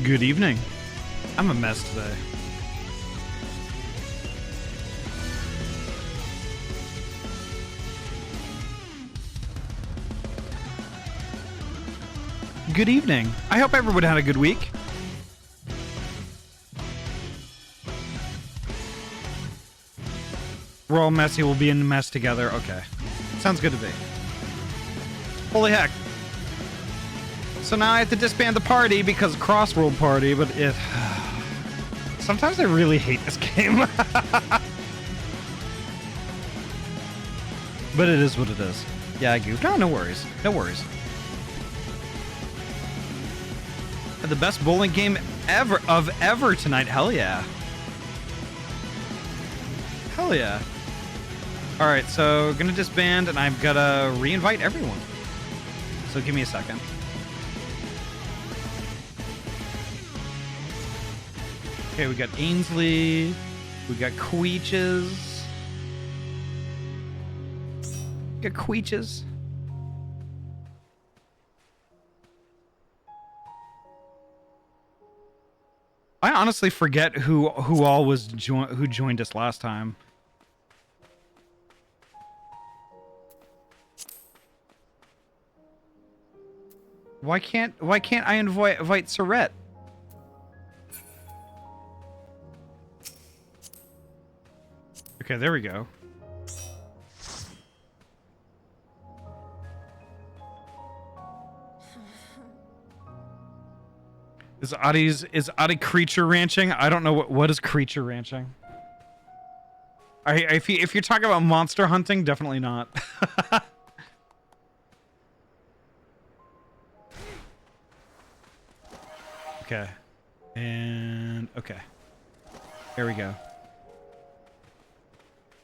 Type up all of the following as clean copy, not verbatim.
Good evening. I'm a mess today. Good evening. I hope everyone had a good week. We're all messy. We'll be in the mess together. Okay. Sounds good to me. Holy heck. So now I have to disband the party because Crossworld Party, but it... Sometimes I really hate this game. But it is what it is. Yeah, I goofed. No worries. No worries. The best bowling game ever tonight. Hell yeah. Hell yeah. Alright, so gonna disband and I've gotta re-invite everyone. So give me a second. Okay, we got Ainsley. We got Queeches. We got Queeches. I honestly forget who all was who joined us last time. Why can't I invite Surette? Okay, there we go. Is Ahty creature ranching? I don't know what is creature ranching. If you're talking about monster hunting, definitely not. Okay. And okay. There we go.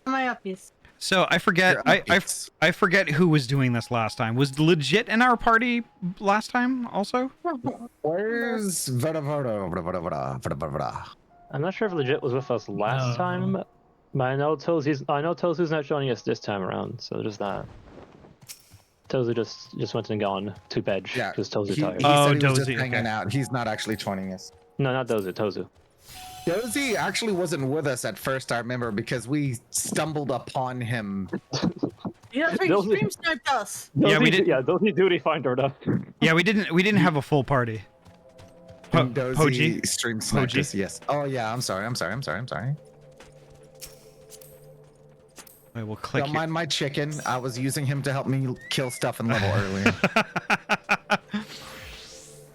My uppies. So I forget I forget who was doing this last time. Was Legit in our party last time also? Where's Vada? I'm not sure if Legit was with us last time, but I know Tozu's not joining us this time around, so there's that. Tozu just went and gone to bed because Tozu's tired. He said he was just hanging out. He's not actually joining us. No, not Tozu. Dozy actually wasn't with us at first, I remember, because we stumbled upon him. Yeah, he stream sniped us. Yeah, we did. Yeah, Dozy duty finder though. Yeah, we didn't have a full party. Dozy stream sniped us, yes. Oh yeah, I'm sorry. I will click. Don't mind my chicken. I was using him to help me kill stuff and level earlier.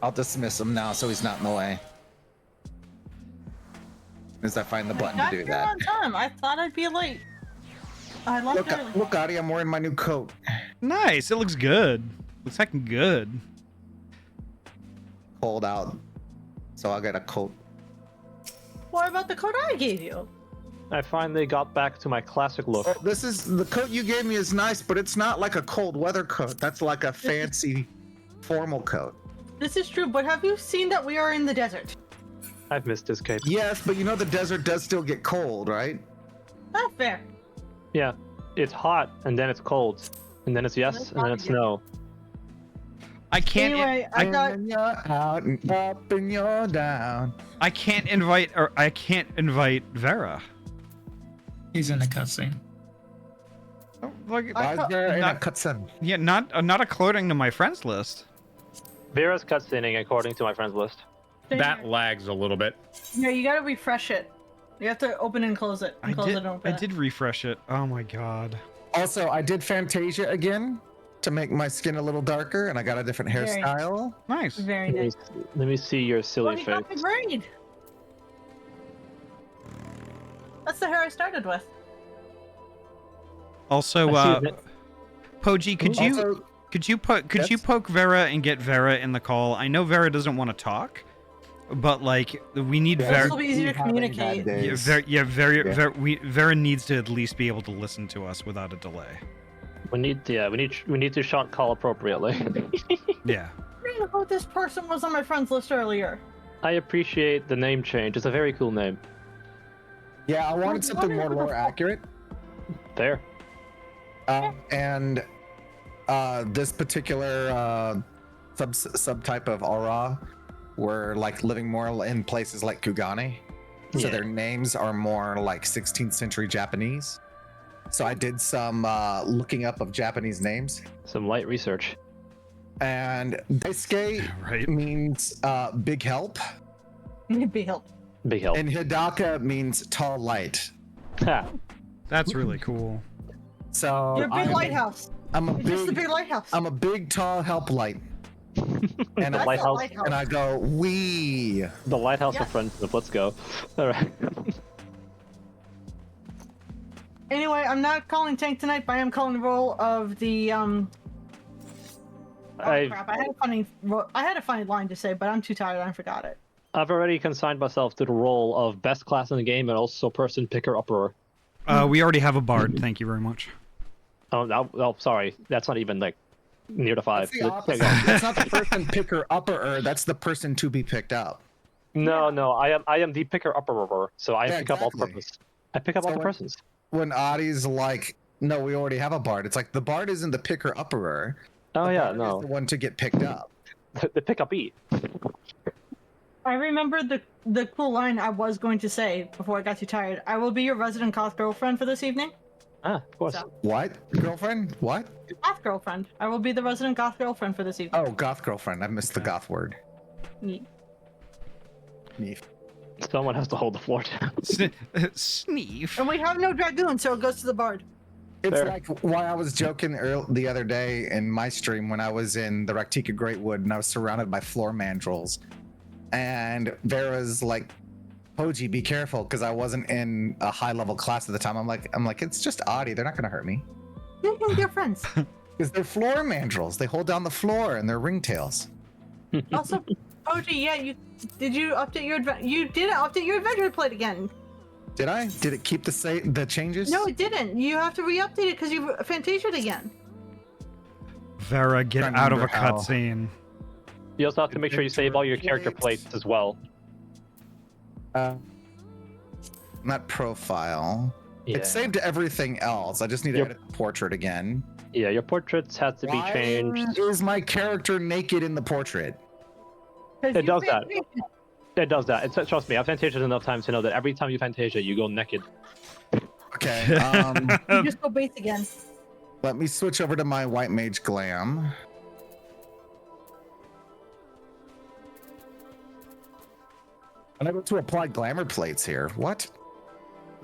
I'll dismiss him now so he's not in the way. As I find the button to do that. On time. I thought I'd be late. I left early. Look, Ahty, I'm wearing my new coat. Nice. It looks good. Looks fucking good. Cold out, so I'll get a coat. What about the coat I gave you? I finally got back to my classic look. This is the coat you gave me is nice, but it's not like a cold weather coat. That's like a fancy formal coat. This is true, but have you seen that we are in the desert? I've missed his cape. Yes, but you know the desert does still get cold, right? Not fair. Yeah, it's hot and then it's cold, and then it's yes, and then it's no. I can't. Anyway, I got. You're out and up and you're down. I can't invite Vera. He's in the cutscene. Like, Why is there in a cutscene? yeah, not according to my friends list. Vera's cutscening according to my friends list. That lags a little bit. Yeah, you gotta refresh it. You have to open and close it. And close it and open I it. did refresh it. Oh my god. Also, I did Fantasia again to make my skin a little darker, and I got a different Very hairstyle. Nice. Very nice. Let me see your silly Oh, you face. got the grade. That's the hair I started with. Also, Poji, could you poke Vera and get Vera in the call? I know Vera doesn't want to talk, but like we need Vera. It'll be easier to communicate. Vera needs to at least be able to listen to us without a delay. We need to shot call appropriately. Yeah. I didn't know who this person was on my friends list earlier. I appreciate the name change. It's a very cool name. Yeah, I wanted something more lore accurate. There. And this particular subtype of aura were like living more in places like Kugane. So Yeah. their names are more like 16th century Japanese. So I did some looking up of Japanese names. Some light research. And Daisuke Right. means big help. Maybe help. Big help. And Hidaka means tall light. Ha. That's really cool. So You're a big lighthouse. I'm a It's just a big big lighthouse. I'm a big tall help light. And The I, lighthouse. and I go, wee. The lighthouse Yeah. of friendship. Let's go. All right. Anyway, I'm not calling tank tonight, but I am calling the role of the Oh crap! I had a funny line to say, but I'm too tired. I forgot it. I've already consigned myself to the role of best class in the game and also person picker upper. We already have a bard. Thank you very much. Oh, sorry. That's not even like near the five. That's the opposite. That's not the person picker upper. That's the person to be picked up. No, I am the picker upper. So I Yeah, pick up all the exactly. purpose. I pick up all So the when- persons. When Ahty's like, no, we already have a bard. It's like the bard isn't the picker upperer. Oh The yeah, bard no. is the one to get picked up. The pick up E. I remembered the cool line I was going to say before I got too tired. I will be your resident goth girlfriend for this evening. Ah, of course. So, What? Girlfriend? What? goth girlfriend. I will be the resident goth girlfriend for this evening. Oh, goth girlfriend. I missed the goth word. Neat. Neef. Someone has to hold the fort. Sneef. And we have no dragoon, so it goes to the bard. It's Fair. like why I was joking the other day in my stream when I was in the Raktika Greatwood and I was surrounded by floor mandrels. And Vera's like, Hoji, be careful, because I wasn't in a high level class at the time. I'm like, it's just Ahty. They're not gonna hurt me. They're friends. Because they're floor mandrels. They hold down the floor and they're ringtails. Also, OG, yeah, you update your you didn't update your adventure plate again. Did I? Did it keep the changes? No, it didn't. You have to re-update it because you Fantasia'd again. Vera, get Trying to out of a remember how. cutscene. You also have to make sure you save all your character plates as well. Not profile. Yeah. It's saved everything else. I just need to Yep. edit the portrait again. Yeah, your portraits have to be Why changed. is my character naked in the portrait? 'Cause It you does that. Fantasia. It does that. Trust me, I've Fantasia'd enough times to know that every time you Fantasia, you go naked. Okay. You just go base again. Let me switch over to my white mage glam. And I go to apply glamour plates here. What?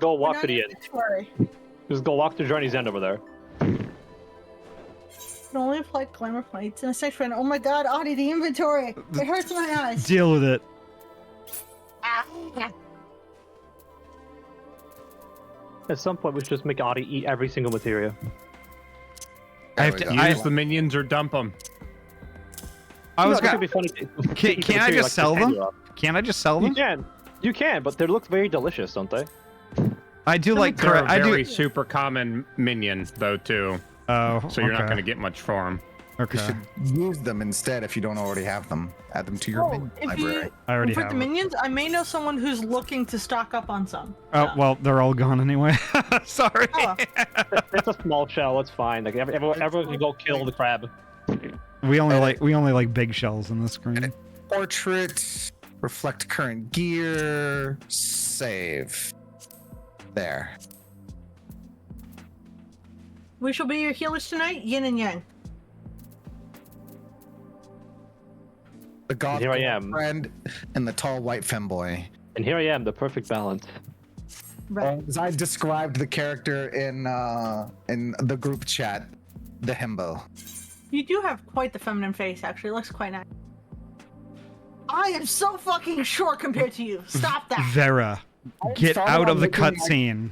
Go We're walk not to the in end. inventory. Just go walk to Journey's End over there. Can only apply glamour plates in a section. Oh my god, Ahty, the inventory! It hurts my eyes. Deal with it. Ah. At some point, we should just make Ahty eat every single materia. I have There to- we go. Use the minions or dump them. I was No, this gonna. would be funny. to Can- eat the can I materia just sell them? Cassandra. Can't I just sell them? You can, but they look very delicious, don't they? I do like. They're a I very do. super common minion, though, too. Oh, So you're not okay. going to get much for them. You Okay. should use them instead if you don't already have them. Add them to your Oh, minion if library. you I already for have the it. minions, I may know someone who's looking to stock up on some. Oh well, they're all gone anyway. Sorry. Oh. It's a small shell. It's fine. Like everyone can go kill the crab. We only like big shells in this screen. Portrait, reflect current gear, save. There. We shall be your healers tonight, yin and yang. The goth Here I am. friend and the tall white femboy. And here I am, the perfect balance. Right. As I described the character in the group chat, the himbo. You do have quite the feminine face, actually. It looks quite nice. I am so fucking short compared to you. Stop that. Vera, get thought out about of the making my- cutscene.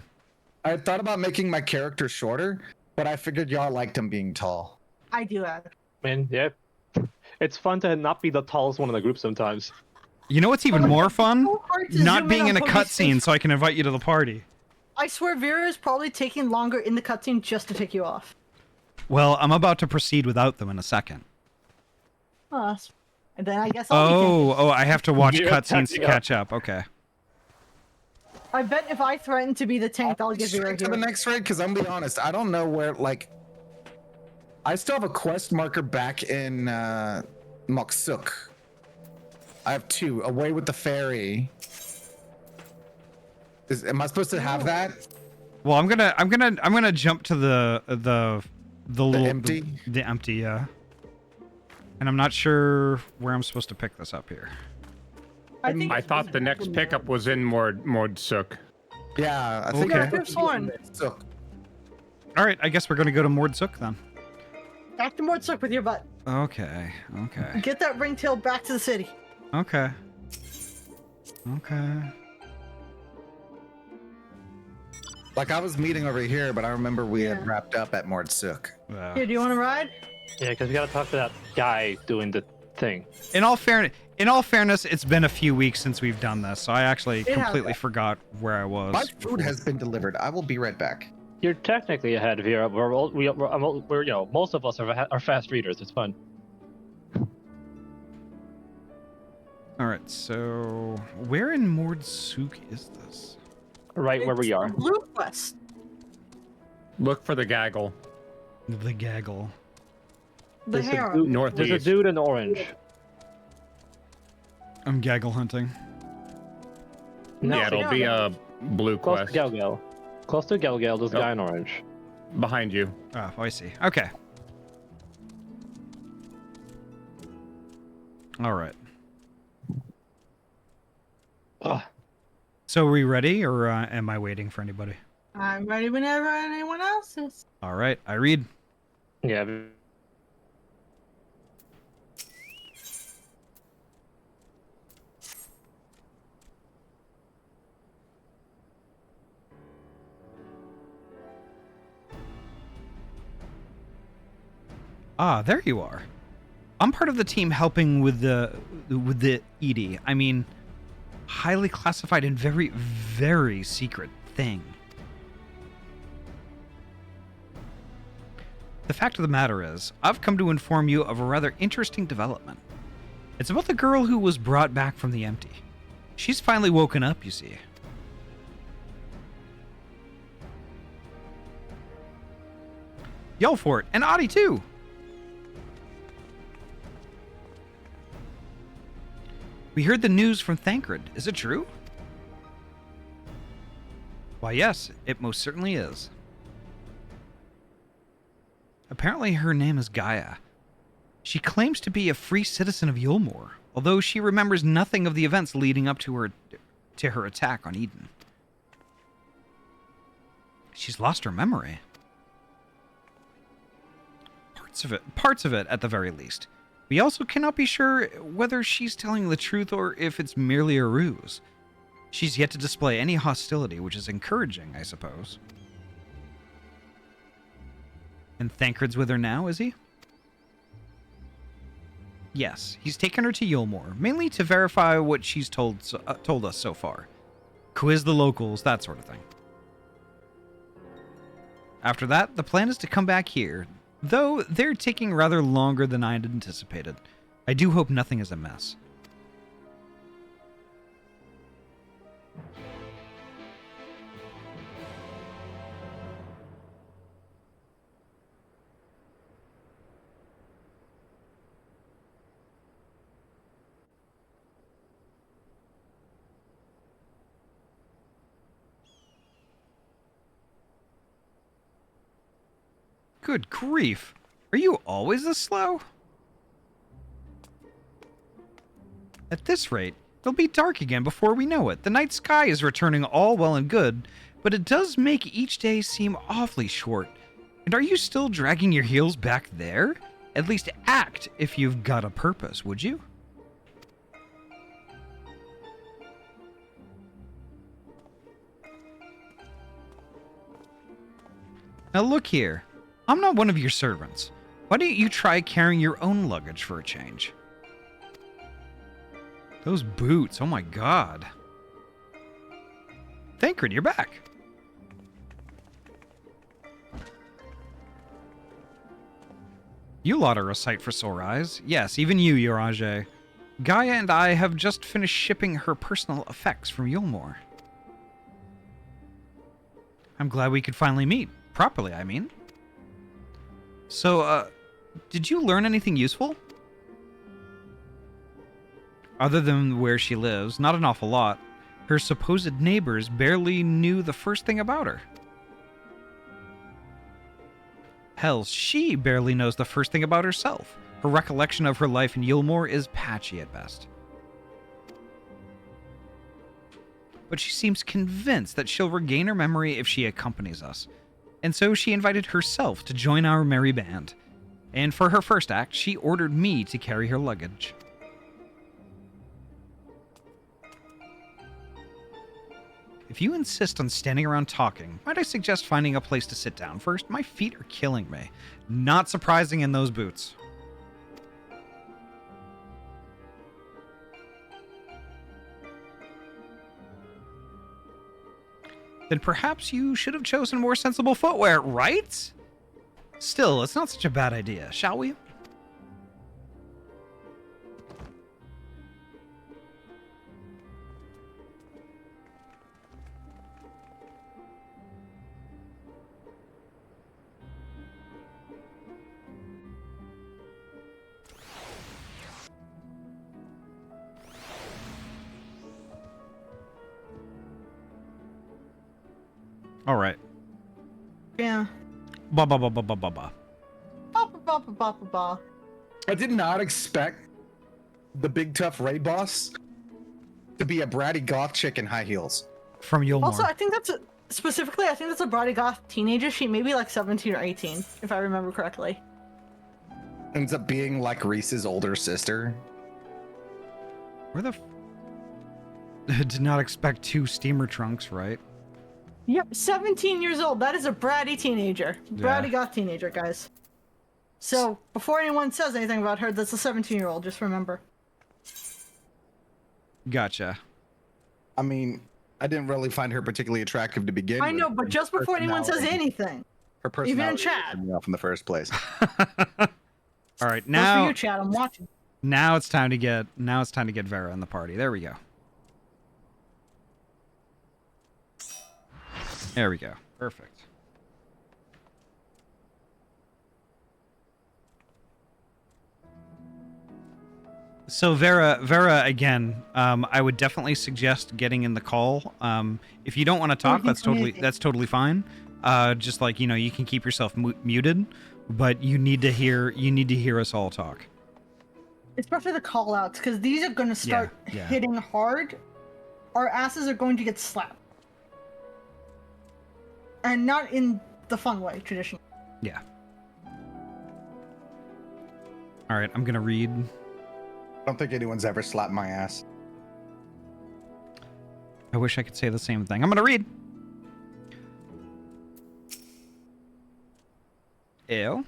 I thought about making my character shorter, but I figured y'all liked him being tall. I do have it. Man, yeah. It's fun to not be the tallest one in the group sometimes. You know what's even more fun? So hard to Not zoom being on in a Poke's cutscene, face. so I can invite you to the party. I swear Vera is probably taking longer in the cutscene just to pick you off. Well, I'm about to proceed without them in a second. Oh, and then I guess I'll be Oh, I have to watch You're cutscenes to catching up. catch up. Okay. I bet if I threaten to be the tank, I'll get Vera Straight to the here. next raid, because I'm gonna be honest, I don't know where, like, I still have a quest marker back in Moksuk. I have 2. Away with the fairy. Am I supposed to have that? Well, I'm gonna jump to the little empty? the empty, yeah. And I'm not sure where I'm supposed to pick this up here. I think I thought the next pickup was in Mordsuk. Yeah, I think Okay. I'm Yeah, supposed there's to be one. in there. So, All right, I guess we're gonna go to Mordsuk then. back to Mordsuk with your butt. Okay. Get that ringtail back to the city. Okay. like I was meeting over here, but I remember we had Yeah. wrapped up at Mordsuk. Here, do you want to ride? Yeah, because we gotta talk to that guy doing the thing. In all fairness, it's been a few weeks since we've done this, so I actually It has completely been. forgot where I was. My food has been delivered. I will be right back. You're technically ahead, Vera. We're you know, most of us are fast readers. It's fun. All right, so where in Mordsuk is this? Right where we It's are. the Blue Quest. Look for the gaggle. The gaggle. The There's a harem. dude- Northeast. There's a dude in orange. I'm gaggle hunting. No, Yeah, it'll no, be no. a blue Close quest to Galgal. Close to Galgal, there's a Nope. guy in orange. behind you. Oh, I see. Okay. All right. Ugh. So are we ready, or am I waiting for anybody? I'm ready whenever anyone else is. All right, I read. Yeah. Ah, there you are. I'm part of the team helping with the Ahty. I mean, highly classified and very, very secret thing. The fact of the matter is, I've come to inform you of a rather interesting development. It's about the girl who was brought back from the empty. She's finally woken up, you see. Yell for it, and Ahty too! We heard the news from Thancred. Is it true? Why, yes, it most certainly is. Apparently her name is Gaia. She claims to be a free citizen of Yulmore, although she remembers nothing of the events leading up to her attack on Eden. She's lost her memory. Parts of it at the very least. We also cannot be sure whether she's telling the truth or if it's merely a ruse. She's yet to display any hostility, which is encouraging, I suppose. And Thancred's with her now, is he? Yes, he's taken her to Yulmore, mainly to verify what she's told us so far. Quiz the locals, that sort of thing. After that, the plan is to come back here, though they're taking rather longer than I had anticipated. I do hope nothing is amiss. Good grief. Are you always this slow? At this rate, it'll be dark again before we know it. The night sky is returning all well and good, but it does make each day seem awfully short. And are you still dragging your heels back there? At least act if you've got a purpose, would you? Now look here. I'm not one of your servants. Why don't you try carrying your own luggage for a change? Those boots, oh my god. Thancred, you're back. You lot are a sight for sore eyes. Yes, even you, Yorage. Gaia and I have just finished shipping her personal effects from Yulmore. I'm glad we could finally meet. Properly, I mean. So, did you learn anything useful? Other than where she lives, not an awful lot. Her supposed neighbors barely knew the first thing about her. Hell, she barely knows the first thing about herself. Her recollection of her life in Yulmore is patchy at best. But she seems convinced that she'll regain her memory if she accompanies us. And so she invited herself to join our merry band. And for her first act, she ordered me to carry her luggage. If you insist on standing around talking, might I suggest finding a place to sit down first? My feet are killing me. Not surprising in those boots. Then perhaps you should have chosen more sensible footwear, right? Still, it's not such a bad idea, shall we? All right. Yeah. Ba ba ba ba ba ba ba. Ba ba ba ba ba ba ba. I did not expect the big tough raid boss to be a bratty goth chick in high heels. From Yulmore. Also, I think that's specifically. I think that's a bratty goth teenager. She may be like 17 or 18, if I remember correctly. Ends up being like Reese's older sister. Where the did not expect 2 steamer trunks, right? Yep, 17 years old. That is a bratty teenager. Bratty Yeah. goth teenager, guys. So, before anyone says anything about her, that's a 17-year-old, just remember. Gotcha. I mean, I didn't really find her particularly attractive to begin with. I know, but just before anyone says anything. Her personality chat. threw me off in the first place. All right, Just for now you, Chad, I'm watching. now it's time to get Vera in the party. There we go. There we go. Perfect. So Vera again, I would definitely suggest getting in the call. If you don't want to talk, that's totally fine. Just like, you can keep yourself muted, but you need to hear us all talk. Especially the call outs, because these are going to start yeah. hitting hard. Our asses are going to get slapped. And not in the fun way, traditionally. Yeah. All right, I'm gonna read. I don't think anyone's ever slapped my ass. I wish I could say the same thing. I'm gonna read. Ew.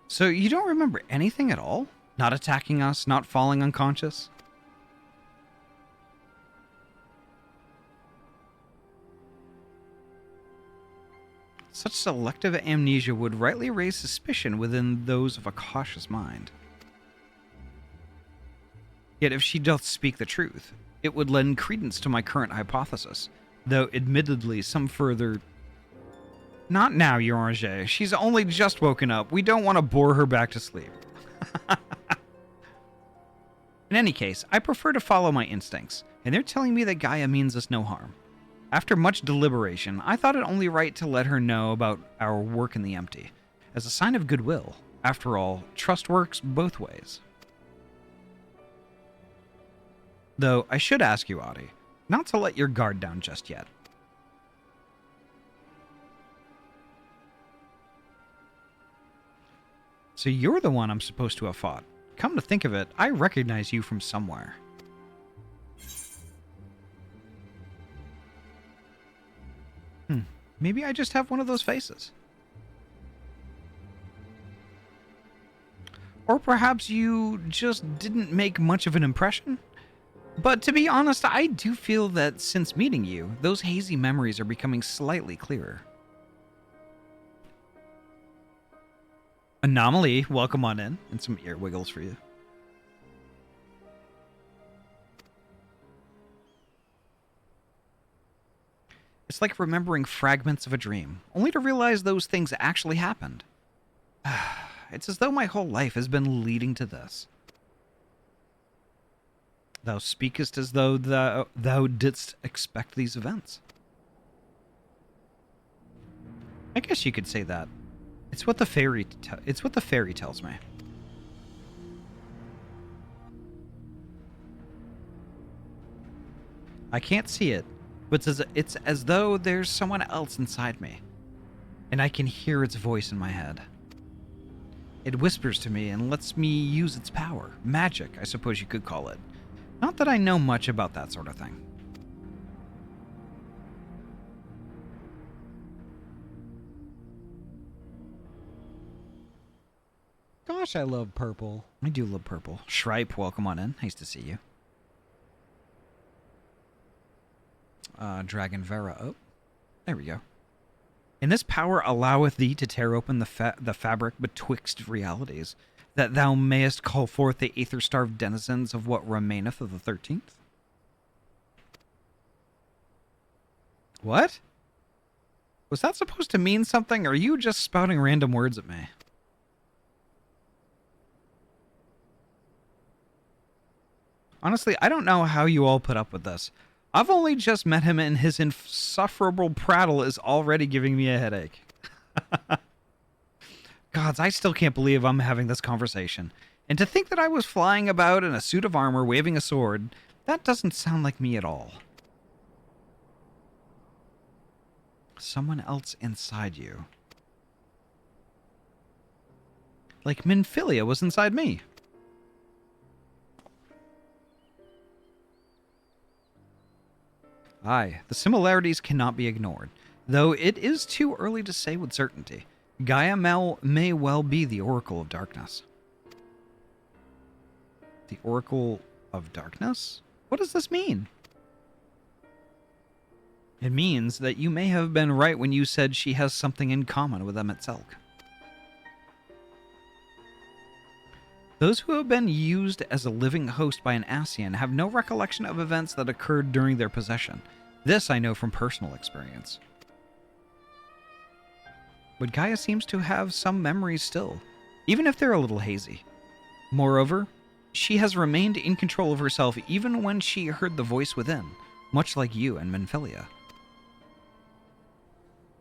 So you don't remember anything at all? Not attacking us, not falling unconscious? Such selective amnesia would rightly raise suspicion within those of a cautious mind. Yet if she doth speak the truth, it would lend credence to my current hypothesis, though admittedly some further... Not now, Yorange. She's only just woken up. We don't want to bore her back to sleep. In any case, I prefer to follow my instincts, and they're telling me that Gaia means us no harm. After much deliberation, I thought it only right to let her know about our work in the empty, as a sign of goodwill. After all, trust works both ways. Though, I should ask you, Ahty, not to let your guard down just yet. So you're the one I'm supposed to have fought. Come to think of it, I recognize you from somewhere. Maybe I just have one of those faces. Or perhaps you just didn't make much of an impression? But to be honest, I do feel that since meeting you, those hazy memories are becoming slightly clearer. Anomaly, welcome on in. And some ear wiggles for you. It's like remembering fragments of a dream, only to realize those things actually happened. It's as though my whole life has been leading to this. Thou speakest as though thou didst expect these events. I guess you could say that. It's what the fairy tells me. I can't see it, but it's as though there's someone else inside me, and I can hear its voice in my head. It whispers to me and lets me use its power. Magic, I suppose you could call it. Not that I know much about that sort of thing. Gosh, I love purple. I do love purple. Shripe, welcome on in. Nice to see you. Dragon Vera. Oh, there we go. And this power alloweth thee to tear open the fabric betwixt realities, that thou mayest call forth the aether-starved denizens of what remaineth of the 13th? What? Was that supposed to mean something, or are you just spouting random words at me? Honestly, I don't know how you all put up with this. I've only just met him and his insufferable prattle is already giving me a headache. Gods, I still can't believe I'm having this conversation. And to think that I was flying about in a suit of armor waving a sword, that doesn't sound like me at all. Someone else inside you. Like Minfilia was inside me. Aye, the similarities cannot be ignored, though it is too early to say with certainty. Gaia may well be the Oracle of Darkness. The Oracle of Darkness? What does this mean? It means that you may have been right when you said she has something in common with Emet-Selch. Those who have been used as a living host by an Ascian have no recollection of events that occurred during their possession. This I know from personal experience. But Gaia seems to have some memories still, even if they're a little hazy. Moreover, she has remained in control of herself even when she heard the voice within, much like you and Minfilia.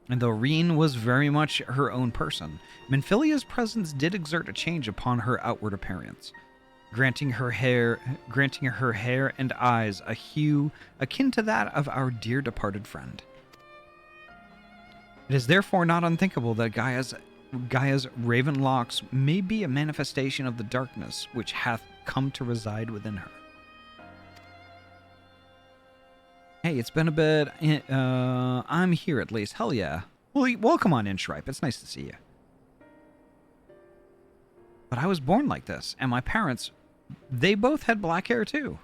And though Reen was very much her own person, Minfilia's presence did exert a change upon her outward appearance, granting her hair and eyes a hue akin to that of our dear departed friend. It is therefore not unthinkable that Gaia's raven locks may be a manifestation of the darkness which hath come to reside within her. Hey, it's been a bit. I'm here at least. Hell yeah. Well, welcome on in, Shripe. It's nice to see you. But I was born like this, and my parents, they both had black hair too.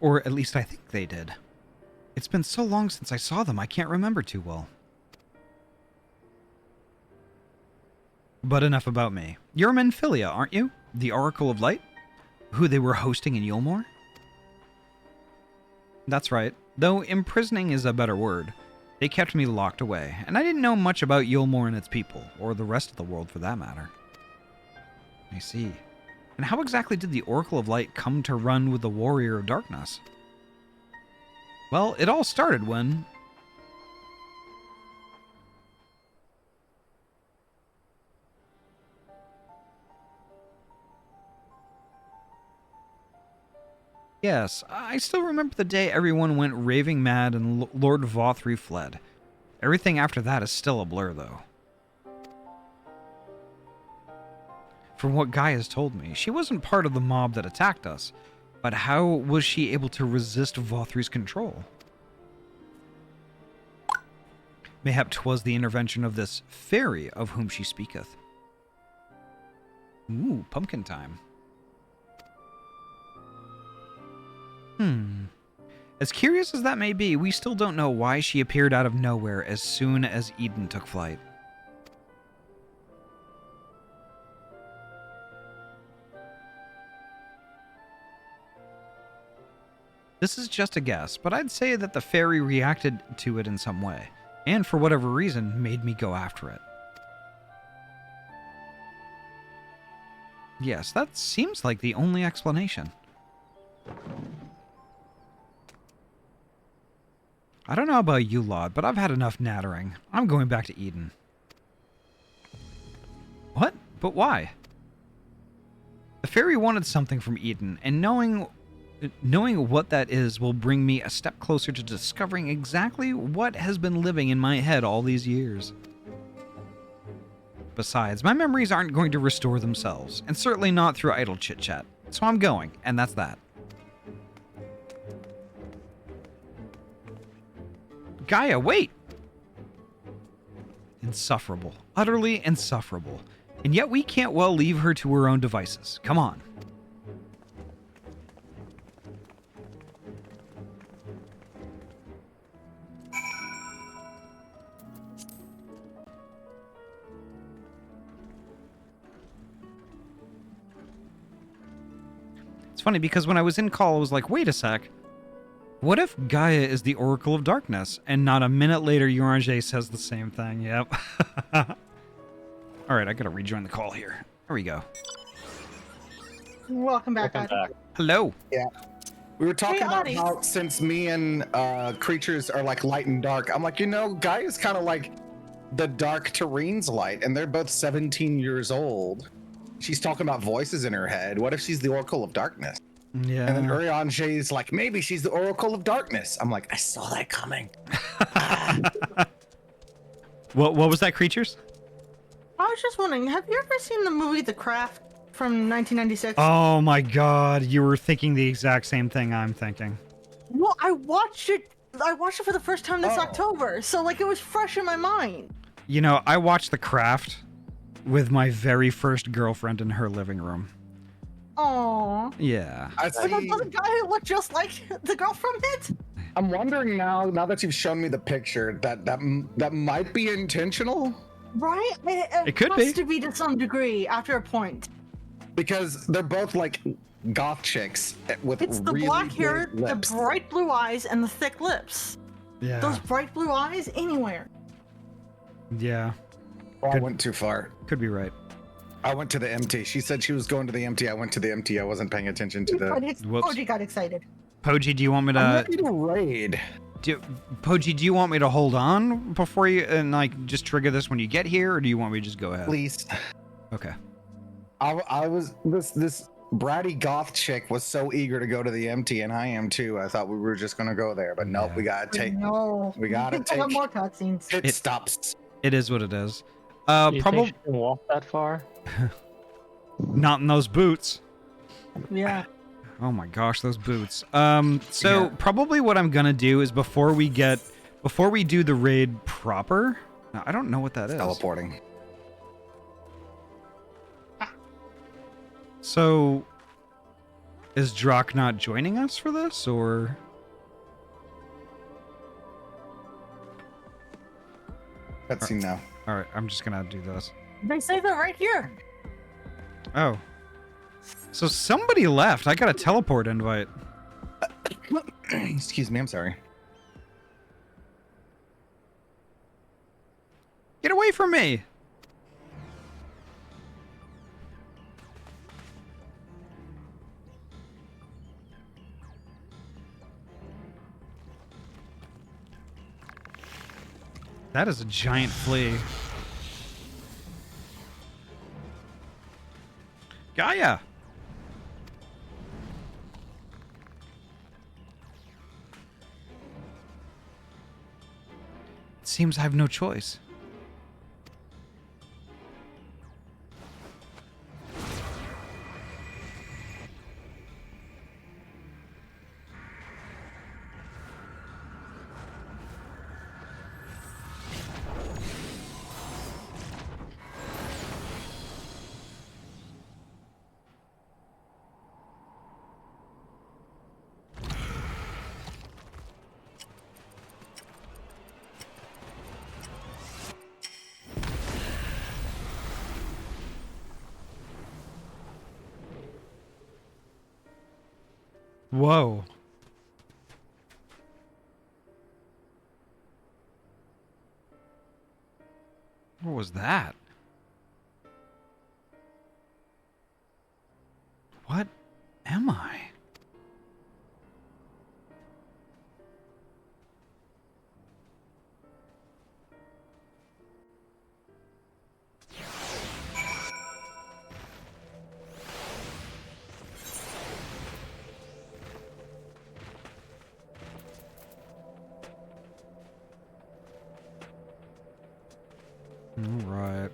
Or at least I think they did. It's been so long since I saw them, I can't remember too well. But enough about me. You're Minfilia, aren't you? The Oracle of Light? Who they were hosting in Yulmore? That's right. Though imprisoning is a better word. They kept me locked away, and I didn't know much about Yulmore and its people, or the rest of the world for that matter. I see. And how exactly did the Oracle of Light come to run with the Warrior of Darkness? Well, it all started when... Yes, I still remember the day everyone went raving mad and Lord Vothru fled. Everything after that is still a blur, though. From what Guy has told me, she wasn't part of the mob that attacked us, but how was she able to resist Vothru's control? Mayhap 'twas the intervention of this fairy of whom she speaketh. Ooh, pumpkin time. As curious as that may be, we still don't know why she appeared out of nowhere as soon as Eden took flight. This is just a guess, but I'd say that the fairy reacted to it in some way, and for whatever reason, made me go after it. Yes, that seems like the only explanation. I don't know about you lot, but I've had enough nattering. I'm going back to Eden. What? But why? The fairy wanted something from Eden, and knowing what that is will bring me a step closer to discovering exactly what has been living in my head all these years. Besides, my memories aren't going to restore themselves, and certainly not through idle chit-chat. So I'm going, and that's that. Gaia, wait! Insufferable. Utterly insufferable. And yet we can't well leave her to her own devices. Come on. It's funny because when I was in call, I was like, wait a sec. What if Gaia is the Oracle of Darkness? And not a minute later, Urange says the same thing. Yep. Alright, I gotta rejoin the call here. There we go. Welcome back, Welcome Ahty. back. Hello. Yeah. We were talking Hey, about Ahty. how since me and creatures are like light and dark, I'm like, Gaia's kind of like the dark Terrene's light, and they're both 17 years old. She's talking about voices in her head. What if she's the Oracle of Darkness? Yeah. And then Urianger's like, maybe she's the Oracle of Darkness. I'm like, I saw that coming. What was that, creatures? I was just wondering, have you ever seen the movie The Craft from 1996? Oh my god, you were thinking the exact same thing I'm thinking. Well, I watched it for the first time this Oh. October, so like it was fresh in my mind. You know, I watched The Craft with my very first girlfriend in her living room. Aww. Yeah. I But see. doesn't Gaia look just like the girl from it? I'm wondering now that you've shown me the picture, that might be intentional, Right? It could has be. to be to some degree after a point. because they're both like goth chicks with It's the really black hair, big the lips. bright blue eyes, and the thick lips. Yeah. Those bright blue eyes anywhere. Yeah. Oh, I went too far. Could be right. I went to the MT. She said she was going to the MT. I went to the MT. I wasn't paying attention to the. Whoops. Koji got excited. Poji, do you want me I'm to... ready to raid. Poji, do you want me to hold on before you... and, like, just trigger this when you get here, or do you want me to just go ahead? Please. Okay. I was this bratty goth chick was so eager to go to the MT, and I am too. I thought we were just gonna go there, but nope. Yeah. We gotta take No. we gotta I got take- more cutscenes. pit It- stops. It is what it is. Do you Probably think she can walk that far? not in those boots. Yeah. Oh my gosh, those boots. So probably what I'm gonna do is before we do the raid proper. Now, I don't know what that is. Teleporting. So, is Drock not joining us for this, or? Cutscene now. All right, I'm just gonna do this. They say they're right here. Oh. So somebody left. I got a teleport invite. Excuse me. I'm sorry. Get away from me! That is a giant flea. Gaia! It seems I have no choice. Whoa. was that? What am I? All right.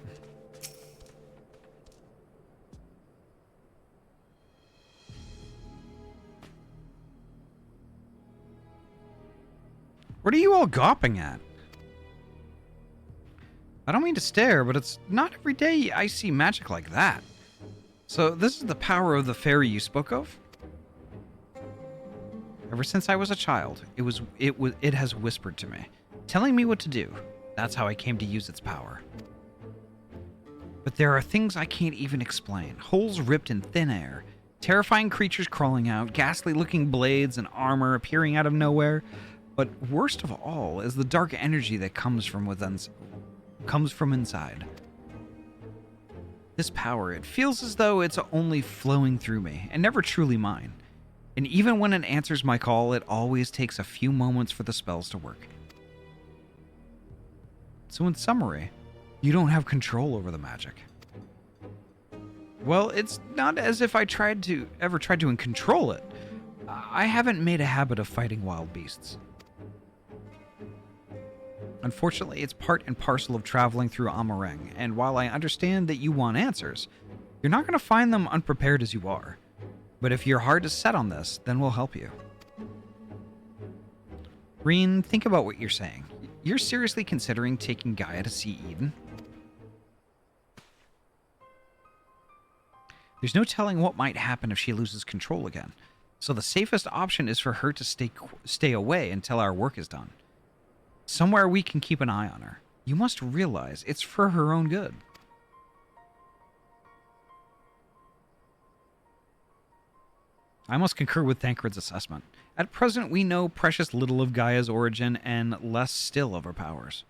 What are you all gawping at? I don't mean to stare, but it's not every day I see magic like that. So this is the power of the fairy you spoke of? Ever since I was a child, it has whispered to me, telling me what to do. That's how I came to use its power. But there are things I can't even explain. Holes ripped in thin air, terrifying creatures crawling out, ghastly-looking blades and armor appearing out of nowhere. But worst of all is the dark energy that comes from inside. This power, it feels as though it's only flowing through me and never truly mine. And even when it answers my call, it always takes a few moments for the spells to work. So in summary, you don't have control over the magic. Well, it's not as if I ever tried to control it. I haven't made a habit of fighting wild beasts. Unfortunately, it's part and parcel of traveling through Amareng, and while I understand that you want answers, you're not going to find them unprepared as you are. But if your heart is set on this, then we'll help you. Reen, think about what you're saying. You're seriously considering taking Gaia to see Eden? There's no telling what might happen if she loses control again, so the safest option is for her to stay away until our work is done. Somewhere we can keep an eye on her. You must realize it's for her own good. I must concur with Thancred's assessment. At present, we know precious little of Gaia's origin and less still of her powers.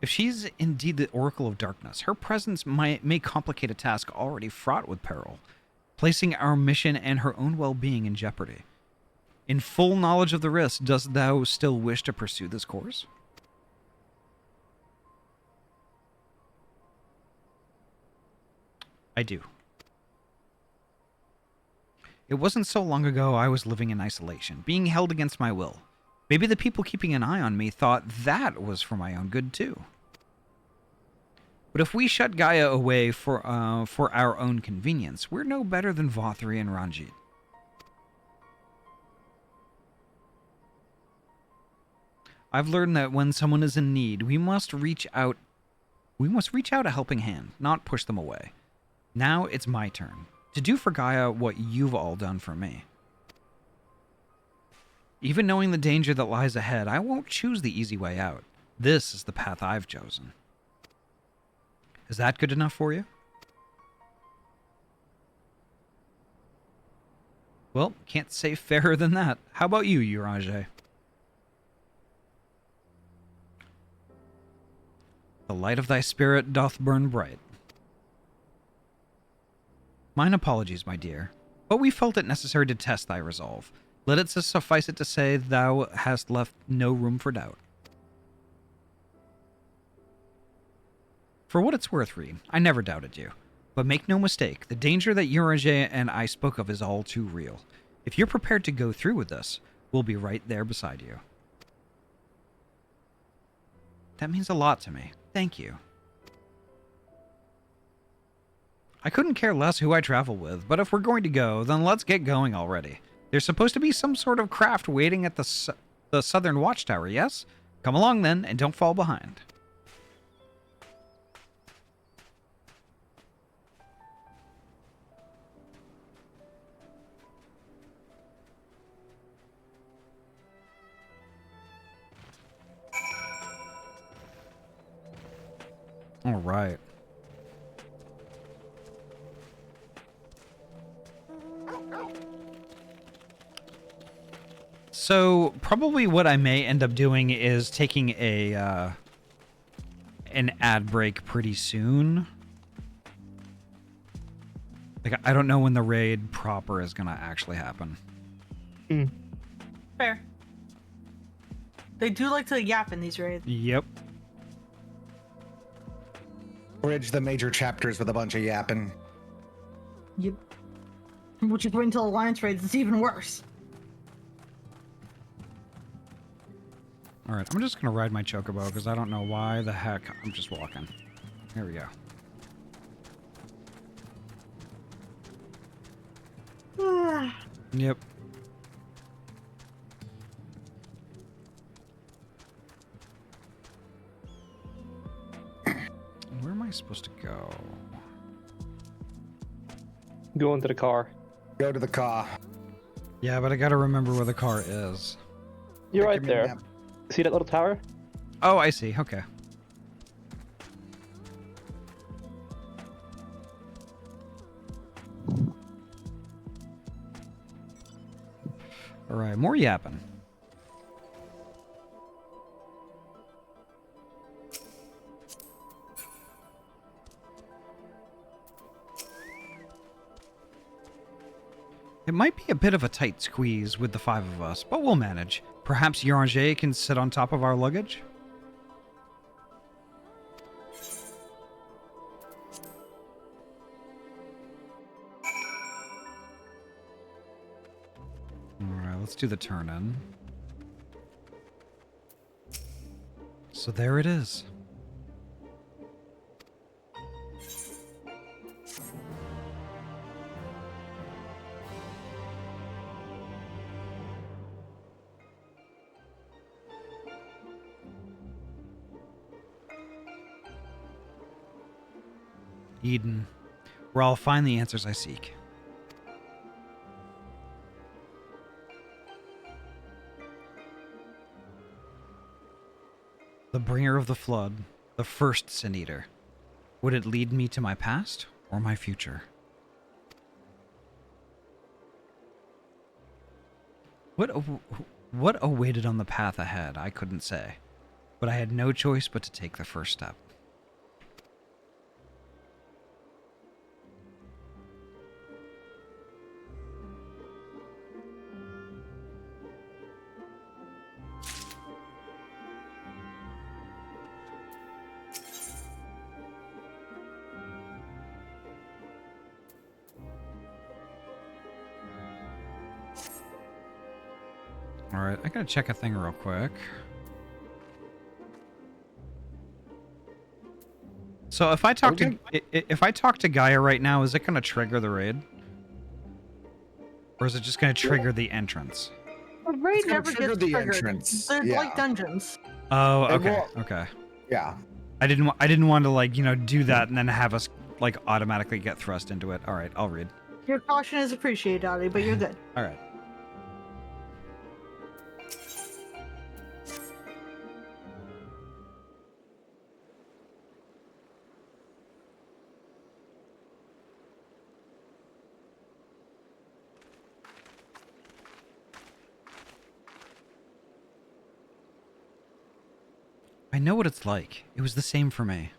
If she's indeed the Oracle of Darkness, her presence may complicate a task already fraught with peril, placing our mission and her own well-being in jeopardy. In full knowledge of the risk, dost thou still wish to pursue this course? I do. It wasn't so long ago I was living in isolation, being held against my will. Maybe the people keeping an eye on me thought that was for my own good too. But if we shut Gaia away for our own convenience, we're no better than Vothri and Ranjit. I've learned that when someone is in need, we must reach out a helping hand, not push them away. Now it's my turn to do for Gaia what you've all done for me. Even knowing the danger that lies ahead, I won't choose the easy way out. This is the path I've chosen. Is that good enough for you? Well, can't say fairer than that. How about you, Uranger? The light of thy spirit doth burn bright. Mine apologies, my dear, but we felt it necessary to test thy resolve. Let it suffice it to say thou hast left no room for doubt. For what it's worth, Reed, I never doubted you. But make no mistake, the danger that Uranger and I spoke of is all too real. If you're prepared to go through with this, we'll be right there beside you. That means a lot to me. Thank you. I couldn't care less who I travel with, but if we're going to go, then let's get going already. There's supposed to be some sort of craft waiting at the southern watchtower, yes? Come along then, and don't fall behind. All right. So probably what I may end up doing is taking a an ad break pretty soon. Like I don't know when the raid proper is gonna actually happen. Fair. They do like to yap in these raids. Yep. Bridge the major chapters with a bunch of yapping. Yep. Which is wait until Alliance raids. It's even worse. All right, I'm just gonna ride my chocobo because I don't know why the heck I'm just walking. Here we go. Yep. Where am I supposed to go? Go into the car. Go to the car. Yeah, but I gotta remember where the car is. You're right Give me a there. map. See that little tower? Oh, I see. Okay. All right, more yapping. It might be a bit of a tight squeeze with the 5 of us, but we'll manage. Perhaps Yaranger can sit on top of our luggage? Alright, let's do the turn in. So there it is. Eden, where I'll find the answers I seek. The bringer of the flood, the first sin eater. Would it lead me to my past or my future? What awaited on the path ahead, I couldn't say, but I had no choice but to take the first step. Alright, I gotta check a thing real quick. So if I talk to if I talk to Gaia right now, is it gonna trigger the raid? Or is it just gonna trigger the entrance? The raid It's gonna never trigger gets the triggered. entrance. They're Yeah. like dungeons. Oh, It okay. won't- Okay. Yeah. I didn't want to like, do that and then have us like automatically get thrust into it. Alright, I'll read. Your caution is appreciated, Ahty, but you're good. Alright. I know what it's like. It was the same for me.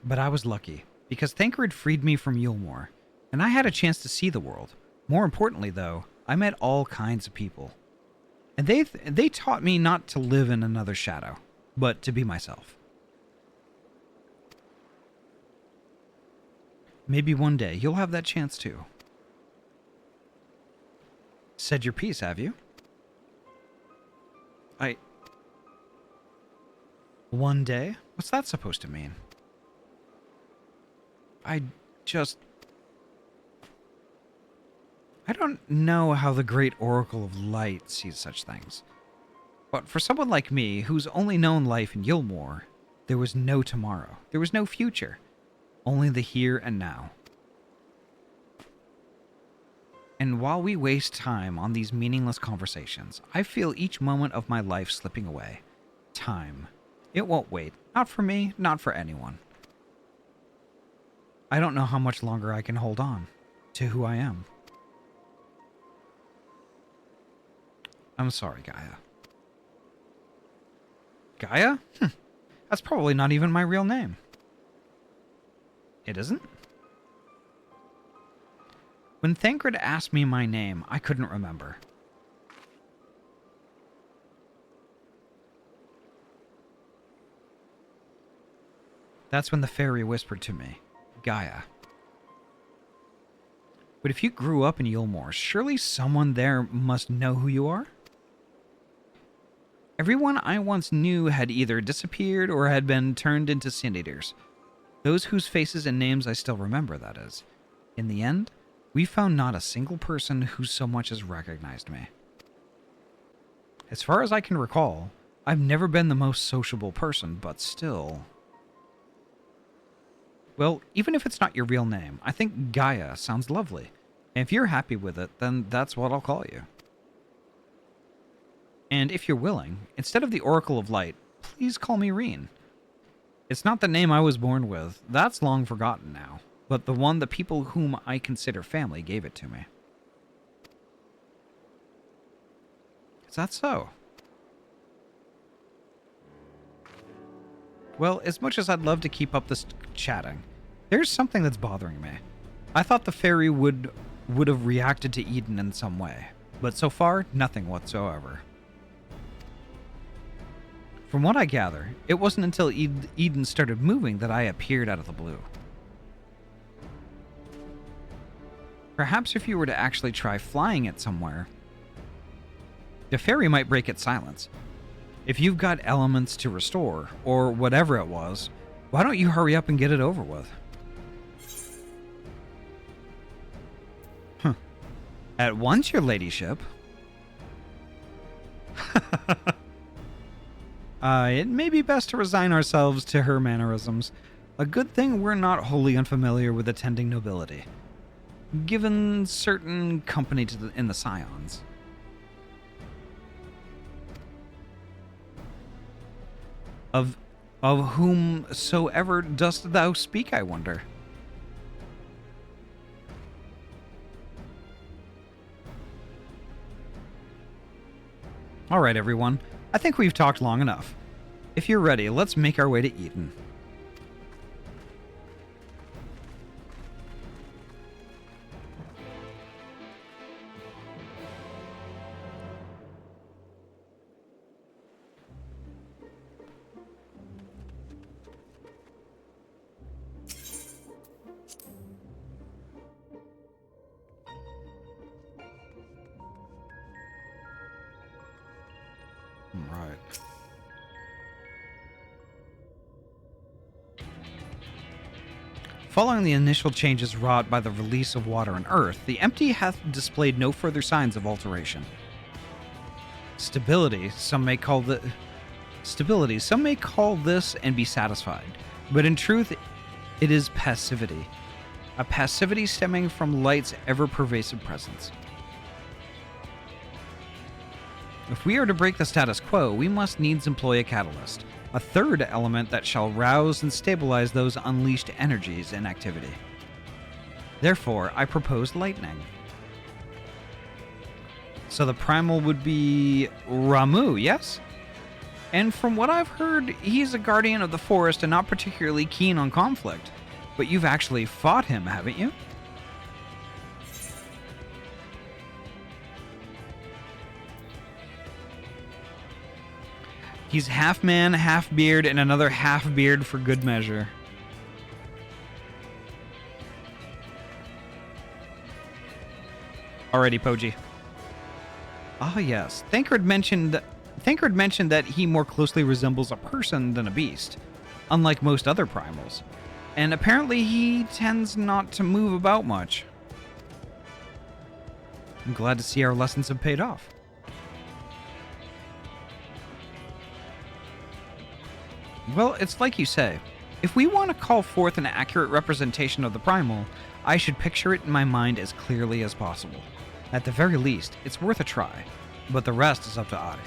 But I was lucky, because Thancred freed me from Yulmore, and I had a chance to see the world. More importantly, though, I met all kinds of people. And they taught me not to live in another shadow, but to be myself. Maybe one day you'll have that chance too. Said your piece, have you? One day? What's that supposed to mean? I don't know how the great Oracle of Light sees such things. But for someone like me, who's only known life in Yulmore, there was no tomorrow. There was no future. Only the here and now. And while we waste time on these meaningless conversations, I feel each moment of my life slipping away. Time. It won't wait. Not for me, not for anyone. I don't know how much longer I can hold on to who I am. I'm sorry, Gaia. Gaia? That's probably not even my real name. It isn't? When Thancred asked me my name, I couldn't remember. That's when the fairy whispered to me, Gaia. But if you grew up in Yulmore, surely someone there must know who you are? Everyone I once knew had either disappeared or had been turned into sin eaters. Those whose faces and names I still remember, that is. In the end, we found not a single person who so much as recognized me. As far as I can recall, I've never been the most sociable person, but still... Well, even if it's not your real name, I think Gaia sounds lovely. And if you're happy with it, then that's what I'll call you. And if you're willing, instead of the Oracle of Light, please call me Reen. It's not the name I was born with, that's long forgotten now, but the one the people whom I consider family gave it to me. Is that so? Well, as much as I'd love to keep up this chatting, there's something that's bothering me. I thought the fairy would have reacted to Eden in some way, but so far, nothing whatsoever. From what I gather, it wasn't until Eden started moving that I appeared out of the blue. Perhaps if you were to actually try flying it somewhere, the fairy might break its silence. If you've got elements to restore, or whatever it was, why don't you hurry up and get it over with? Huh. At once, your ladyship. It may be best to resign ourselves to her mannerisms. A good thing we're not wholly unfamiliar with attending nobility, given certain company in the Scions. Of whomsoever dost thou speak, I wonder? All right, everyone. I think we've talked long enough. If you're ready, let's make our way to Eden. Right. Following the initial changes wrought by the release of water and earth, the empty hath displayed no further signs of alteration. Stability, some may call this and be satisfied, but in truth, it is passivity. A passivity stemming from light's ever-pervasive presence. If we are to break the status quo, we must needs employ a catalyst, a third element that shall rouse and stabilize those unleashed energies in activity. Therefore, I propose lightning. So the primal would be Ramu, yes? And from what I've heard, he's a guardian of the forest and not particularly keen on conflict. But you've actually fought him, haven't you? He's half man, half beard, and another half beard for good measure. Alrighty, Poji. Ah, yes. Thancred mentioned that he more closely resembles a person than a beast, unlike most other primals. And apparently he tends not to move about much. I'm glad to see our lessons have paid off. Well, it's like you say. If we want to call forth an accurate representation of the primal, I should picture it in my mind as clearly as possible. At the very least, it's worth a try, but the rest is up to Ahty.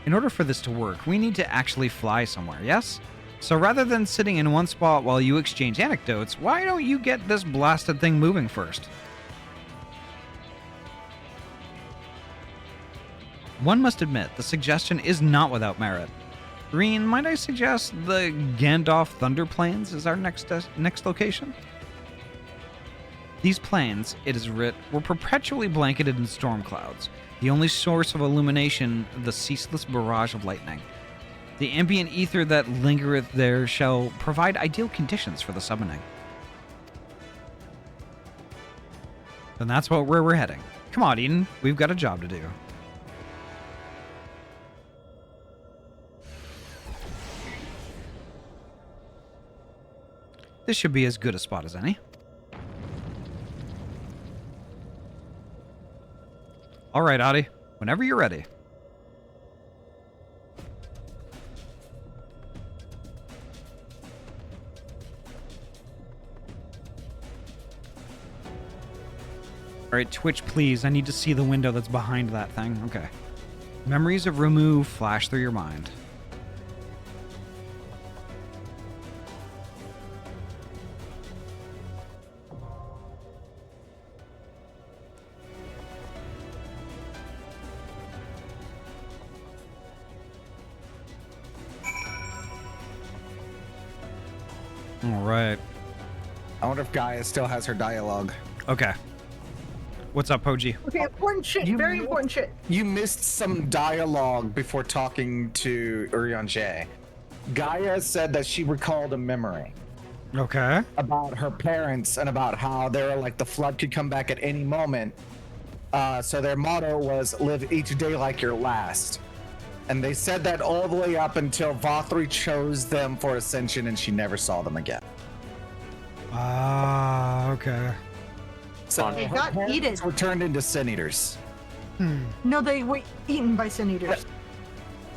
In order for this to work, we need to actually fly somewhere, yes? So rather than sitting in one spot while you exchange anecdotes, why don't you get this blasted thing moving first? One must admit, the suggestion is not without merit. Green, might I suggest the Gandalf Thunder Plains is our next location? These plains, it is writ, were perpetually blanketed in storm clouds, the only source of illumination the ceaseless barrage of lightning. The ambient ether that lingereth there shall provide ideal conditions for the summoning. Then that's where we're heading. Come on, Eden, we've got a job to do. This should be as good a spot as any. All right, Ahty, whenever you're ready. All right, Twitch, please. I need to see the window that's behind that thing. Okay. Memories of Ramu flash through your mind. All right. I wonder if Gaia still has her dialogue. Okay. What's up, Poji? Okay, important shit. Very important shit. You missed some dialogue before talking to Urion J. Gaia said that she recalled a memory Okay. about her parents and about how they were like the flood could come back at any moment. So their motto was live each day like your last. And they said that all the way up until Vothri chose them for Ascension and she never saw them again. Ah, okay. So They her got parents eaten. were turned into sin eaters. No, they were eaten by sin eaters.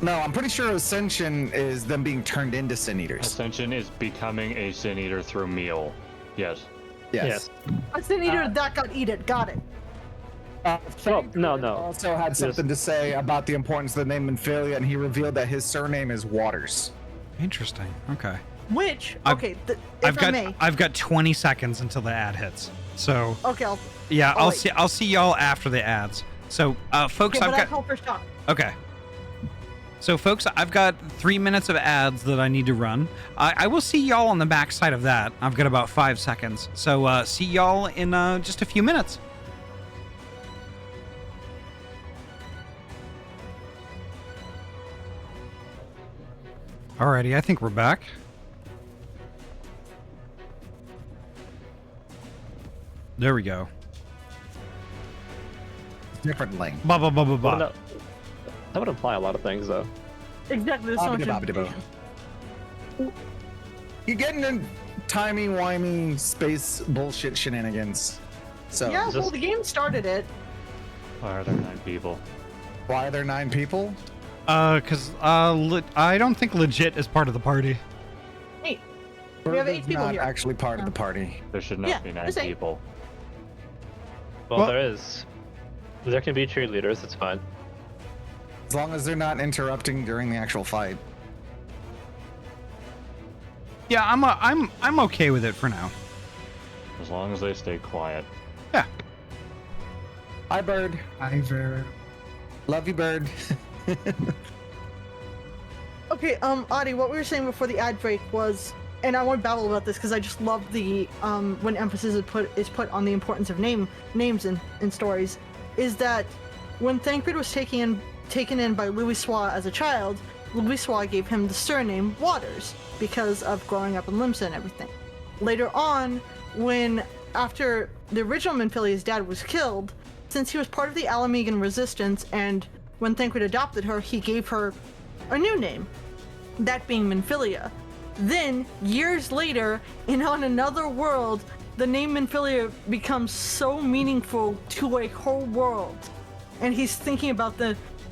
No, I'm pretty sure Ascension is them being turned into sin eaters. Ascension is becoming a sin eater through meal. Yes. Yes. A sin eater that got eaten. Got it. No. Also had something to say about the importance of the name Minfilia, and he revealed that his surname is Waters. Interesting. Okay. Which, I've- okay, if I may. I've got 20 seconds until the ad hits. So Okay, yeah, Oh, I'll see y'all after the ads. So folks, okay, but I I've got call first shot. okay. So folks, I've got 3 minutes of ads that I need to run. I will see y'all on the back side of that. I've got about 5 seconds. So see y'all in just a few minutes. Alrighty, I think we're back. There we go. Different link. Ba ba ba ba Well, ba. no, that would imply a lot of things, though. Exactly, there's so much Bobbidi-bobbidi-boo. information. You're getting in timey-wimey space bullshit shenanigans. So Yeah, Is well, this- the game started it. Why are there 9 people? why are there 9 people? Cause I don't think legit is part of the party. Hey, we have 8 Burger's people not here. actually part of the party. There should not Yeah, be 9 I say- people. Well, Well- there is. There can be cheerleaders. It's fine. As long as they're not interrupting during the actual fight. Yeah, I'm okay with it for now. As long as they stay quiet. Yeah. Hi, Bird. Ivor. Love you, Bird. Okay, Ahty, what we were saying before the ad break was, and I want to babble about this because I just love the when emphasis is put on the importance of names in stories, is that when Thancred was taken in by Louisoix as a child, Louisoix gave him the surname Waters because of growing up in Limsa and everything. Later on, after the original Minfilia's dad was killed, since he was part of the Alamegan resistance and when Thancred adopted her, he gave her a new name, that being Minfilia. Then, years later, on another world, the name Minfilia becomes so meaningful to a whole world. And he's thinking about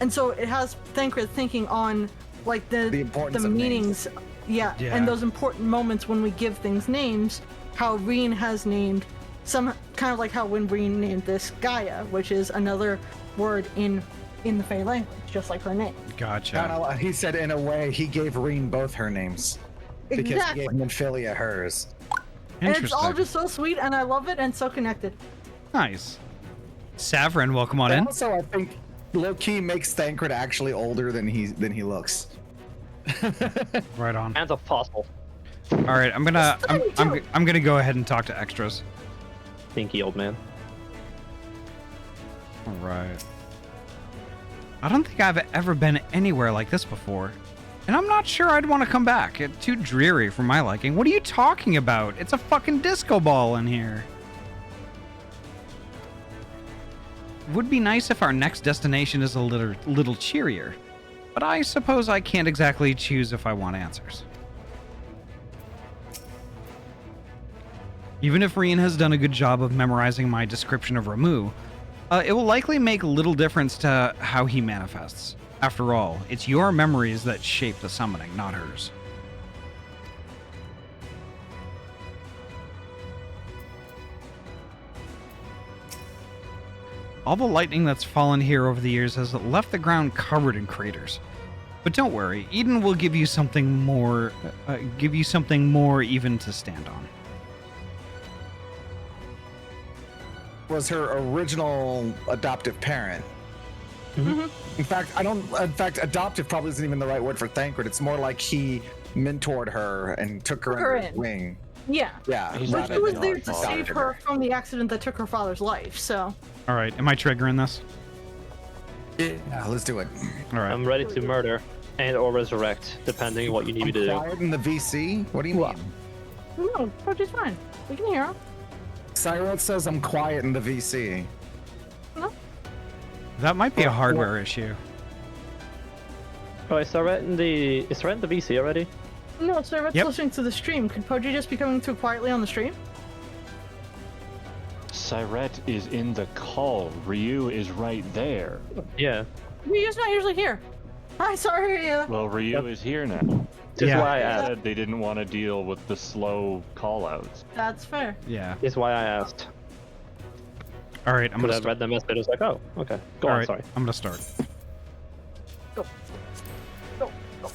and so it has Thancred thinking on, like, the importance of meanings. Yeah, Yeah. and those important moments when we give things names, how Reen has named some, kind of like how when Reen named this Gaia, which is another word in the Fey language, just like her name. Gotcha. He said in a way he gave Reen both her names. Because he Exactly. gave Nymphilia hers. And it's all Interesting. just so sweet, and I love it, and so connected. Nice. Savrin, welcome on in. Also, I think low-key makes Thancred actually older than he looks. Right on. And a fossil. All right, I'm gonna It's tiny, too. I'm gonna go ahead and talk to extras. Stinky old man. All right. I don't think I've ever been anywhere like this before. And I'm not sure I'd want to come back. It's too dreary for my liking. What are you talking about? It's a fucking disco ball in here. Would be nice if our next destination is a little cheerier. But I suppose I can't exactly choose if I want answers. Even if Rian has done a good job of memorizing my description of Ramu, it will likely make little difference to how he manifests. After all, it's your memories that shape the summoning, not hers. All the lightning that's fallen here over the years has left the ground covered in craters. But don't worry, Eden will give you something more even to stand on. Was her original adoptive parent. In fact, adoptive probably isn't even the right word for Thancred. It's more like he mentored her and took her under his wing. Yeah. Yeah. He's But not he a was dog there to father. save her from the accident that took her father's life, so. All right, am I triggering this? Yeah, let's do it. All right. I'm ready to murder and or resurrect, depending on what you need me to do. Quiet in the VC? What do you mean? No, Poji's fine. We can hear him. Cyrus says I'm quiet in the VC. That might be a hardware issue. Oh, is Saret in the VC already? No, sir, it's Yep. listening to the stream. Could Poji just be coming through quietly on the stream? Siret is in the call. Ryu is right there. Yeah. Ryu's not usually here. Hi, sorry, Ryu. Well, Ryu is here now. This Yeah. is why I They asked. said they didn't want to deal with the slow call-outs. That's fair. Yeah. This is why I asked. All right, I'm Because gonna I read the message. I was like, oh, okay. Go All on, right, sorry. I'm gonna start. Go. Go. Go.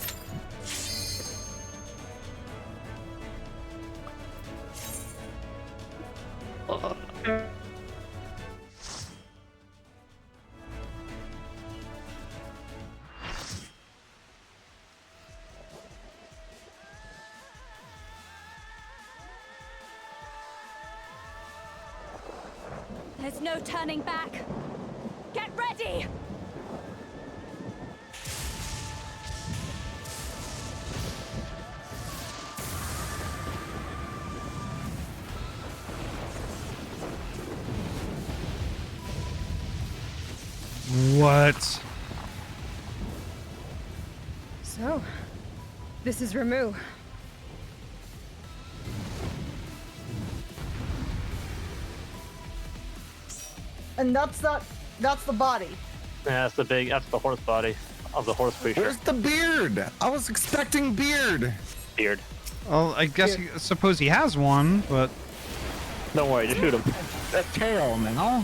There's no turning back. Get ready! What? So, this is Ramu. And that's the body. Yeah, that's the horse body of the horse creature. Where's the beard? I was expecting beard. Beard. Well, I guess suppose he has one, but Don't worry, just shoot him. A tail now.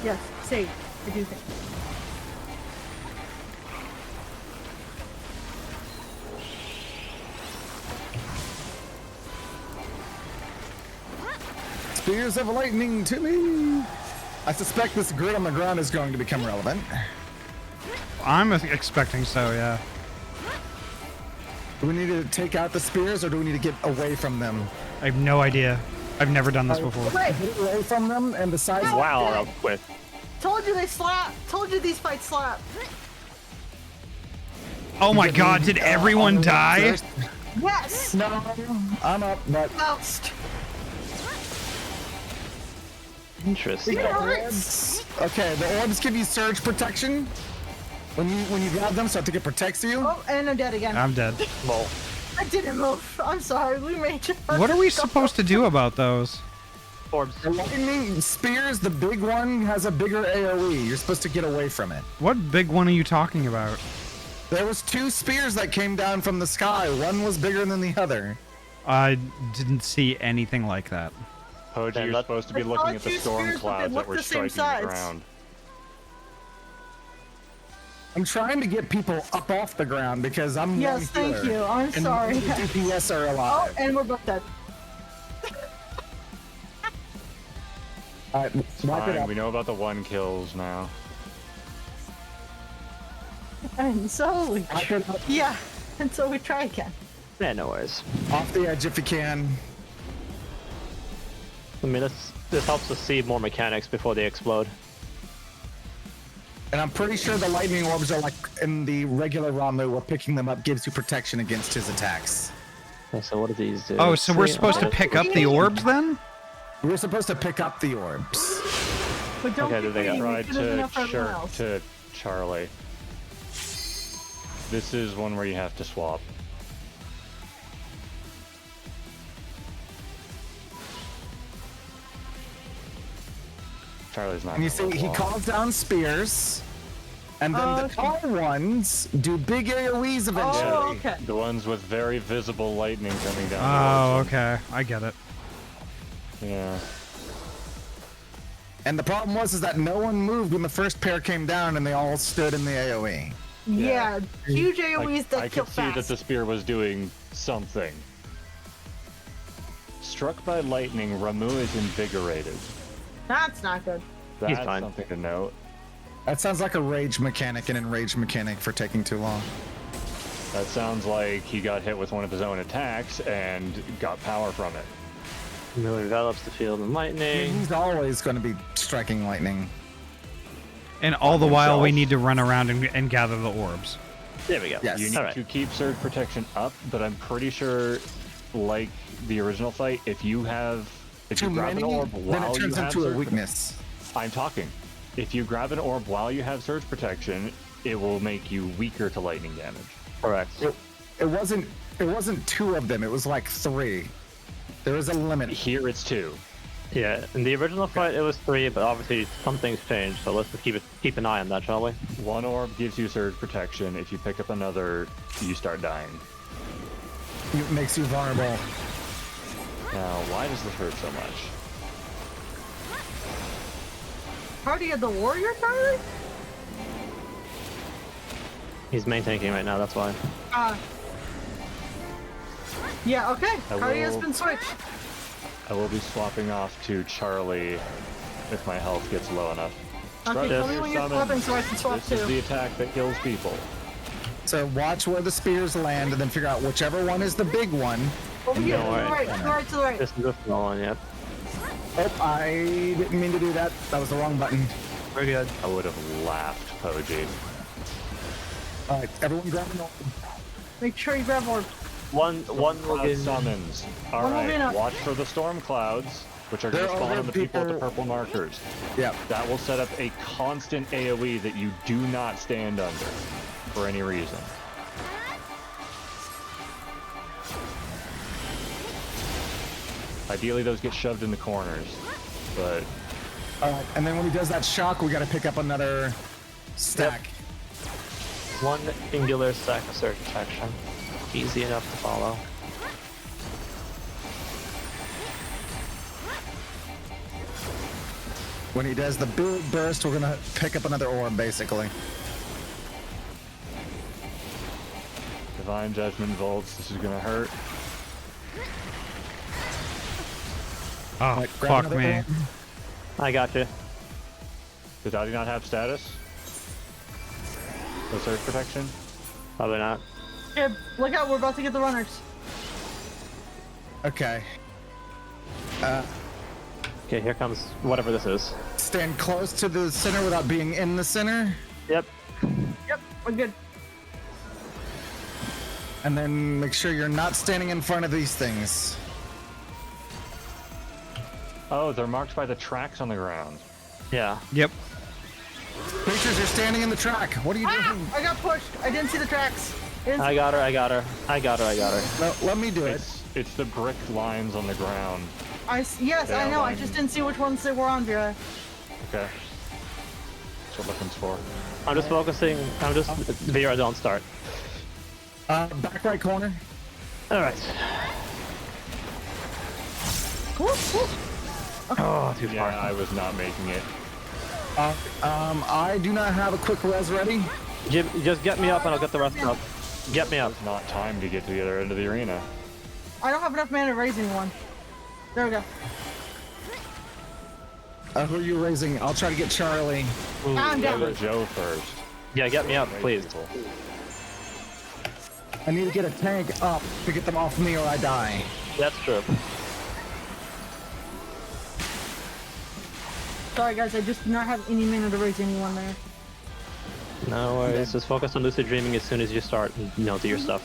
Yes, save. I do think. Spears of lightning to me. I suspect this grid on the ground is going to become relevant. I'm expecting so. Yeah. Do we need to take out the spears or do we need to get away from them? I have no idea. I've never done this before. Wait, Get away from them and besides Wow, that was quick. told you they slap. Told you these fights slap. Oh my God! Did everyone die? Yes. No, I'm up, but Bounced. Interesting. It hurts. okay, the orbs give you surge protection. When you grab them, so I think it protects you. Oh, and I'm dead again. I'm dead. Lol. I didn't move. I'm sorry. We made you. What are we supposed to do about those? Orbs. The lightning spears, the big one has a bigger AoE. You're supposed to get away from it. What big one are you talking about? There was 2 spears that came down from the sky. One was bigger than the other. I didn't see anything like that. Hoji, Then you're let- supposed to be I looking thought at the you storm spears, but they clouds look that were the same striking the size. ground. I'm trying to get people up off the ground because I'm Yes, one thank healer, you. I'm and sorry. none of the DPS are Oh, alive. and we're both dead. Alright, wipe it Fine, up. we know about the 1 kills now. And so we Wipe it up. yeah, and so we try again. Yeah, no worries. Off the edge if you can. I mean, this helps us see more mechanics before they explode. And I'm pretty sure the lightning orbs are like in the regular Ramu, where picking them up gives you protection against his attacks. Okay, so what do these do? Oh, so we're supposed to pick up the orbs then? We're supposed to pick up the orbs. But don't Okay, be they got greedy, Tried because there's to enough for everyone shirk else. to Charlie. This is one where you have to swap. Charlie's not. And you gonna see, he level up. calls down spears, and then the Okay. tall ones do big AoEs eventually. Oh, okay. The ones with very visible lightning coming down. Oh, towards them. okay. I get it. Yeah. And the problem was that no one moved when the first pair came down, and they all stood in the AoE. Yeah, huge AoEs that I kill could see fast. that the spear was doing something. Struck by lightning, Ramu is invigorated. That's not good. That's fine. something to note. That sounds like a rage mechanic, an enraged mechanic for taking too long. That sounds like he got hit with one of his own attacks and got power from it. Really develops the field and I mean, lightning. he's always going to be striking lightning. And all the while, we himself. need to run around and gather the orbs. There we go. Yes. You need Alright. to keep surge protection up, but I'm pretty sure, like the original fight, if you Too grab many, an orb then while it you turns have into a surge, weakness. I'm talking. If you grab an orb while you have surge protection, it will make you weaker to lightning damage. Correct. It wasn't 2 of them. It was like 3. There is a limit. Here it's 2. Yeah, in the original fight it was 3, but obviously some things changed, so let's just keep an eye on that, shall we? 1 orb gives you surge protection. If you pick up another, you start dying. It makes you vulnerable. Now, why does this hurt so much? Party of the warrior, Tyler? He's main tanking right now, that's why. Yeah, okay. I Party has will- been switched. I will be swapping off to Charlie if my health gets low enough. Okay, tell me when you're Summon. swapping so I can swap This is too. the attack that kills people. So watch where the spears land, and then figure out whichever one is the big one. Over here, to the alright. right, to the right, to the right. This is the small one, yep. Oh, I didn't mean to do that. That was the wrong button. We're good. I would have laughed, Poji. All right, everyone grab an orb. Make sure you grab orb. One will Cloud get summons. One will be Alright, enough. watch for the storm clouds, which are going to They're spawn over on the people with the people- purple markers. Yep. That will set up a constant AoE that you do not stand under for any reason. Ideally, those get shoved in the corners, but And then when he does that shock, we got to pick up another stack. one singular stack of surge protection. Easy enough to follow. When he does the big burst, we're gonna pick up another orb, basically. Divine Judgment Volts, this is going to hurt. Oh, Right, grab fuck another me. orb. I got you. Does Ahty not have status? No surge protection? Probably not. Okay, look out, we're about to get the runners. Okay. Okay, here comes whatever this is. Stand close to the center without being in the center, Yep. Yep, we're good. and then make sure you're not standing in front of these things. Oh, they're marked by the tracks on the ground. Yeah. Yep. Creatures, you're standing in the track. What are you Ah! doing? I got pushed. I didn't see the tracks. I got her, I got her. I got her, I got her. No, let me do it. It's the brick lines on the ground. Yes, They I know. I outlined- just didn't see which ones they were on, Vera. Okay. That's what looking for. I'm just focusing. I'm just. Vera, don't start. Back right corner. Alright. Oh, too Yeah, far. I was not making it. I do not have a quick res ready. Jim, just get me up and I'll get the rest up. Get me up. It's not time to get to the other end of the arena. I don't have enough mana to raise anyone. There we go. Who are you raising? I'll try to get Charlie. I'm Go down. to Joe first. Yeah, get me up, please. I need to get a tank up to get them off me or I die. That's true. Sorry guys, I just do not have any mana to raise anyone there. No worries. Just focus on lucid dreaming as soon as you start, do your stuff.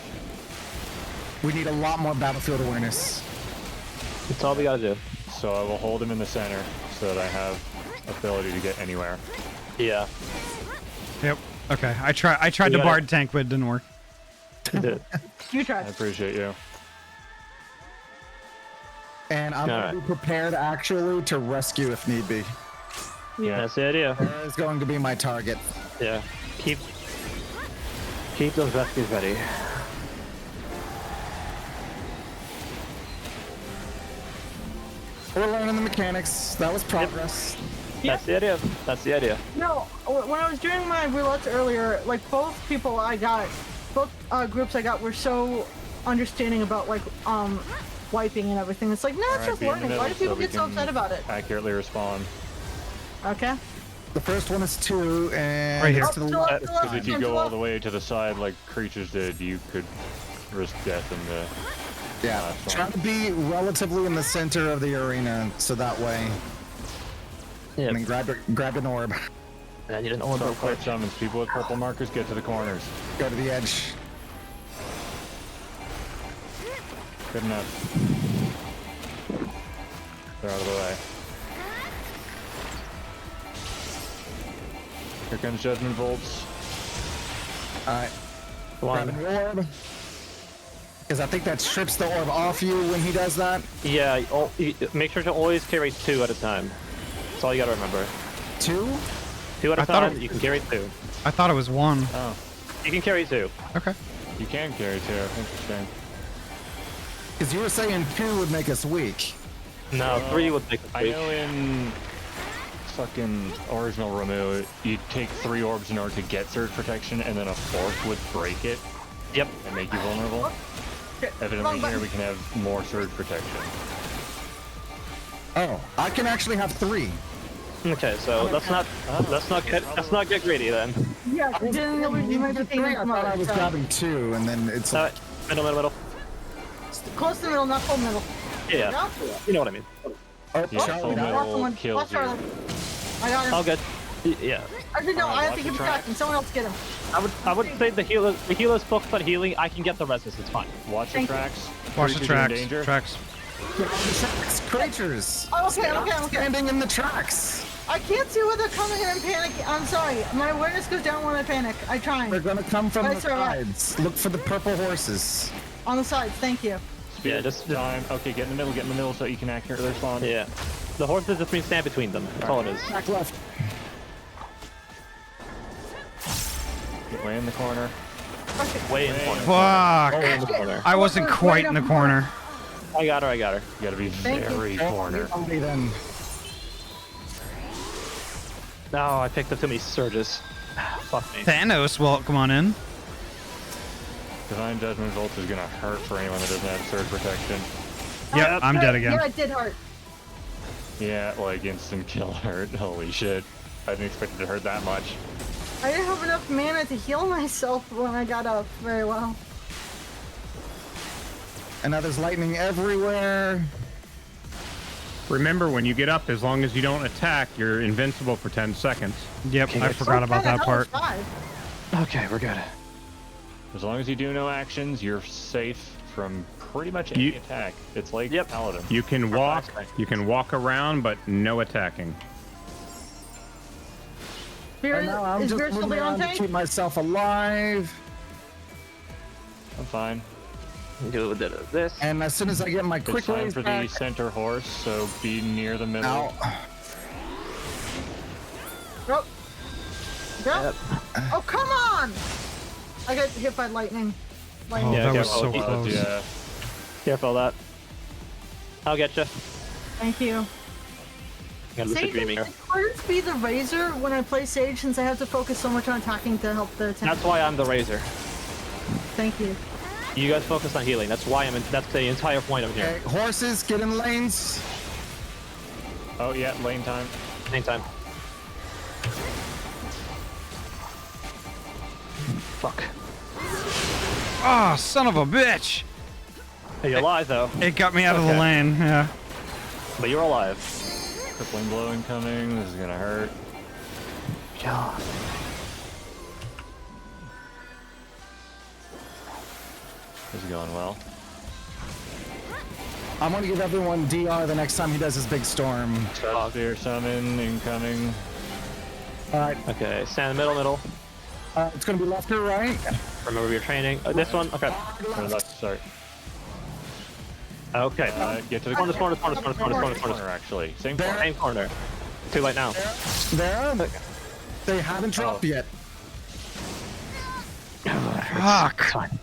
We need a lot more battlefield awareness. That's all we gotta do. So I will hold him in the center so that I have ability to get anywhere. Yeah. Yep. Okay. I tried You to got bard it. tank, but it didn't work. You I tried. appreciate you. And I'm Alright. gonna be prepared actually to rescue if need be. Yeah. That's the idea. That is going to be my target. Yeah. Keep those rescues ready. We're learning the mechanics. That was progress. That's the idea. That's the idea. No, when I was doing my roulettes earlier, like both people I got, both groups I got were so understanding about like wiping and everything. It's like, no, it's Alright, just be in the learning. Why do middle people so we get so can upset about it? Accurately respond. Okay. The first one is 2, and Right here. it's to the Oh, left. Because if you go all the way to the side like creatures did, you could risk death in the Yeah, last try one. to be relatively in the center of the arena, so that way. Yeah. And then grab an orb. I need an orb real So quick. quick summons. People with purple markers get to the corners. Go to the edge. Good enough. They're out of the way. Here comes Judgment Bolts. Alright. One. Grab an orb. Because I think that strips the orb off you when he does that. Yeah, make sure to always carry 2 at a time. That's all you gotta remember. 2? 2 at a I thought time, it- you can carry 2. I thought it was 1. Oh, You can carry 2. Okay. you can carry 2. Interesting. Because you were saying 2 would make us weak. No, 3 would make a I know in fucking original Ramu, you take 3 orbs in order to get surge protection, and then a 4th would break it Yep. and make you vulnerable. Evidently Wrong here button. we can have more surge protection. Oh, I can actually have 3. Okay, so let's not get greedy then. Yeah, then you might be taking I them thought I out. was So, grabbing 2, and then it's Alright, middle. close to the middle, not full middle. Yeah, No? you know what I mean. Oh, Yeah, Charlie full died. Last middle one. kills Last Charlie. you. I got him. All good. Yeah, Actually, no, Alright, I have watch to the keep track. attacking. Someone else get him. I would say the healer's focused on healing. I can get the resist. It's fine. Watch the Thank you. tracks. Watch the Creatures in tracks. danger. Tracks. Tracks, creatures. Oh, okay, okay. Standing in the tracks. I can't see where they're coming in and panic. I'm sorry. My awareness goes down when I panic. I try. They're gonna come from I the survived. sides. Look for the purple horses. On the sides, thank you. Yeah, just Time. Okay, get in the middle so you can accurately respond. yeah. The horses just mean stand between them. That's all it is. Back left. Get way in the corner. Okay. Way in the corner. Fuck. Way in the corner. I wasn't quite in the corner. I got her. You gotta be Thank you. very corner. Okay, then. No, I picked up too many surges. Fuck me. Thanos, well, come on in. Divine Judgment Bolt is gonna hurt for anyone that doesn't have surge protection. Yep, I'm dead again. Yeah, it did hurt. Yeah, like instant kill hurt. Holy shit. I didn't expect it to hurt that much. I didn't have enough mana to heal myself when I got up very well. And now there's lightning everywhere. Remember, when you get up, as long as you don't attack, you're invincible for 10 seconds. Yep, I forgot about that part. Okay, we're good. As long as you do no actions, you're safe from pretty much any You- attack. It's like Yep. Paladin. You can Or walk. Flashbang. You can walk around, but no attacking. And now I'm Is just Beer still moving on around to tank? keep myself alive. I'm fine. Do a bit of this. And as soon as I get my quick It's time raise for back, the center horse, so be near the middle. Ow. Go. Go. Yep. Oh, come on! I got hit by lightning. Oh, Lightning. Yeah, that was careful. so close. Yeah. Careful of that. I'll get you. Thank you. Got lucid See, dreaming. it's prefer it to be the Razor when I play Sage since I have to focus so much on attacking to help the attack. That's why I'm the Razor. Thank you. You guys focus on healing. That's why I'm in. That's the entire point of here. Okay, horses, get in lanes. Oh yeah, lane time. Anytime. Fuck. Oh, son of a bitch! Hey, you're alive though. It got me out of the Okay. lane, yeah. But you're alive. Crippling blow incoming. This is gonna hurt. God. This is going well. I'm gonna give everyone DR the next time he does his big storm. Spear summon incoming. Alright, Okay, stand in the middle. it's gonna be left or right. Remember your training. This one. Okay. Or left, sorry. Okay. Get to the corner actually. Same corner. Same corner. Too late now. There. They haven't dropped yet. Fuck! Fine.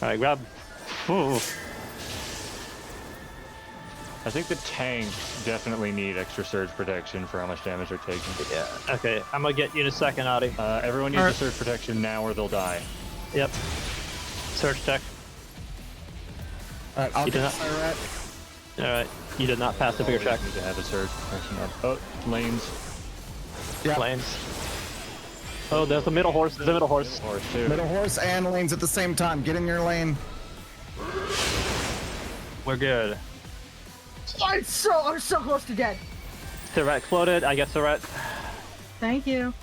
Alright, grab. Ooh. I think the tanks definitely need extra surge protection for how much damage they're taking. Yeah. Okay, I'm gonna get you in a second, Ahty. Everyone needs the surge protection now or they'll die. Yep. Search tech. Alright, I'll You get did not- Siret. Alright. You did not pass the bigger check. Need to have a surge protection up. Oh, lanes. Yeah. Lanes. Oh, there's the middle horse. There's the middle horse. Horse too. Middle horse and lanes at the same time. Get in your lane. We're good. I'm so close to dead. Surret exploded. I get Surret. Thank you.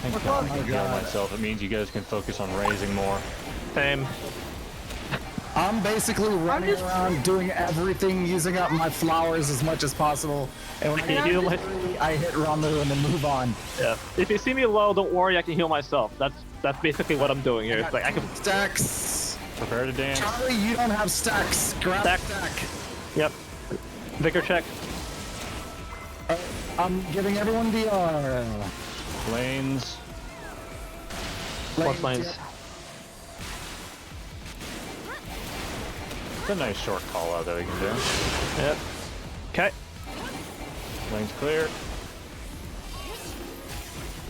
Thank We're God I close. can heal myself. It means you guys can focus on raising more. Same. I'm basically running just- around doing everything, using up my flowers as much as possible. And when I Can you get heal to my- 3, I hit Ramu and then move on. Yeah. If you see me low, don't worry. I can heal myself. That's basically what I'm doing here. It's like I can. Stacks. Prepare to dance. Charlie, you don't have stacks. Grab Stack. stack. Yep. Vigor check. I'm giving everyone DR. Lanes. Plus lanes. It's a nice short call out that we can do. Yep. Okay. Lanes clear.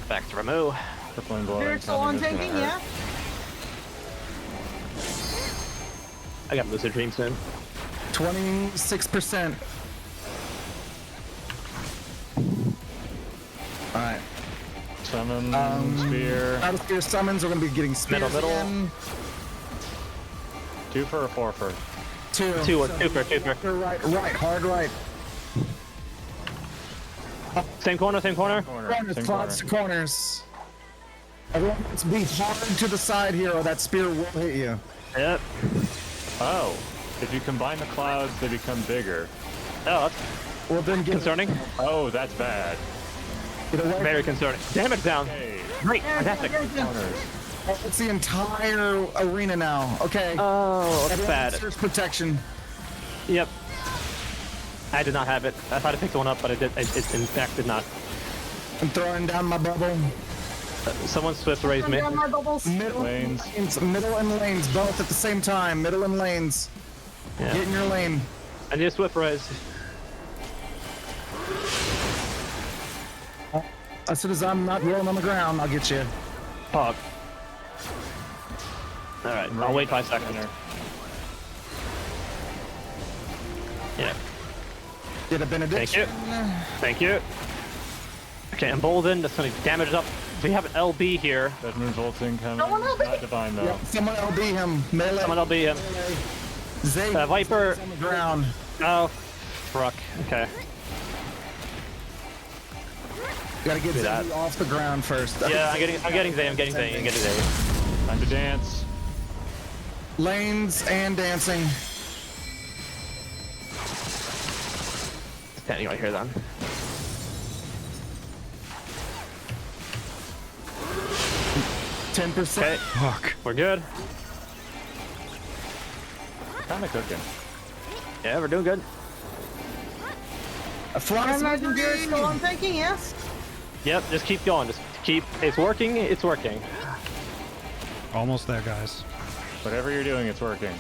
Back to remove. Crippling blow You're still on incoming. This is tanking, gonna yeah? hurt. I got lucid dream soon. 26%. Alright. Summon, spear. Out of spear summons, we're gonna be getting spears Middle. again. 2 for or 4 for? Two. Two So, for. right, hard right. Same corner. Corner. Corners, Same clods to corner. corners. Everyone needs to be hard to the side here or that spear will hit you. Yep. Oh. If you combine the clouds, they become bigger. Oh, that's Well then get concerning. Oh, that's bad. away. Very concerning. Damage down. Hey, Great. Fantastic. corners. It's the entire arena now. Okay. Oh, that's Everyone bad. search protection. Yep. I did not have it. I thought I picked one up, but it in fact did not. I'm throwing down my bubble. Someone swift raised me. Down my bubbles. Middle Lanes. middle and lanes, both at the same time. Middle and lanes. Yeah. Get in your lane. I need a swift raise. As soon as I'm not rolling on the ground, I'll get you. Pog. Alright, I'll wait 5 seconds. Yeah. Get a benediction. Thank you. Okay, emboldened. That's gonna damage up. We have an LB here. Desmond Volt's incoming. Someone help me. Not divine though. Yep, someone LB him. Melee. Someone LB him. Zay Viper. on the ground. Oh, fuck. Okay. Gotta get Do that. Zay off the ground first. Yeah, I'm getting Zay. I'm getting Zay. Time to dance. Lanes and dancing. Standing right here then. Okay, 10%. Fuck. we're good. Kinda cooking. Yeah, we're doing good. A fly I imagine you're still on tanking, yes? Yep, just keep going. Just keep. It's working. It's working. Almost there, guys. Whatever you're doing, it's working.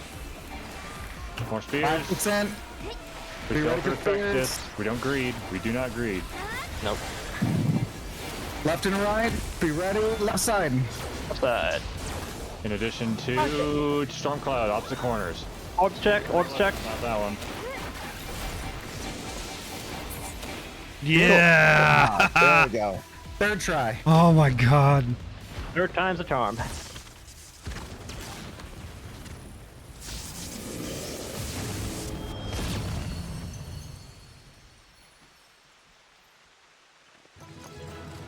More spears. 5%. We self-respect this. We don't greed. We do not greed. Nope. Left and right. Be ready. Left side. Upside. In addition to Stormcloud, opposite corners. Orbs check. Orbs check. Not that one. Yeah. There we go. Third try. Oh my god. Third time's a charm.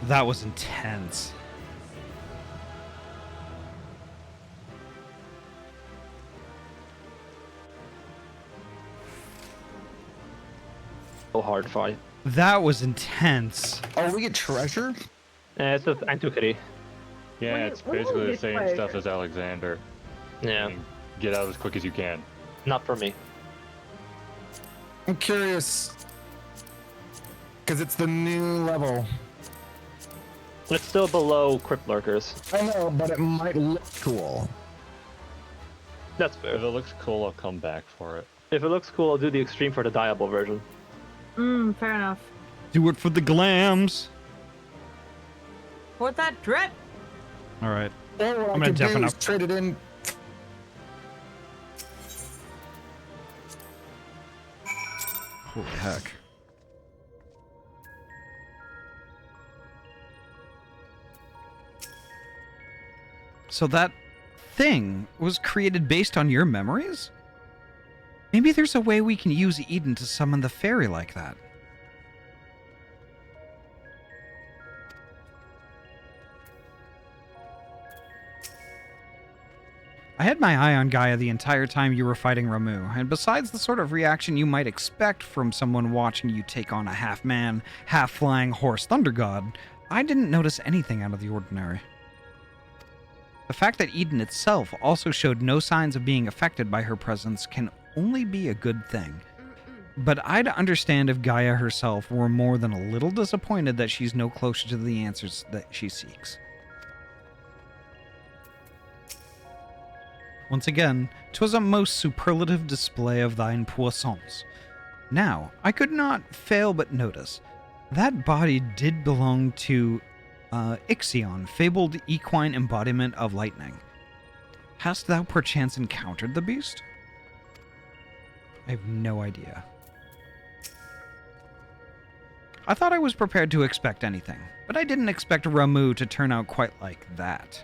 That was intense. So hard fight. That was intense. Oh, we get treasure? It's just Antiquity. Yeah, What do it's you- what do you basically the mean same treasure? stuff as Alexander. Yeah. Get out as quick as you can. Not for me. I'm curious. Because it's the new level. It's still below Crypt Lurkers. I know, but it might look cool. That's fair. If it looks cool, I'll come back for it. If it looks cool, I'll do the extreme for the Diable version. Fair enough. Do it for the glams. What that drip? All right. Or what I'm I gonna could deafen do is up. trade it in. Holy heck. So that thing was created based on your memories? Maybe there's a way we can use Eden to summon the fairy like that. I had my eye on Gaia the entire time you were fighting Ramu, and besides the sort of reaction you might expect from someone watching you take on a half-man, half-flying horse thunder god, I didn't notice anything out of the ordinary. The fact that Eden itself also showed no signs of being affected by her presence can only be a good thing. But I'd understand if Gaia herself were more than a little disappointed that she's no closer to the answers that she seeks. Once again, 'twas a most superlative display of thine puissance. Now, I could not fail but notice, that body did belong to Ixion, fabled equine embodiment of lightning. Hast thou perchance encountered the beast? I have no idea. I thought I was prepared to expect anything, but I didn't expect Ramu to turn out quite like that.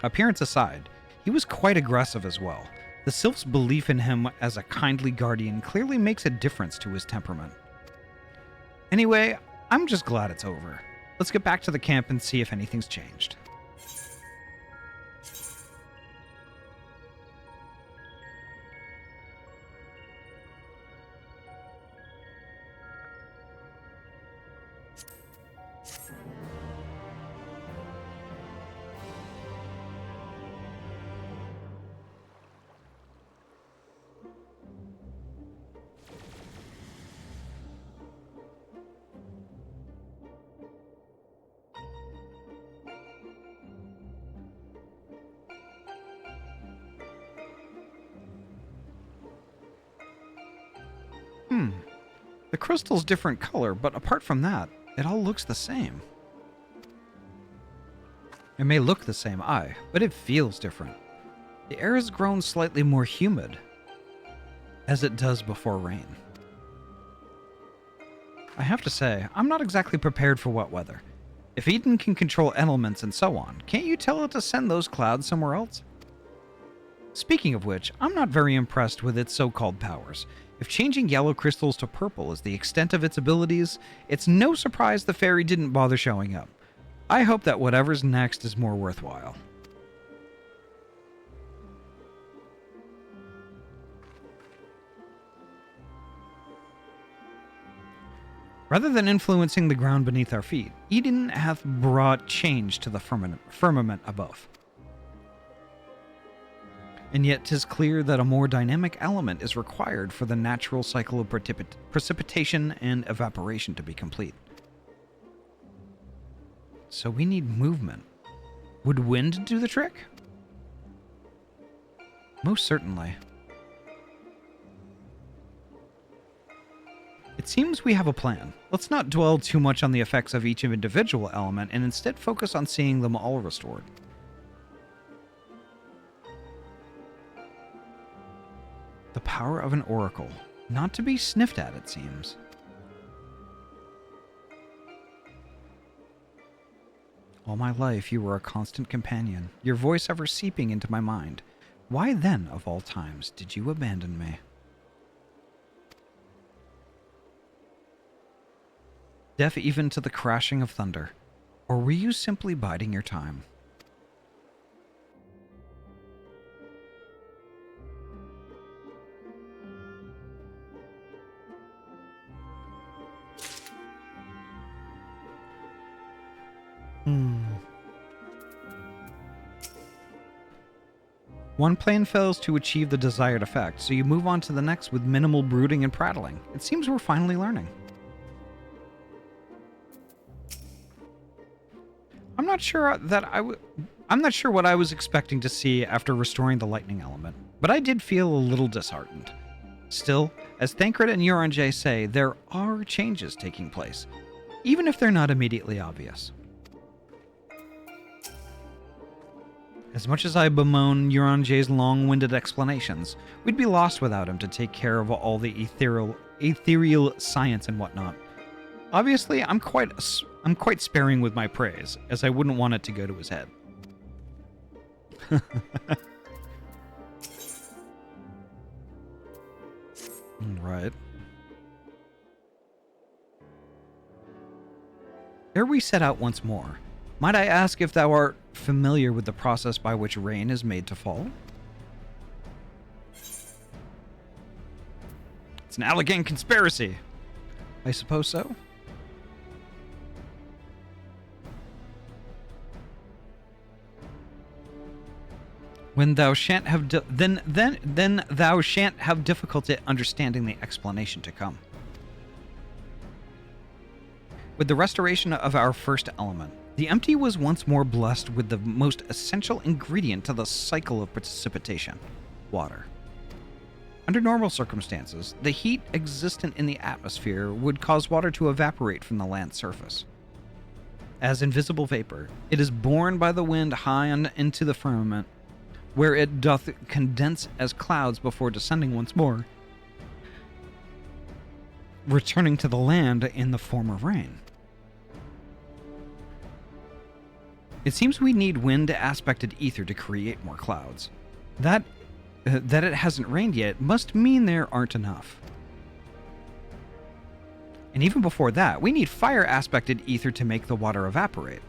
Appearance aside, he was quite aggressive as well. The sylph's belief in him as a kindly guardian clearly makes a difference to his temperament. Anyway, I'm just glad it's over. Let's get back to the camp and see if anything's changed. The crystal's different color, but apart from that, it all looks the same. It may look the same, aye, but it feels different. The air has grown slightly more humid, as it does before rain. I have to say, I'm not exactly prepared for wet weather. If Eden can control elements and so on, can't you tell it to send those clouds somewhere else? Speaking of which, I'm not very impressed with its so-called powers. If changing yellow crystals to purple is the extent of its abilities, it's no surprise the fairy didn't bother showing up. I hope that whatever's next is more worthwhile. Rather than influencing the ground beneath our feet, Eden hath brought change to the firmament above. And yet 'tis clear that a more dynamic element is required for the natural cycle of precipitation and evaporation to be complete. So we need movement. Would wind do the trick? Most certainly. It seems we have a plan. Let's not dwell too much on the effects of each individual element and instead focus on seeing them all restored. The power of an oracle. Not to be sniffed at, it seems. All my life you were a constant companion, your voice ever seeping into my mind. Why then, of all times, did you abandon me? Deaf even to the crashing of thunder. Or were you simply biding your time? One plan fails to achieve the desired effect, so you move on to the next with minimal brooding and prattling. It seems we're finally learning. I'm not sure what I was expecting to see after restoring the lightning element, but I did feel a little disheartened. Still, as Thancred and Euronjay say, there are changes taking place, even if they're not immediately obvious. As much as I bemoan Euronjay's long-winded explanations, we'd be lost without him to take care of all the ethereal science and whatnot. Obviously, I'm quite sparing with my praise, as I wouldn't want it to go to his head. Right. Here we set out once more. Might I ask if thou art familiar with the process by which rain is made to fall? It's an Allegan conspiracy. I suppose so. When thou shan't have then thou shan't have difficulty understanding the explanation to come. With the restoration of our first element, the Empty was once more blessed with the most essential ingredient to the cycle of precipitation: water. Under normal circumstances, the heat existent in the atmosphere would cause water to evaporate from the land's surface. As invisible vapor, it is borne by the wind high on into the firmament, where it doth condense as clouds before descending once more, returning to the land in the form of rain. It seems we need wind-aspected ether to create more clouds. That it hasn't rained yet must mean there aren't enough. And even before that, we need fire-aspected ether to make the water evaporate.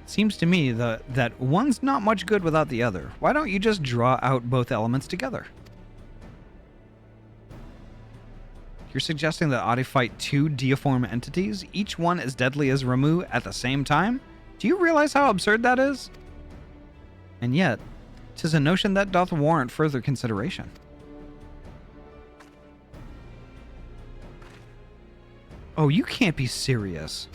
Seems to me that one's not much good without the other. Why don't you just draw out both elements together? You're suggesting that Ahty fight two deiform entities, each one as deadly as Ramuh, at the same time? Do you realize how absurd that is? And yet, 'tis a notion that doth warrant further consideration. Oh, you can't be serious.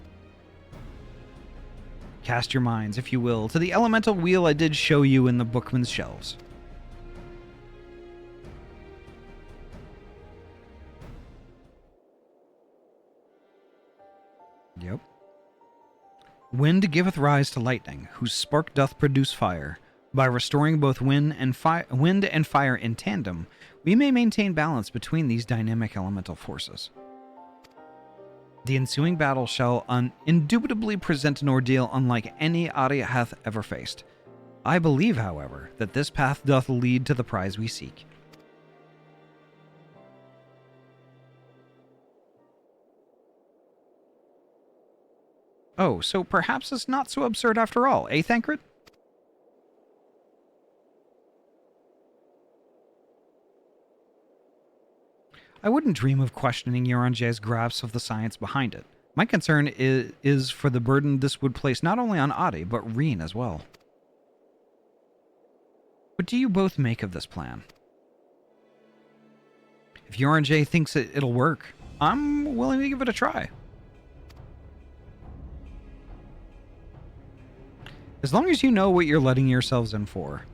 Cast your minds, if you will, to the elemental wheel I did show you in the bookman's shelves. Yep. Wind giveth rise to lightning, whose spark doth produce fire. By restoring both wind and fire in tandem, we may maintain balance between these dynamic elemental forces. The ensuing battle shall indubitably present an ordeal unlike any Ahty hath ever faced. I believe, however, that this path doth lead to the prize we seek. Oh, so perhaps it's not so absurd after all, eh, Thancred? I wouldn't dream of questioning Euronjay's grasp of the science behind it. My concern is for the burden this would place not only on Ahty, but Reen as well. What do you both make of this plan? If Euronjay thinks it'll work, I'm willing to give it a try. As long as you know what you're letting yourselves in for,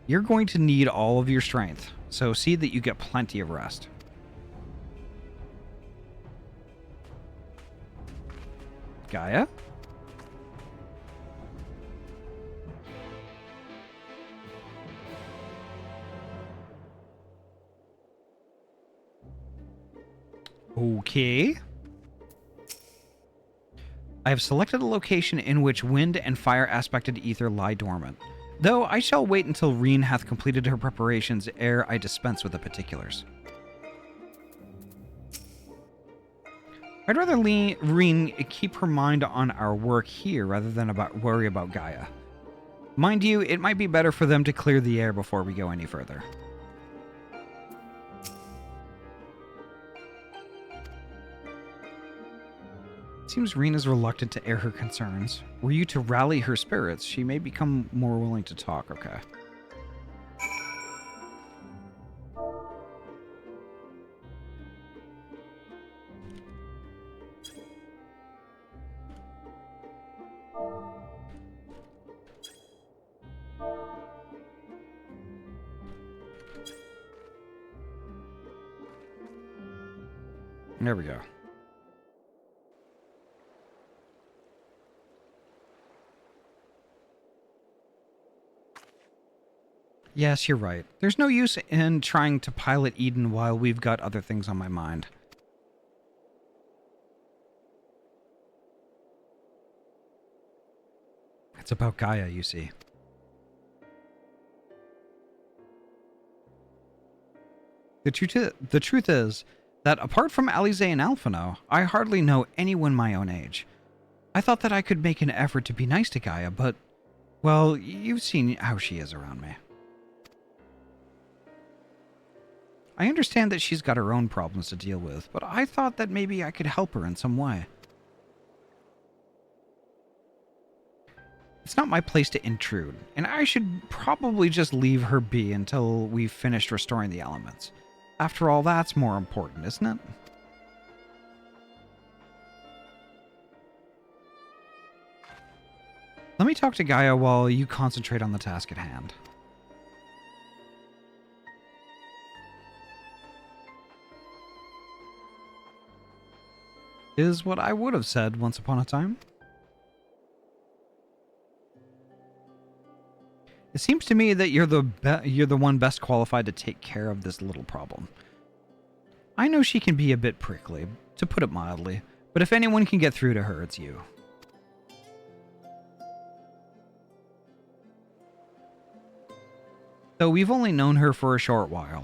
you're going to need all of your strength. so see that you get plenty of rest. Gaia? Okay. I have selected a location in which wind and fire aspected ether lie dormant. Though I shall wait until Reen hath completed her preparations ere I dispense with the particulars. I'd rather Reen keep her mind on our work here rather than worry about Gaia. Mind you, it might be better for them to clear the air before we go any further. Seems Reen is reluctant to air her concerns. Were you to rally her spirits, she may become more willing to talk. Okay. There we go. Yes, you're right. There's no use in trying to pilot Eden while we've got other things on my mind. It's about Gaia, you see. The truth is that apart from Alize and Alphino, I hardly know anyone my own age. I thought that I could make an effort to be nice to Gaia, but, well, you've seen how she is around me. I understand that she's got her own problems to deal with, but I thought that maybe I could help her in some way. It's not my place to intrude, and I should probably just leave her be until we've finished restoring the elements. After all, that's more important, isn't it? Let me talk to Gaia while you concentrate on the task at hand. Is what I would have said once upon a time. It seems to me that you're the one best qualified to take care of this little problem. I know she can be a bit prickly, to put it mildly, but if anyone can get through to her, it's you. Though we've only known her for a short while,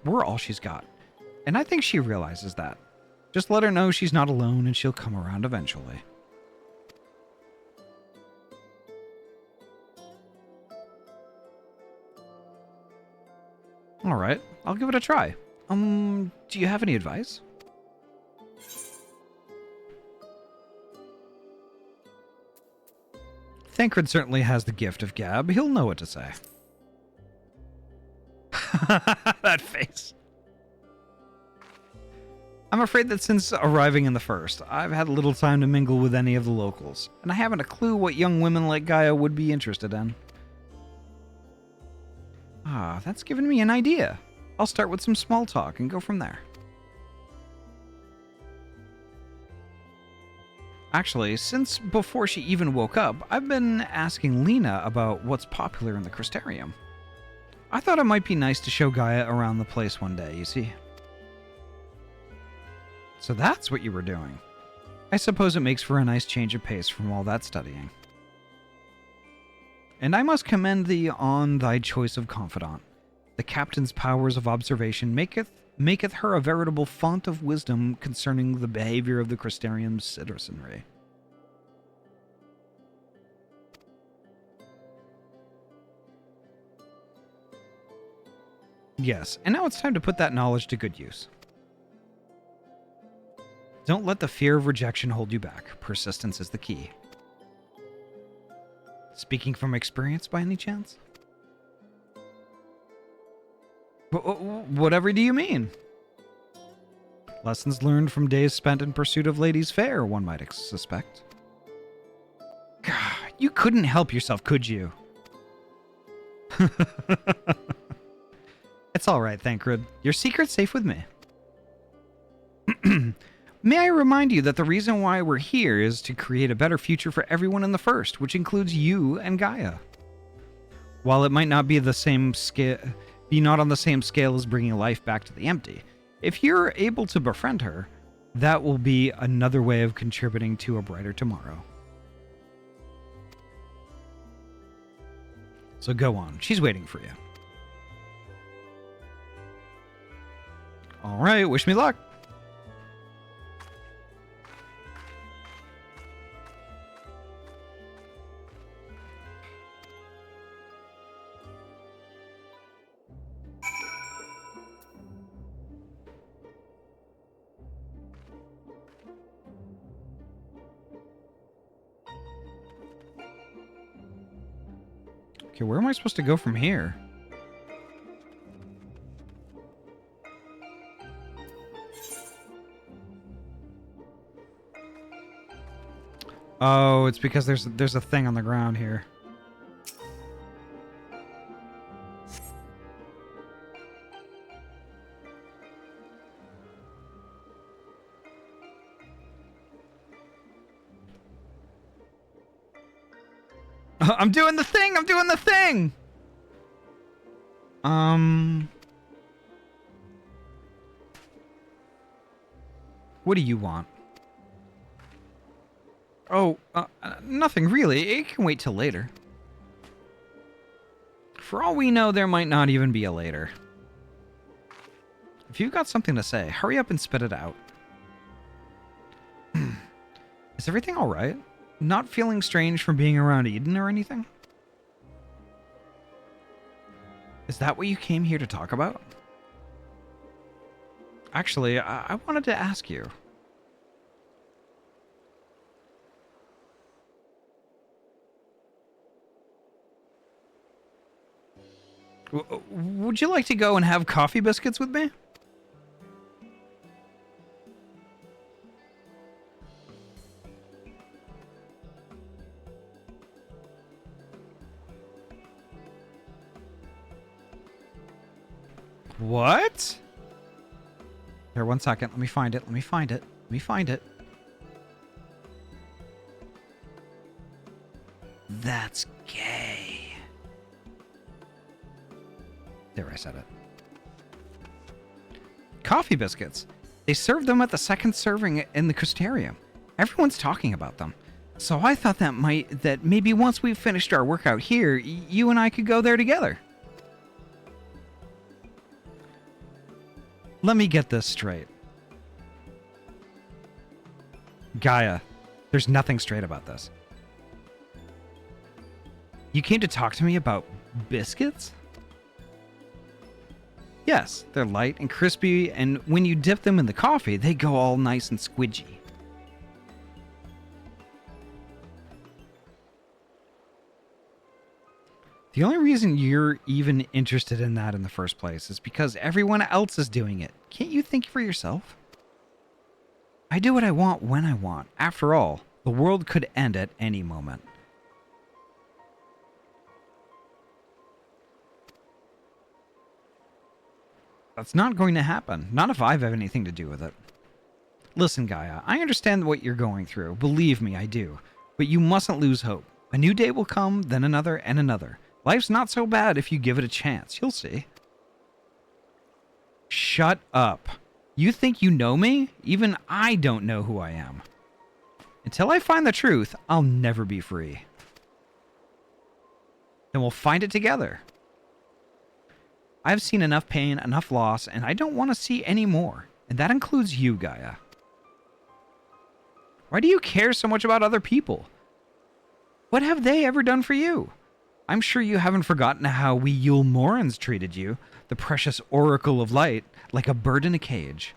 we're all she's got, and I think she realizes that. Just let her know she's not alone and she'll come around eventually. Alright, I'll give it a try. Do you have any advice? Thancred certainly has the gift of gab. He'll know what to say. That face. I'm afraid that since arriving in the first, I've had little time to mingle with any of the locals, and I haven't a clue what young women like Gaia would be interested in. Ah, that's given me an idea. I'll start with some small talk and go from there. Actually, since before she even woke up, I've been asking Lena about what's popular in the Crystarium. I thought it might be nice to show Gaia around the place one day, you see. So that's what you were doing. I suppose it makes for a nice change of pace from all that studying. And I must commend thee on thy choice of confidant. The captain's powers of observation maketh her a veritable font of wisdom concerning the behavior of the Crystarium's citizenry. Yes, and now it's time to put that knowledge to good use. Don't let the fear of rejection hold you back. Persistence is the key. Speaking from experience by any chance? Whatever do you mean? Lessons learned from days spent in pursuit of ladies fair, one might suspect. God, you couldn't help yourself, could you? It's all right, Thancred. Your secret's safe with me. May I remind you that the reason why we're here is to create a better future for everyone in the First, which includes you and Gaia. While it might not be the same scale, be not on the same scale as bringing life back to the empty, if you're able to befriend her, that will be another way of contributing to a brighter tomorrow. So go on. She's waiting for you. All right, wish me luck. Okay, where am I supposed to go from here? Oh, it's because there's a thing on the ground here. I'm doing the thing! I'm doing the thing! What do you want? Oh, nothing really. It can wait till later. For all we know, there might not even be a later. If you've got something to say, hurry up and spit it out. Is everything alright? Not feeling strange from being around Eden or anything? Is that what you came here to talk about? Actually, I wanted to ask you. Would you like to go and have coffee biscuits with me? What? Here, 1 second. Let me find it. Let me find it. Let me find it. That's gay. There, I said it. Coffee biscuits. They serve them at the second serving in the Crystarium. Everyone's talking about them. So I thought that maybe once we've finished our workout here, you and I could go there together. Let me get this straight. Gaia, there's nothing straight about this. You came to talk to me about biscuits? Yes, they're light and crispy, and when you dip them in the coffee, they go all nice and squidgy. The only reason you're even interested in that in the first place is because everyone else is doing it. Can't you think for yourself? I do what I want when I want. After all, the world could end at any moment. That's not going to happen. Not if I've anything to do with it. Listen, Gaia, I understand what you're going through. Believe me, I do. But you mustn't lose hope. A new day will come, then another and another. Life's not so bad if you give it a chance. You'll see. Shut up. You think you know me? Even I don't know who I am. Until I find the truth, I'll never be free. Then we'll find it together. I've seen enough pain, enough loss, and I don't want to see any more. And that includes you, Gaia. Why do you care so much about other people? What have they ever done for you? I'm sure you haven't forgotten how we Yule Morans treated you, the precious Oracle of Light, like a bird in a cage.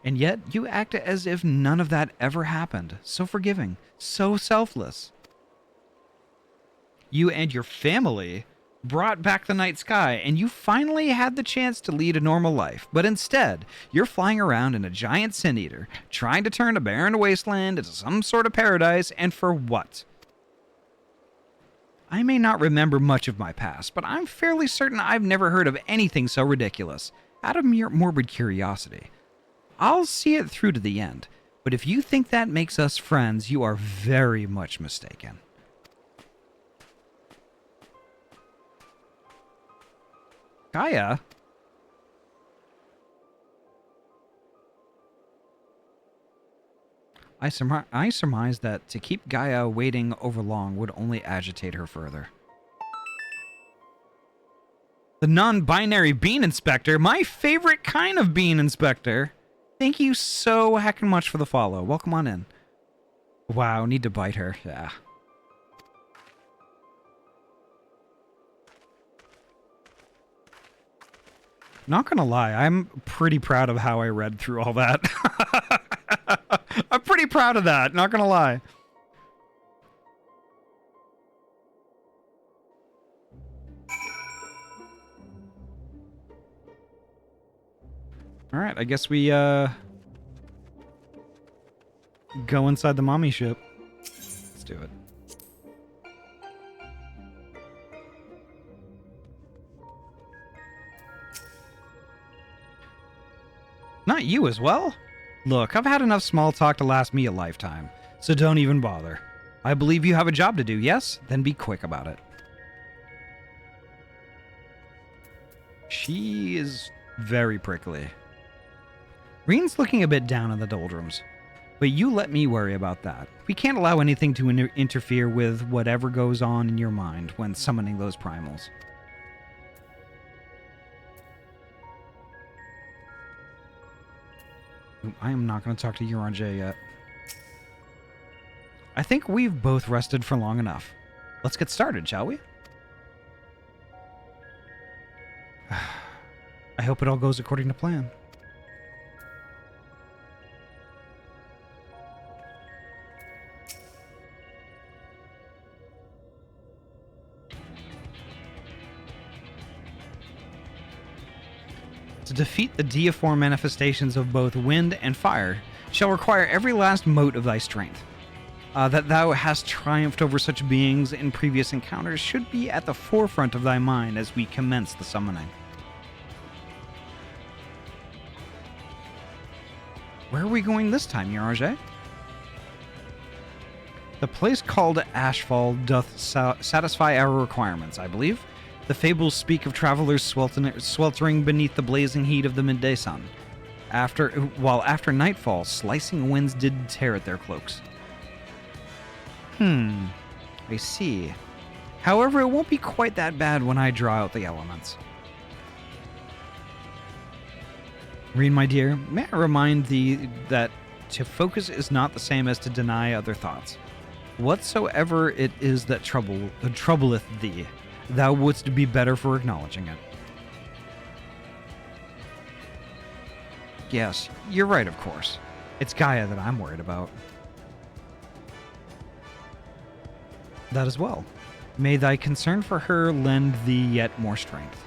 And yet, you act as if none of that ever happened. So forgiving, so selfless. You and your family brought back the night sky, and you finally had the chance to lead a normal life. But instead, you're flying around in a giant sin eater, trying to turn a barren wasteland into some sort of paradise, and for what? I may not remember much of my past, but I'm fairly certain I've never heard of anything so ridiculous. Out of mere morbid curiosity. I'll see it through to the end, but if you think that makes us friends, you are very much mistaken. Gaia? I surmise that to keep Gaia waiting over long would only agitate her further. The non-binary bean inspector, my favorite kind of bean inspector. Thank you so heckin' much for the follow. Welcome on in. Wow, need to bite her. Yeah. Not gonna lie, I'm pretty proud of how I read through all that. I'm pretty proud of that, not gonna lie. Alright, I guess we, go inside the mommy ship. Let's do it. Not you as well? Look, I've had enough small talk to last me a lifetime, so don't even bother. I believe you have a job to do, yes? Then be quick about it. She is very prickly. Reen's looking a bit down in the doldrums, but you let me worry about that. We can't allow anything to interfere with whatever goes on in your mind when summoning those primals. I am not going to talk to J yet. I think we've both rested for long enough. Let's get started, shall we? I hope it all goes according to plan. To defeat the deiform manifestations of both wind and fire shall require every last mote of thy strength. That thou hast triumphed over such beings in previous encounters should be at the forefront of thy mind as we commence the summoning. Where are we going this time, J? The place called Ashfall doth satisfy our requirements, I believe. The fables speak of travelers sweltering beneath the blazing heat of the midday sun, while after nightfall, slicing winds did tear at their cloaks. I see. However, it won't be quite that bad when I draw out the elements. Reen, my dear, may I remind thee that to focus is not the same as to deny other thoughts. Whatsoever it is that troubleth thee, thou wouldst be better for acknowledging it. Yes, you're right, of course. It's Gaia that I'm worried about. That as well. May thy concern for her lend thee yet more strength.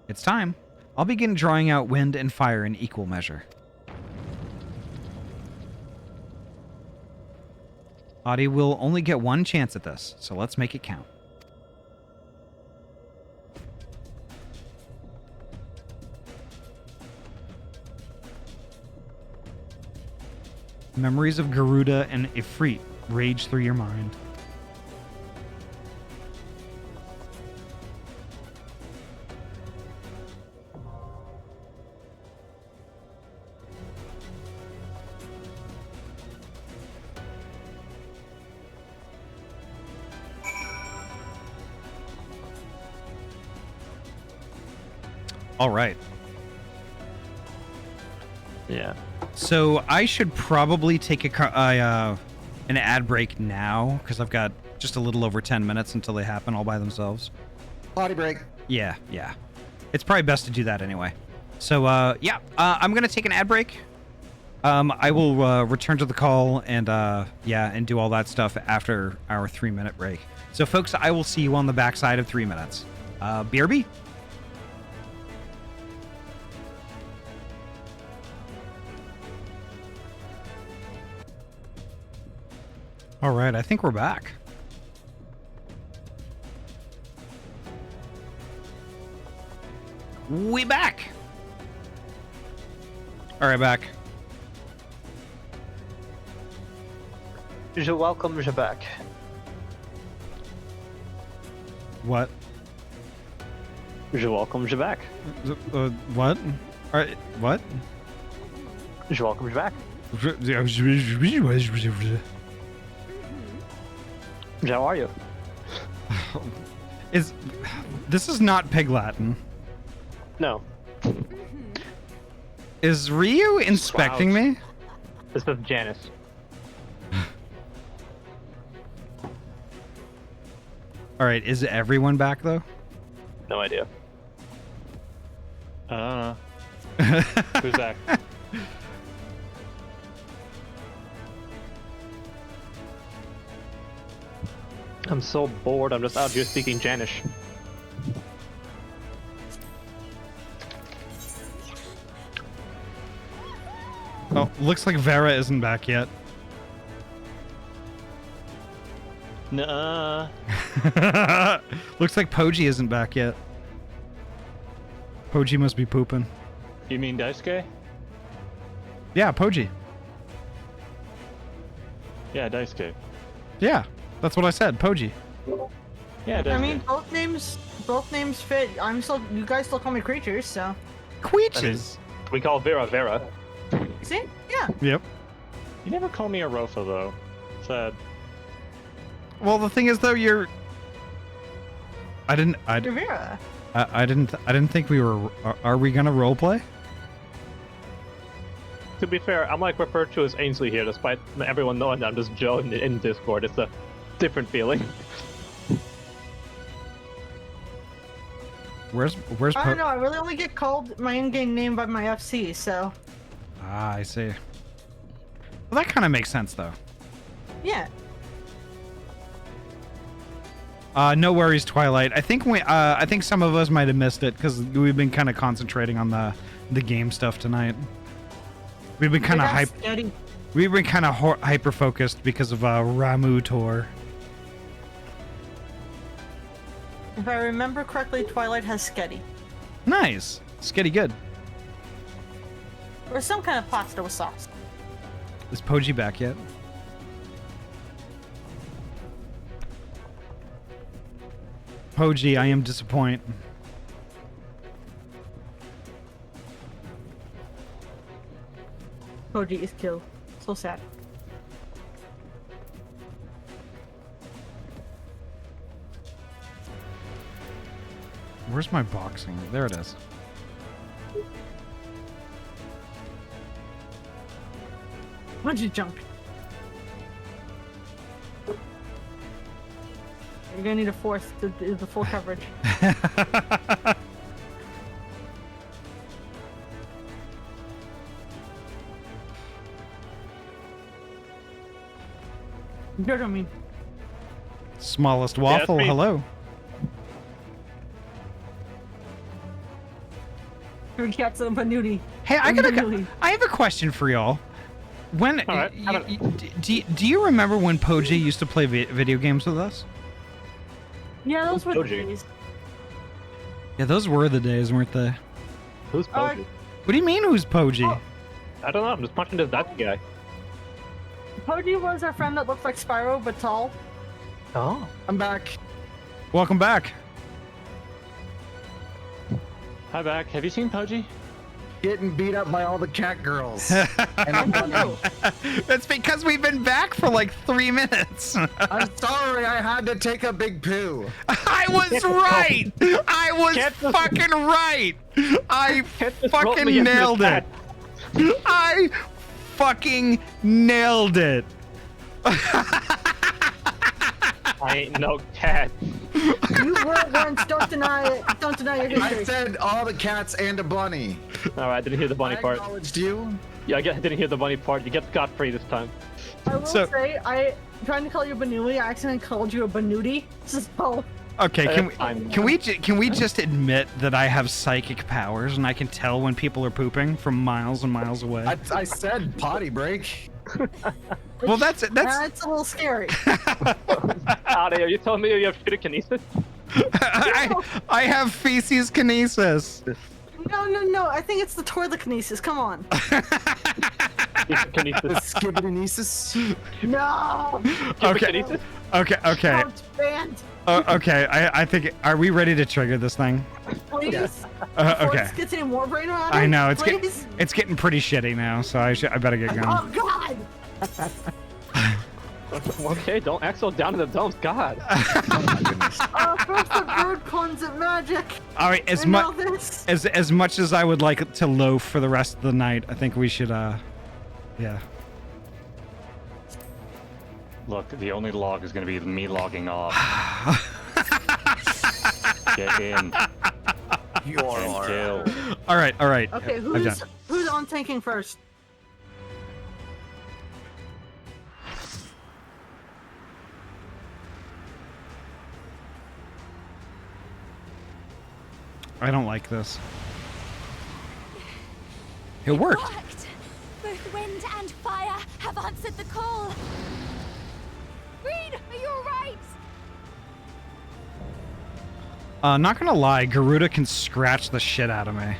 It's time. I'll begin drawing out wind and fire in equal measure. Ahty will only get one chance at this, so let's make it count. Memories of Garuda and Ifrit rage through your mind. All right. Yeah. So I should probably take an ad break now because I've got just a little over 10 minutes until they happen all by themselves. Potty break. Yeah. It's probably best to do that anyway. So I'm gonna take an ad break. I will return to the call and and do all that stuff after our 3-minute break. So folks, I will see you on the backside of 3 minutes. BRB. All right, I think we're back. We back. All right, back. You're welcome, you're back. What? You're welcome, you're back. What? All right, what? You're welcome, you're back. How are you? This is not Pig Latin. No. Is Ryu inspecting me? This is Janice. All right, is everyone back though? No idea. I don't know. Who's back? I'm so bored, I'm just out here speaking Janish. Oh, looks like Vera isn't back yet. Nuh-uh. Looks like Poji isn't back yet. Poji must be pooping. You mean Daisuke? Yeah, Poji. Yeah, Daisuke. Yeah, that's what I said. Poji. Yeah, Daisuke. I mean, both names fit. You guys still call me creatures, so. Queeches. We call Vera Vera. See? Yeah. Yep. You never call me a Rofa, though. Sad. Well, the thing is, though, you're. You're Vera. I didn't think we were. Are we gonna roleplay? To be fair, I'm like referred to as Ainsley here, despite everyone knowing that I'm just Joe in Discord. It's a different feeling. Where's I don't know. I really only get called my in-game name by my FC, so. Ah, I see. Well, that kind of makes sense, though. Yeah. No worries, Twilight. I think some of us might have missed it because we've been kind of concentrating on the game stuff tonight. We've been kind of hyper focused because of Ramu Tour. If I remember correctly, Twilight has Sketty. Nice, Sketty good. Or some kind of pasta with sauce. Is Poji back yet? Poji, I am disappointed. Koji is killed. So sad. Where's my boxing? There it is. Bungee jump. You're gonna need a fourth to do the full coverage. You know what I mean? Smallest waffle. me. Hello. Cats and Banuti. Hey, I have a question for y'all. When All right, do you remember when Poji used to play video games with us? Yeah, those were the Koji? days. Yeah, those were the days, weren't they? Who's Poji? What do you mean, who's Poji? Oh. I don't know, I'm just punching this that guy. Koji was our friend that looked like Spyro but tall. Oh. I'm back. Welcome back. Hi, back. Have you seen Poji? Getting beat up by all the cat girls. And I'm running. That's because we've been back for like 3 minutes. I'm sorry, I had to take a big poo. I was right. I was fucking right. I fucking nailed it. I fucking nailed it. I ain't no cat. You were once. Don't deny it. Don't deny your I history. said all the cats and a bunny. Alright, I didn't hear the bunny I part. acknowledged you. Yeah, I didn't hear the bunny part. You get scot-free this time. I will say, trying to call you Banuli, I accidentally called you a Banuti. So. Okay, fine. can we just admit that I have psychic powers and I can tell when people are pooping from miles and miles away? I said potty break. Well, that's That's a little scary. Ahty, are you telling me you have telekinesis? I have feces kinesis. No. I think it's the toilet-kinesis. Come on. Kinesis. Skibidinesis. No. Okay. Okay. No, it's banned. Okay. I think. Are we ready to trigger this thing? Please. Okay. Before it gets any more brain around I it, know please. it's getting pretty shitty now, so I better get going. Oh God. Okay, don't act so down in the dumps, God. First the bird puns at magic. All right, as And now much this. as much as I would like to loaf for the rest of the night, I think we should yeah. Look, the only log is going to be me logging off. Get in. And kill. All right. Okay, I'm done. who's on tanking first? I don't like this. It worked. Both wind and fire have answered the call. Reed, are you alright? Not gonna lie, Garuda can scratch the shit out of me.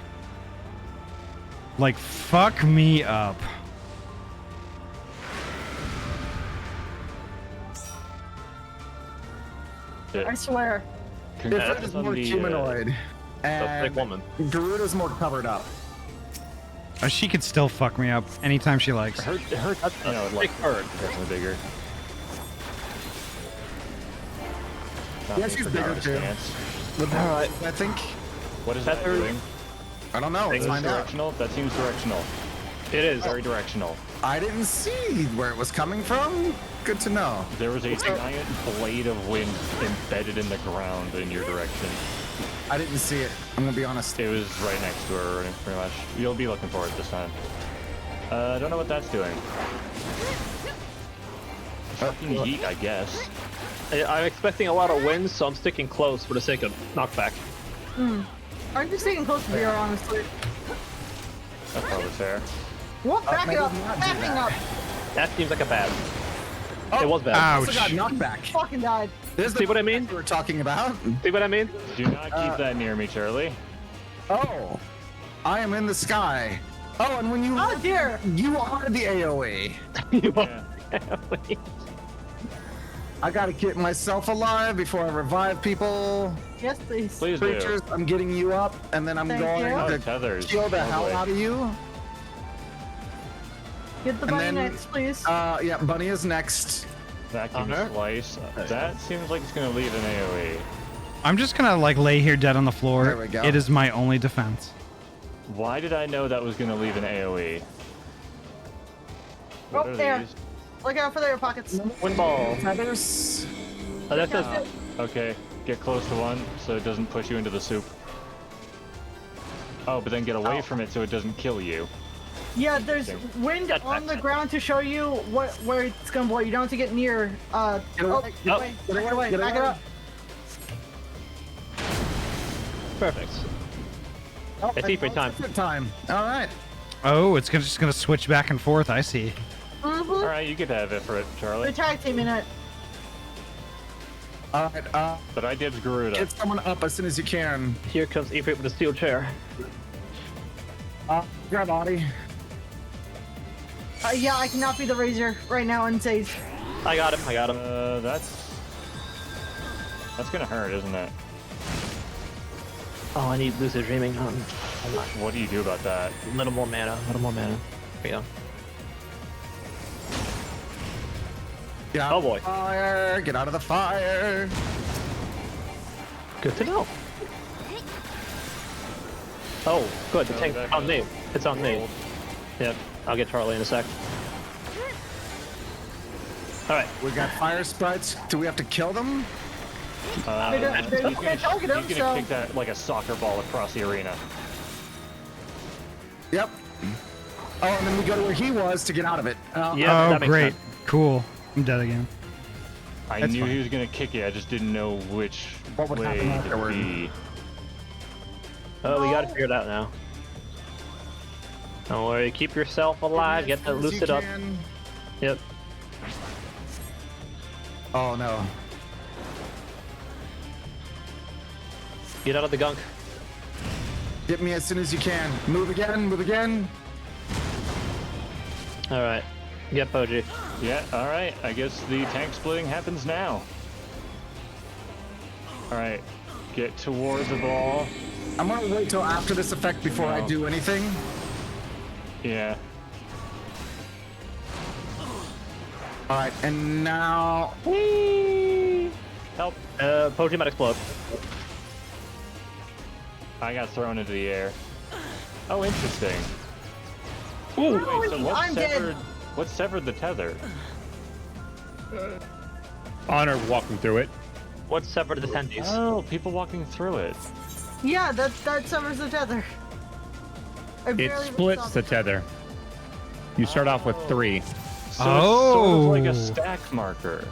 Like, fuck me up. I swear. Ifrit is more humanoid, and big woman. Garuda's more covered up. She could still fuck me up anytime she likes. Her, like, bird. definitely bigger. Yeah, she's bigger too. Alright. I think. What is that doing? I don't know. Let's Is find out. directional? That seems directional. It is. Very directional. I didn't see where it was coming from. Good to know. There was a giant blade of wind embedded in the ground in your direction. I didn't see it. I'm gonna be honest. It was right next to her, pretty much. You'll be looking for it this time. I don't know what that's doing. Fucking heat, I guess. I'm expecting a lot of wind, so I'm sticking close for the sake of knockback. I'm just taking close to VR, honestly. That's probably fair. What? Back it maybe up. not do Backing that. up. That seems like a bad. It was bad. Ouch. Also got knockback. Fucking died. There's the See what I mean? we were talking about. See what I mean? Do not keep that near me, Charlie. Oh, I am in the sky. Oh, and when you Oh dear. you are the AOE. Yeah. I gotta get myself alive before I revive people. Yes, please. Please Creatures, do. I'm getting you up, and then I'm Thank going you. Oh, to tethers. kill the hell Lovely. out of you. Get the And bunny then, next, please. Yeah, Bunny is next. Vacuum slice. That seems like it's gonna leave an AoE. I'm just gonna like lay here dead on the floor. There we go. It is my only defense. Why did I know that was gonna leave an AoE? What are there. these? Look out for their pockets. Wind ball. Feathers. Oh, that says Okay, get close to one so it doesn't push you into the soup. Oh, but then get away from it so it doesn't kill you. Yeah, there's wind on the ground to show you where it's gonna blow. You don't have to get near. Get away. Get away. Get away. Get Back it away. up. perfect. Oh, It's Ifrit time. Ifrit time. All right. Oh, it's just gonna switch back and forth. I see. Mm-hmm. Alright, you could have it for it, Charlie. The tag team in it. All right. But I dibs Garuda. Get someone up as soon as you can. Here comes Ifrit with a steel chair. Grab Ahty. Yeah, I cannot be the Razor right now in Sage. I got him. I got him. That's gonna hurt, isn't it? Oh, I need lucid dreaming. What do you do about that? A little more mana. A little more mana. There we go. Get out Oh, of the boy. Fire. Get out of the fire. Good to know. Oh, good. The tank on me. It's on me. Yep. I'll get Charlie in a sec. All right. We got fire sprites. Do we have to kill them? He's They can't target him, gonna so. kick that like a soccer ball across the arena. Yep. Oh, and then we go to where he was to get out of it. Yeah, Oh, that makes great. sense. Cool. I'm dead again. I That's knew fine. he was gonna kick it. I just didn't know which What would way happen to afterward? be. Oh, we got to figure it out now. Don't worry. Keep yourself alive. Get that As you lucid up. can. Yep. Oh no. Get out of the gunk. Get me as soon as you can. Move again, move again. All right. Get Poji. Yeah, alright. I guess the tank splitting happens now. Alright. Get towards the ball. I'm gonna wait till after this effect before I No. do anything. Yeah. Alright, and now... Help. Poji might explode. I got thrown into the air. Oh, interesting. Ooh. Wait, so I'm dead. what severed the tether? Honor walking through it. What's severed the tendies? Oh, people walking through it. Yeah, that severs the tether. I It barely splits saw the tether. You start off with 3. So it's sort of like Oh. a stack marker.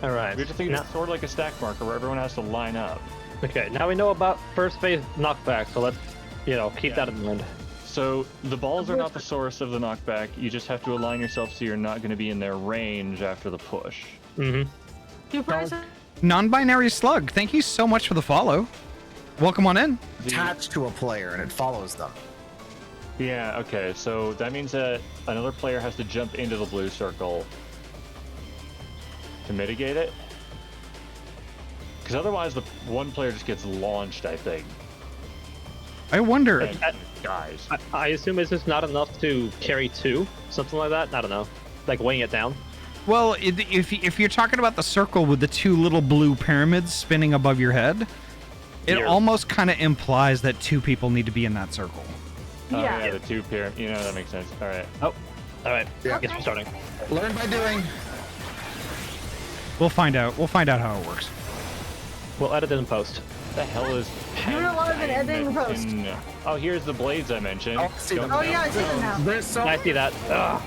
All right. We have to think Now- it's sort of like a stack marker where everyone has to line up. Okay, now we know about first phase knockback, so let's, keep that in mind. So the balls are not the source of the knockback. You just have to align yourself so you're not going to be in their range after the push. Mm-hmm. Two person. Non-binary slug, thank you so much for the follow. Welcome on in. Attached to a player and it follows them. Yeah, okay. So that means that another player has to jump into the blue circle to mitigate it. Because otherwise the one player just gets launched, I think. I wonder. And dies. I assume it's just not enough to carry 2, something like that. I don't know, like weighing it down. Well, if you're talking about the circle with the 2 little blue pyramids spinning above your head, it Here. almost kind of implies that 2 people need to be in that circle. Oh, Yeah. yeah, the 2 pair. You know, that makes sense. All right. Oh, all right. Yeah. I guess we're starting. Learn by doing. We'll find out. We'll find out how it works. We'll edit it in post. The hell is Doing a lot of an editing post. Oh, here's the blades I mentioned. Oh, I see them. Oh yeah, I see them now. I see that. Ugh.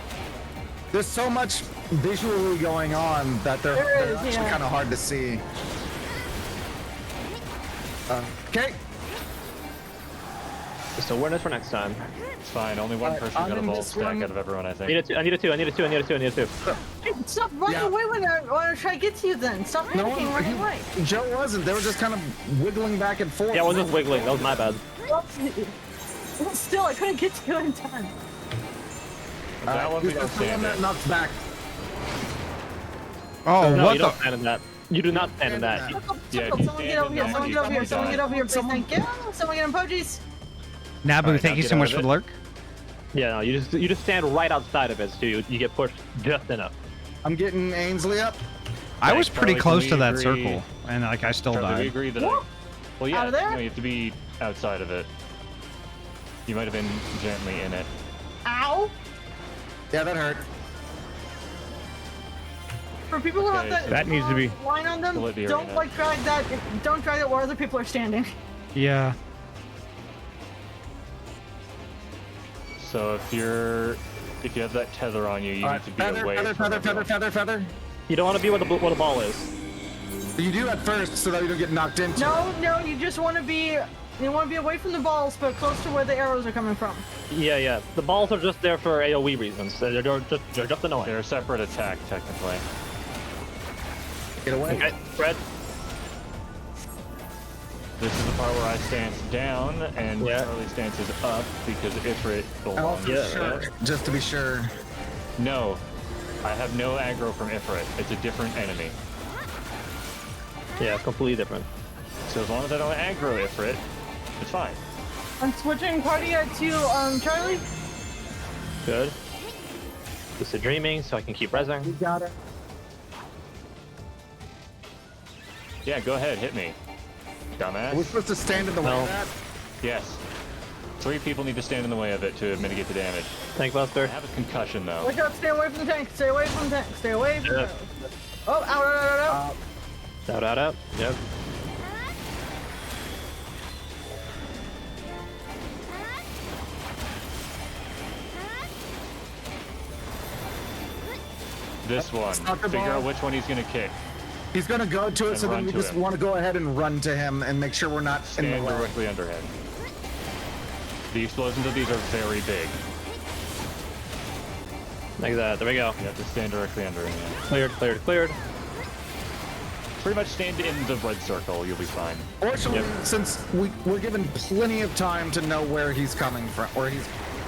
There's so much visually going on that they're There is, actually yeah. kind of hard to see. Okay. Just awareness for next time. It's fine. Only one Alright, person's I'm got a in ball this stack one. out of everyone, I I think. need a 2. I need a 2. I need a 2. I need a 2. I need a 2. Stop running Yeah. away when I try to get to you then. Stop panicking, running away. Joe wasn't. They were just kind of wiggling back and forth. Yeah, I was just wiggling. That was my bad. Still, I couldn't get to you in time. That one we That's don't the stand one in. that knocks back. Oh, No, what you the? don't stand in that. You do not stand in that. Yeah, Someone you get over here. stand Someone in get over here. that, Someone you get over here. die. Thank you. Someone get emojis. Nabu, Alright, thank now you get so out much of for it. the lurk. Yeah, no, you just stand right outside of it, so you get pushed just enough. I'm getting Ainsley up. I was Thanks, pretty Charlie. close Can to we that agree- circle, and like I still Charlie, we died. agree that Whoop. well, yeah, Out of there? you have to be outside of it. You might have been gently in it. Ow. Yeah, that hurt. For people who have Okay, that, so That needs to be- line on them, Will it be don't arena? like drag that. Don't drag it where other people are standing. Yeah. So if you have that tether on you, you Alright, need to be feather, away feather, from feather, everyone. feather, feather, feather. You don't want to be where the ball is. You do at first so that you don't get knocked into. No, you just want to be. You want to be away from the balls, but close to where the arrows are coming from. Yeah. The balls are just there for AoE reasons. They're just annoying. They're a separate attack, technically. Get away. Okay, Fred. This is the part where I stance down and Yeah. Charlie stances up because Ifrit Oh, belongs for to sure. it. Just to be sure. No, I have no aggro from Ifrit. It's a different enemy. Yeah, it's completely different. So as long as I don't aggro Ifrit, it's fine. I'm switching party to Charlie. Good. Lucid dreaming, so I can keep rezzing. Got it. Yeah, go ahead, hit me. We're Dumbass. supposed to stand in the way No. of that. Yes. 3 people need to stand in the way of it to mitigate the damage. Tank I Buster. have a concussion though. Watch out! Stay away from the tank. Stay away from the tank. Stay away from Yeah. the. Oh, out! Out. Yep. This one. Soccer Figure ball. out which one he's gonna kick. He's gonna go to it, And so then run we to just him. want to go ahead and run to him and make sure we're not in Stand the way. directly under him. The explosions of these are very big. Like that. There we go. You have to stand directly under him. Cleared. Pretty much stand in the red circle, you'll be fine. Fortunately, since we're given plenty of time to know where he's coming from, where he's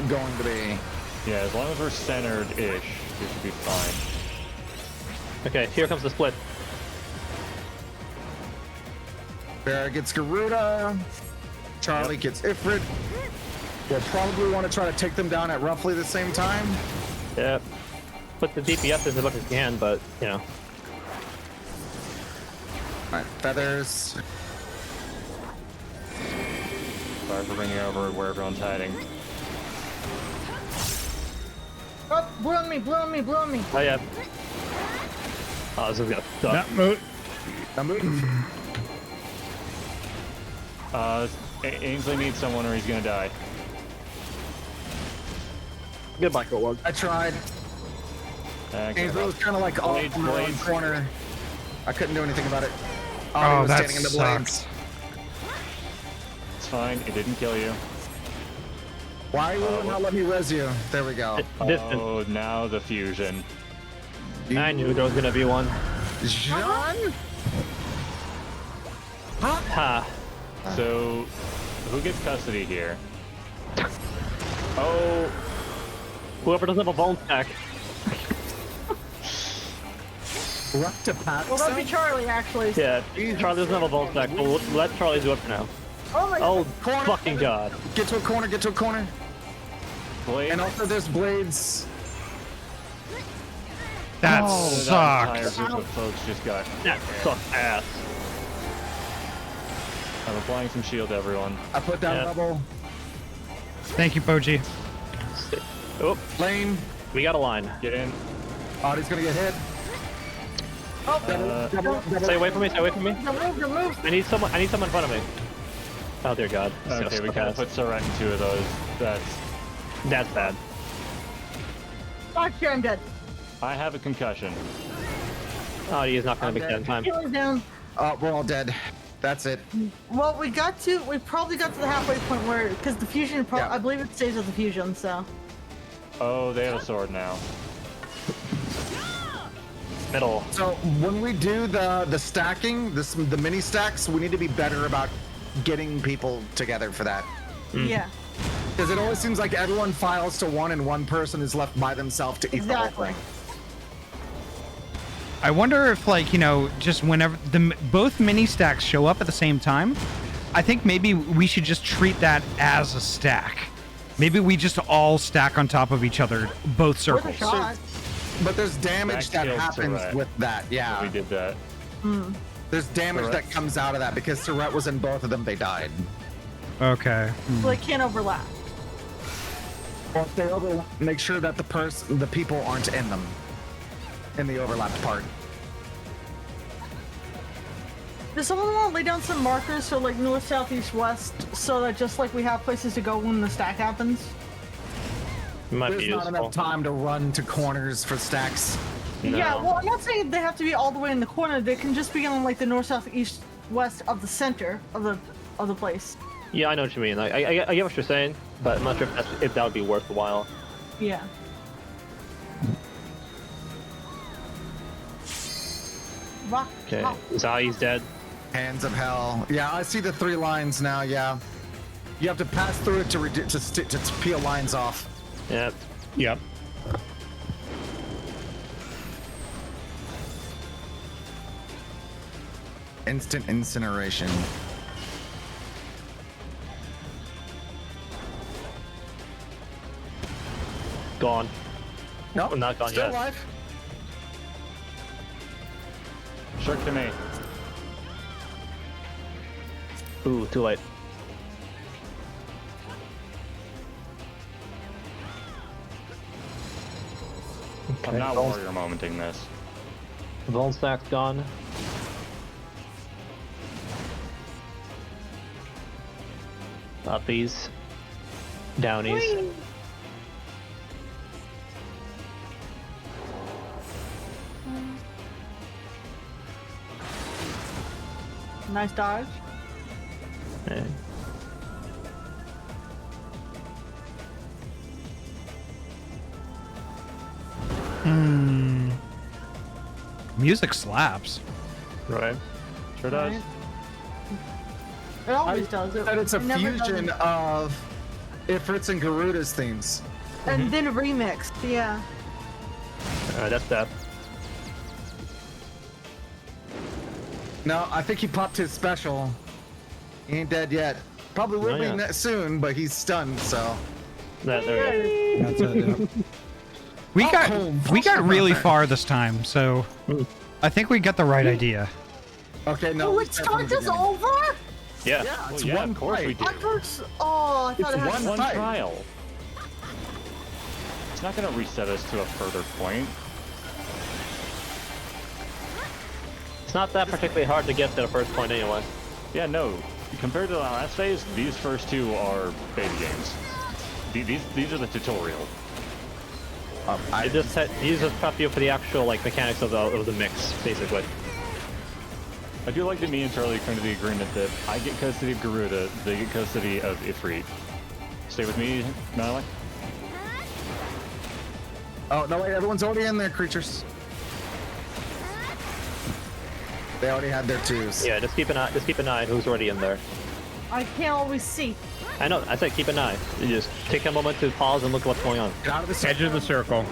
going to be. Yeah, as long as we're centered-ish, we should be fine. Okay, here comes the split. Bear gets Garuda. Charlie gets Ifrit. We'll probably want to try to take them down at roughly the same time. Yep. Put the DPS as much as you can, but, you know. Alright, feathers. Sorry for bringing over where everyone's hiding. Oh, blue on me, blue on me, blue on me. Oh, yeah. Oh, this is gonna suck. That moot. I'm moving. Ainsley needs someone or he's gonna die. Goodbye, Cold. I tried. Okay. Ainsley was kind of like off in the Blades. corner. I couldn't do anything about it. Oh, he was that standing in the blades. sucks. It's fine, it didn't kill you. Why will it not let me res you? There we go. Distant. Oh, now the fusion. I knew there was gonna be one. John? Ha. So, who gets custody here? Oh, Whoever doesn't have a bone stack. What to Pat? Well, that'd be Charlie, actually. Yeah, Charlie doesn't have a bone stack, but let Charlie do it for now. Oh my Oh, god. Corner. fucking god. Get to a corner, get to a corner. Blade. And also there's blades. That That entire sucks. group of folks just got. That sucks ass. I'm applying some shield to everyone. I put down Yeah. bubble. Thank you, Poji. Oh, Lane. we got a line. Get in. Ahty's gonna get hit. Double. Stay away from me, stay away from me. Remove. I need someone in front of me. Oh dear god. This is Okay, gonna we suck kind ass. of put Surret in 2 of those. That's bad. Fuck, here, I'm dead. I have a concussion. Oh, he is not gonna I'm make that in time. Healing down. We're all dead. That's it. Well, we probably got to the halfway point where, because the fusion, Yeah. I believe it stays with the fusion, so. Oh, they have a sword now. Middle. So when we do the stacking, the mini stacks, we need to be better about getting people together for that. Yeah. Because it always seems like everyone files to one and one person is left by themselves to eat the whole Exactly. thing. I wonder if, like, you know, just whenever both mini stacks show up at the same time, I think maybe we should just treat that as a stack. Maybe we just all stack on top of each other, both Worth a circles. shot. But there's damage that kills happens Surret. with that. We Yeah. did that. There's damage Surret. that comes out of that because Surret was in both of them. They died. Okay. So they can't overlap. Or if they overlap, make sure that the people aren't in them. In the overlapped part. Does someone want to lay down some markers so like north, south, east, west, so that just like we have places to go when the stack happens? Might There's be not useful. enough time to run to corners for stacks. No. Yeah, well, I'm not saying they have to be all the way in the corner. They can just be on like the north, south, east, west of the center of the place. Yeah, I know what you mean. I get what you're saying, but I'm not sure if that would be worth the while. Yeah. Rock. Okay. rock. Zai's dead. Hands of Hell. Yeah, I see the 3 lines now. Yeah. You have to pass through it to peel lines off. Yep. Yep. Instant incineration. Gone. No, Oh, not gone still yet. alive. Shirk to me. Ooh, too late. I'm not warrior momenting this. Bone stack's gone. Uppies. Downies. Nice dodge. Okay. Music slaps. Right. Sure does. Right. It always does. And it's a it never fusion doesn't. of Ifrit's and Garuda's themes. And then remixed, yeah. Alright, that's that. No, I think he popped his special. He ain't dead yet. Probably will Oh, be yeah. soon, but he's stunned, so. There we go. That's it. Yep. We Oh, got cool. we got really Okay. far this time, so I think we got the right idea. Okay, no. Oh, we it start from starts the us beginning. over? Yeah. Yeah, Well, it's yeah, one of course fight. we do. I thought, oh, I thought It's it had one One fight. trial. It's not going to reset us to a further point. It's not that particularly hard to get to the first point anyway. Yeah, no. Compared to the last phase, these first two are baby games. These are the tutorial. I just prep you for the actual like mechanics of the mix, basically. I do like that me and Charlie come to the agreement that I get custody of Garuda, they get custody of Ifrit. Stay with me, Malik. Oh, no, wait, everyone's already in there, creatures. They already had their twos. Yeah, just keep an eye who's already in there. I can't always see. I know, I said keep an eye. You just take a moment to pause and look at what's going on. Get out of the Edge of the circle.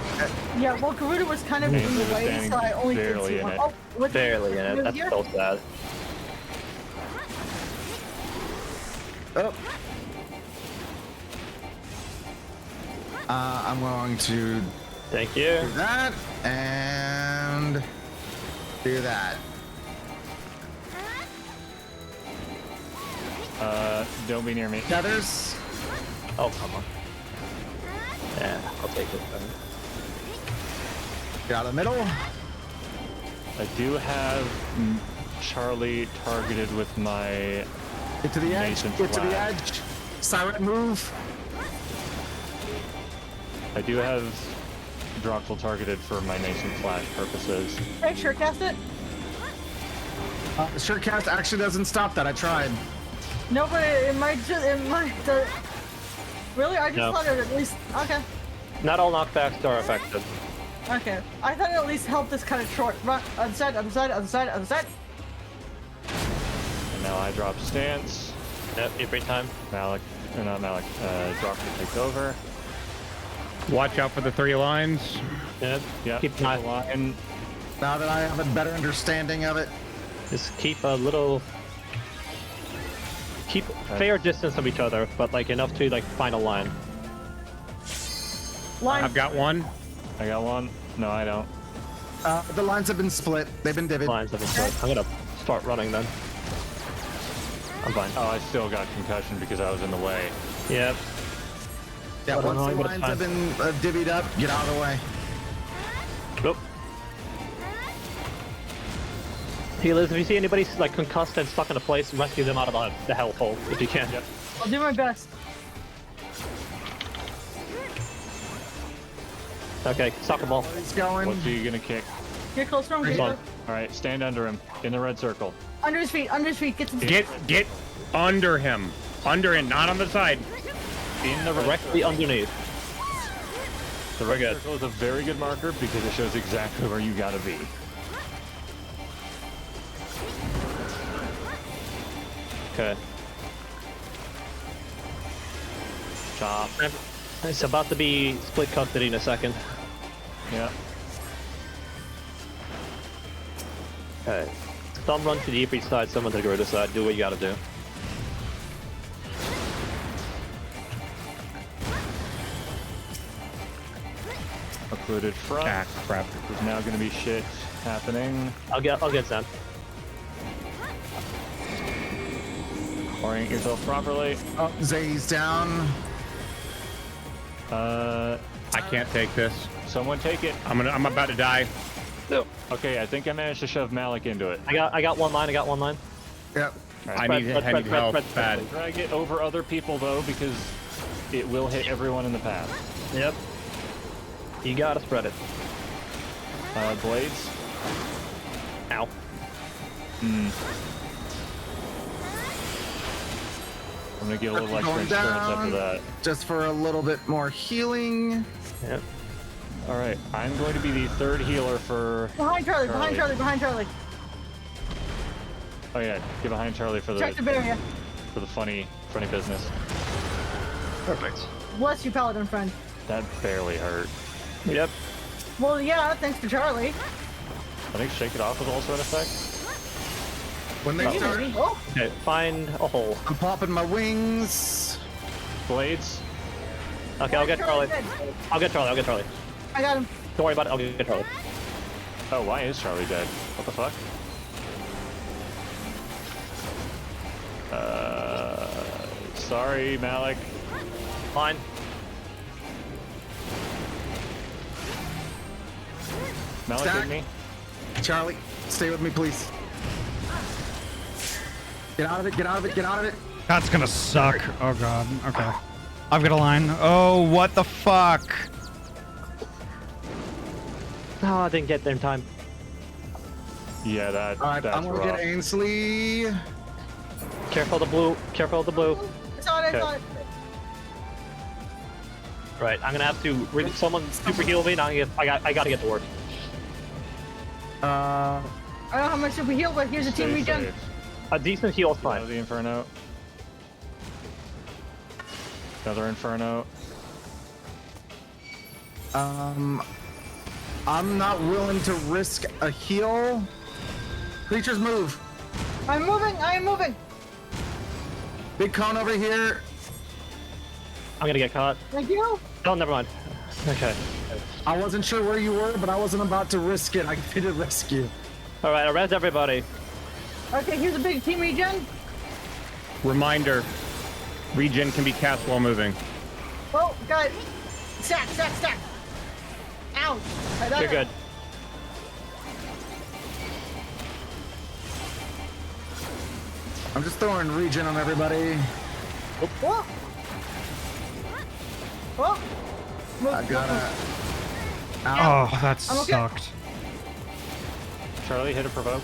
Yeah, well, Garuda was kind of Okay, in the so way, standing so I only could barely see in one. it. Oh, with Barely in it. That's here? so sad. Oh. I'm going to Thank you. do that and do that. Don't be near me. Feathers. Oh, come on. Yeah, I'll take it then. Get out of the middle. I do have Charlie targeted with my Get to the edge. Nathan Get to the Flash. edge. Silent move. I do have Droxel targeted for my Nation Flash purposes. Hey, sure, cast it. Sure cast actually doesn't stop that. I tried. No, but it might just, really? I just No. thought it at least, okay. Not all knockbacks are effective. Okay. I thought it at least helped this kind of short. Run, other side, other side, other side, other side. And now I drop stance. Yep, every time. Malik, or not Malik, Droxel takes over. Watch out for the 3 lines. Yep. Yep, Keep an eye. line. Now that I have a better understanding of it. Just keep a little. Keep fair distance of each other, but like enough to like find a line. Line. I've got one. I got one. No, I don't. The lines have been split. They've been divvied. Lines of it. I'm gonna start running then. I'm fine. Oh, I still got concussion because I was in the way. Yep. Yeah, But once I'm the not lines gonna have been divvied up, get out of the way. Nope. Healers, if you see anybody like concussed and stuck in a place, rescue them out of the hellhole if you can. Yep. I'll do my best. Okay, soccer ball. He's going. What's he gonna kick? Get closer to him, Come get on. close. All right, stand under him in the red circle. Under his feet, get some Get under him. Under him, not on the side. In the red Directly underneath. The red circle is a very good marker because it shows exactly where you gotta be. Okay. Chop. It's about to be split custody in a second. Yeah. Okay. Some run to the Ifrit side, someone to the Garuda side. Do what you gotta do. Occluded front. Ah, crap. There's now gonna be shit happening. I'll get Zen. Orient yourself properly. Oh, Zay's down. I can't take this. Someone take it. I'm about to die. No. Okay, I think I managed to shove Malik into it. I got one line. Yep. I need help bad. Drag it over other people though, because it will hit everyone in the path. Yep. You gotta spread it. Blades. Ow. I'm gonna get a little Going extra insurance after down. that. Just for a little bit more healing. Yep. All right, I'm going to be the third healer for. Behind Charlie, behind Charlie, behind Charlie. Oh yeah, get behind Charlie for Check the barrier. the funny business. Perfect. Bless you, paladin friend. That barely hurt. Yep. Well, yeah, thanks to Charlie. I think Shake It Off was also an effect. When they start, Oh, Okay, find a hole. I'm popping my wings. Blades. Okay, I'll get Charlie. I'll get Charlie. I got him. Don't worry about it, I'll get Charlie. Oh, why is Charlie dead? What the fuck? Sorry, Malik. Fine. Malik Stack. hit me. Charlie, stay with me, please. Get out of it, get out of it, get out of it. That's gonna suck. Oh god. Okay. I've got a line. Oh, what the fuck? Oh, I didn't get there in time. Yeah, All right, that's I'm gonna rough. get Ainsley. Careful of the blue. Careful of the blue. It's on it, it's Okay. on it. Right, I'm gonna have to. Someone super heal me. Now I gotta get to work. I don't know how much we heal, but here's a team Stay regen. safe. A decent heal is Out fine. of the Inferno. Another Inferno. I'm not willing to risk a heal. Creatures move. I'm moving, I am moving. Big cone over here. I'm gonna get caught. Thank you. Oh, never mind. Okay. I wasn't sure where you were, but I wasn't about to risk it. I did a rescue. All right, arrest everybody. Okay, here's a big team regen. Reminder, regen can be cast while moving. Oh, got it. Stack, stack, stack. Ow. I got You're it. good. I'm just throwing regen on everybody. Whoa. Whoa. Move, I gotta. Oh, that I'm okay. sucked. Charlie, hit a provoke.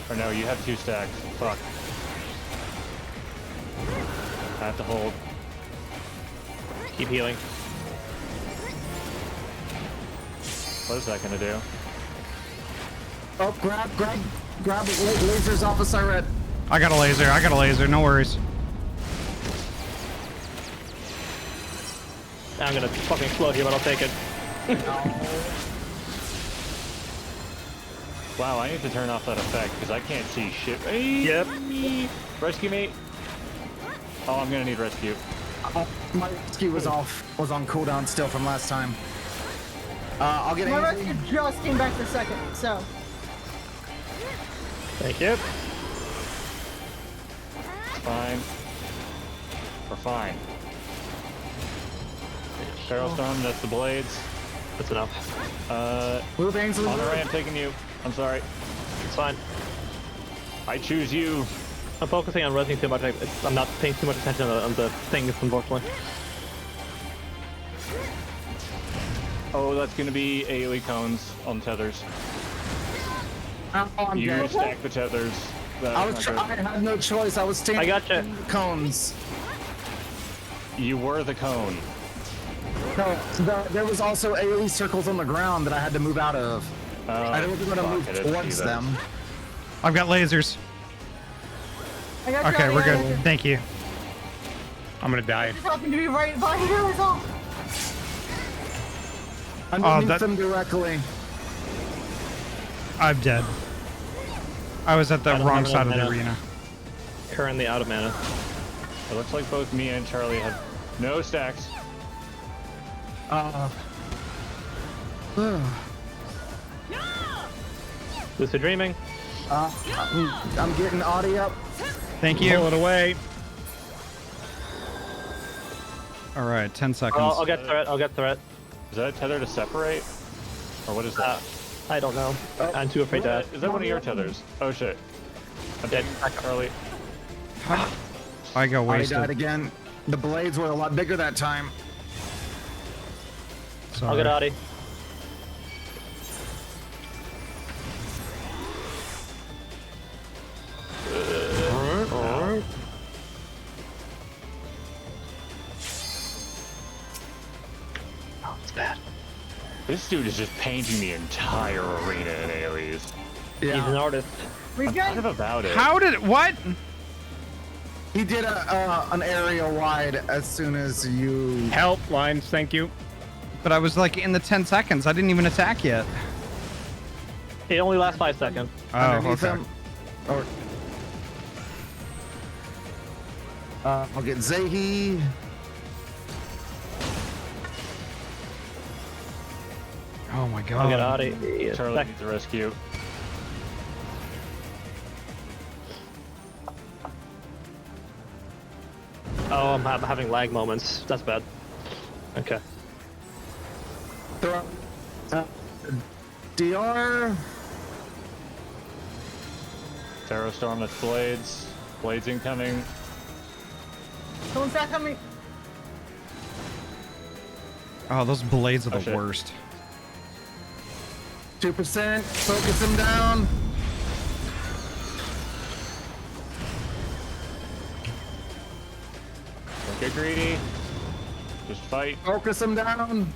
Or no, you have 2 stacks. Fuck. I have to hold. Keep healing. What is that gonna do? Oh, grab lasers off of Siret. I got a laser, no worries. I'm gonna fucking explode here, but I'll take it. Wow, I need to turn off that effect because I can't see shit. Yep. Rescue me. Oh, I'm gonna need rescue. My rescue was on cooldown still from last time. I'll get My Ainsley. rescue just came back the second, so. Thank you. Fine. We're fine. Barrel Storm, that's the blades. That's enough. Move Ainsley. On the way, I'm taking you. I'm sorry. It's fine. I choose you. I'm focusing on resing too much. I'm not paying too much attention on the things, unfortunately. Oh, that's gonna be AoE cones on tethers. Oh, I'm You dead. stack the tethers. I That's not good. had no choice. I was standing. I gotcha. in cones. You were the cone. No, there was also AoE circles on the ground that I had to move out of. I wasn't going to fuck, move I didn't towards see that. them. I've got lasers. I got Okay, Charlie, we're I got good. you. Thank you. I'm gonna die. Just happened to be right by here is all. Underneath that- them directly. I'm dead. I was at the I don't wrong have side of the enough arena. Currently out of mana. It looks like both me and Charlie have no stacks. Lucid dreaming. I'm getting Ahty up. Thank Pull you. it away. All right, 10 seconds. I'll get threat. I'll get threat. Is that a tether to separate? Or what is that? I don't know. I'm too afraid to ask. Is that one of your tethers? Oh shit. I'm dead. Charlie. I go Ahty wasted. died again. The blades were a lot bigger that time. Sorry. I'll get Ahty. Oh, it's bad. This dude is just painting the entire arena in AoEs. He's an artist. I'm kind Regen. of about it. How did what? He did an area wide as soon as you. Help lines, thank you. But I was like in the 10 seconds. I didn't even attack yet. It only lasts 5 seconds. Oh, underneath okay. him. Or, I'll get Zahi. Oh my I'll get god. Ahty. Charlie needs a rescue. Oh, I'm having lag moments. That's bad. Okay. Throw. DR. Terror Storm, that's Blades. Blades incoming. Someone's back on me. Oh, those blades are the shit. worst. 2%. Focus him down. Don't get greedy. Just fight. Focus him down.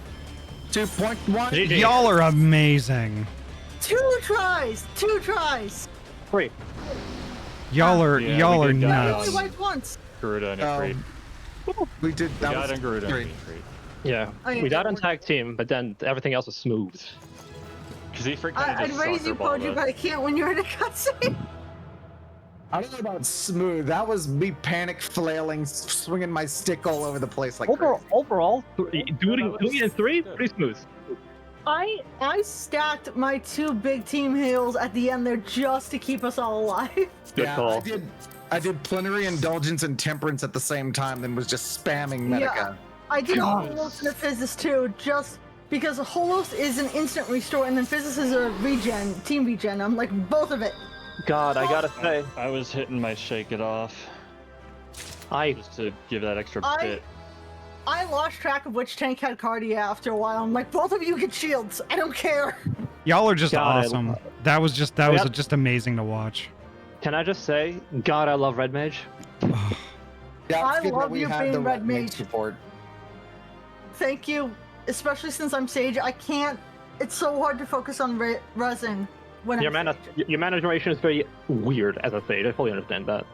2.1. GG. Y'all are amazing. 2 tries. 2 tries. 3. Y'all are Yeah, y'all we are did die I on- only nuts. wiped once. Garuda and Oh, Ifrit. we did. We That got was on Garuda great. and Ifrit. Yeah. Okay, We died on good. tag team, but then everything else was smooth. Because Ifrit kind of I'd just raise you, soccer balled Poji, us. but I can't when you're in a cutscene. I don't know about smooth. That was me panic flailing, swinging my stick all over the place like crazy. Overall, doing it in 3, good. pretty smooth. I stacked my 2 big team heals at the end there just to keep us all alive. Good Yeah, call. I did plenary indulgence and temperance at the same time, then was just spamming Medica. Yeah. I did Holos and a Physis too, just because Holos is an instant restore and then Physis is a regen, team regen. I'm like both of it. God, I gotta say, I was hitting my shake it off just to give that extra bit. I lost track of which tank had Cardia after a while. I'm like, both of you get shields. I don't care. Y'all are just God, awesome. That was just just amazing to watch. can I just say, God, I love Red Mage. Yeah, it's I good that love we you have being the red mage. support. Thank you, especially since I'm Sage. I can't. It's so hard to focus on resin when Your I'm mana, Sage. your mana duration is very weird as a Sage. I fully understand that.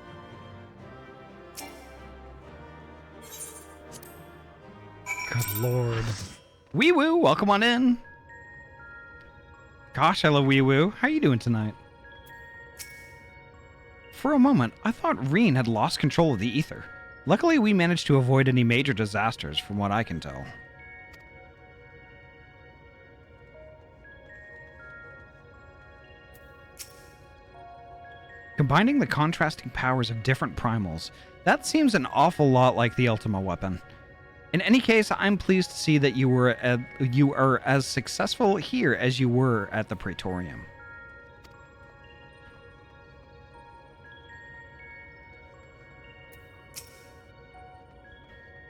Good lord. Wee Woo, welcome on in. Gosh, I love Wee Woo. How you doing tonight? For a moment, I thought Reen had lost control of the ether. Luckily, we managed to avoid any major disasters, from what I can tell. Combining the contrasting powers of different primals, that seems an awful lot like the Ultima weapon. In any case, I'm pleased to see that you are as successful here as you were at the Praetorium.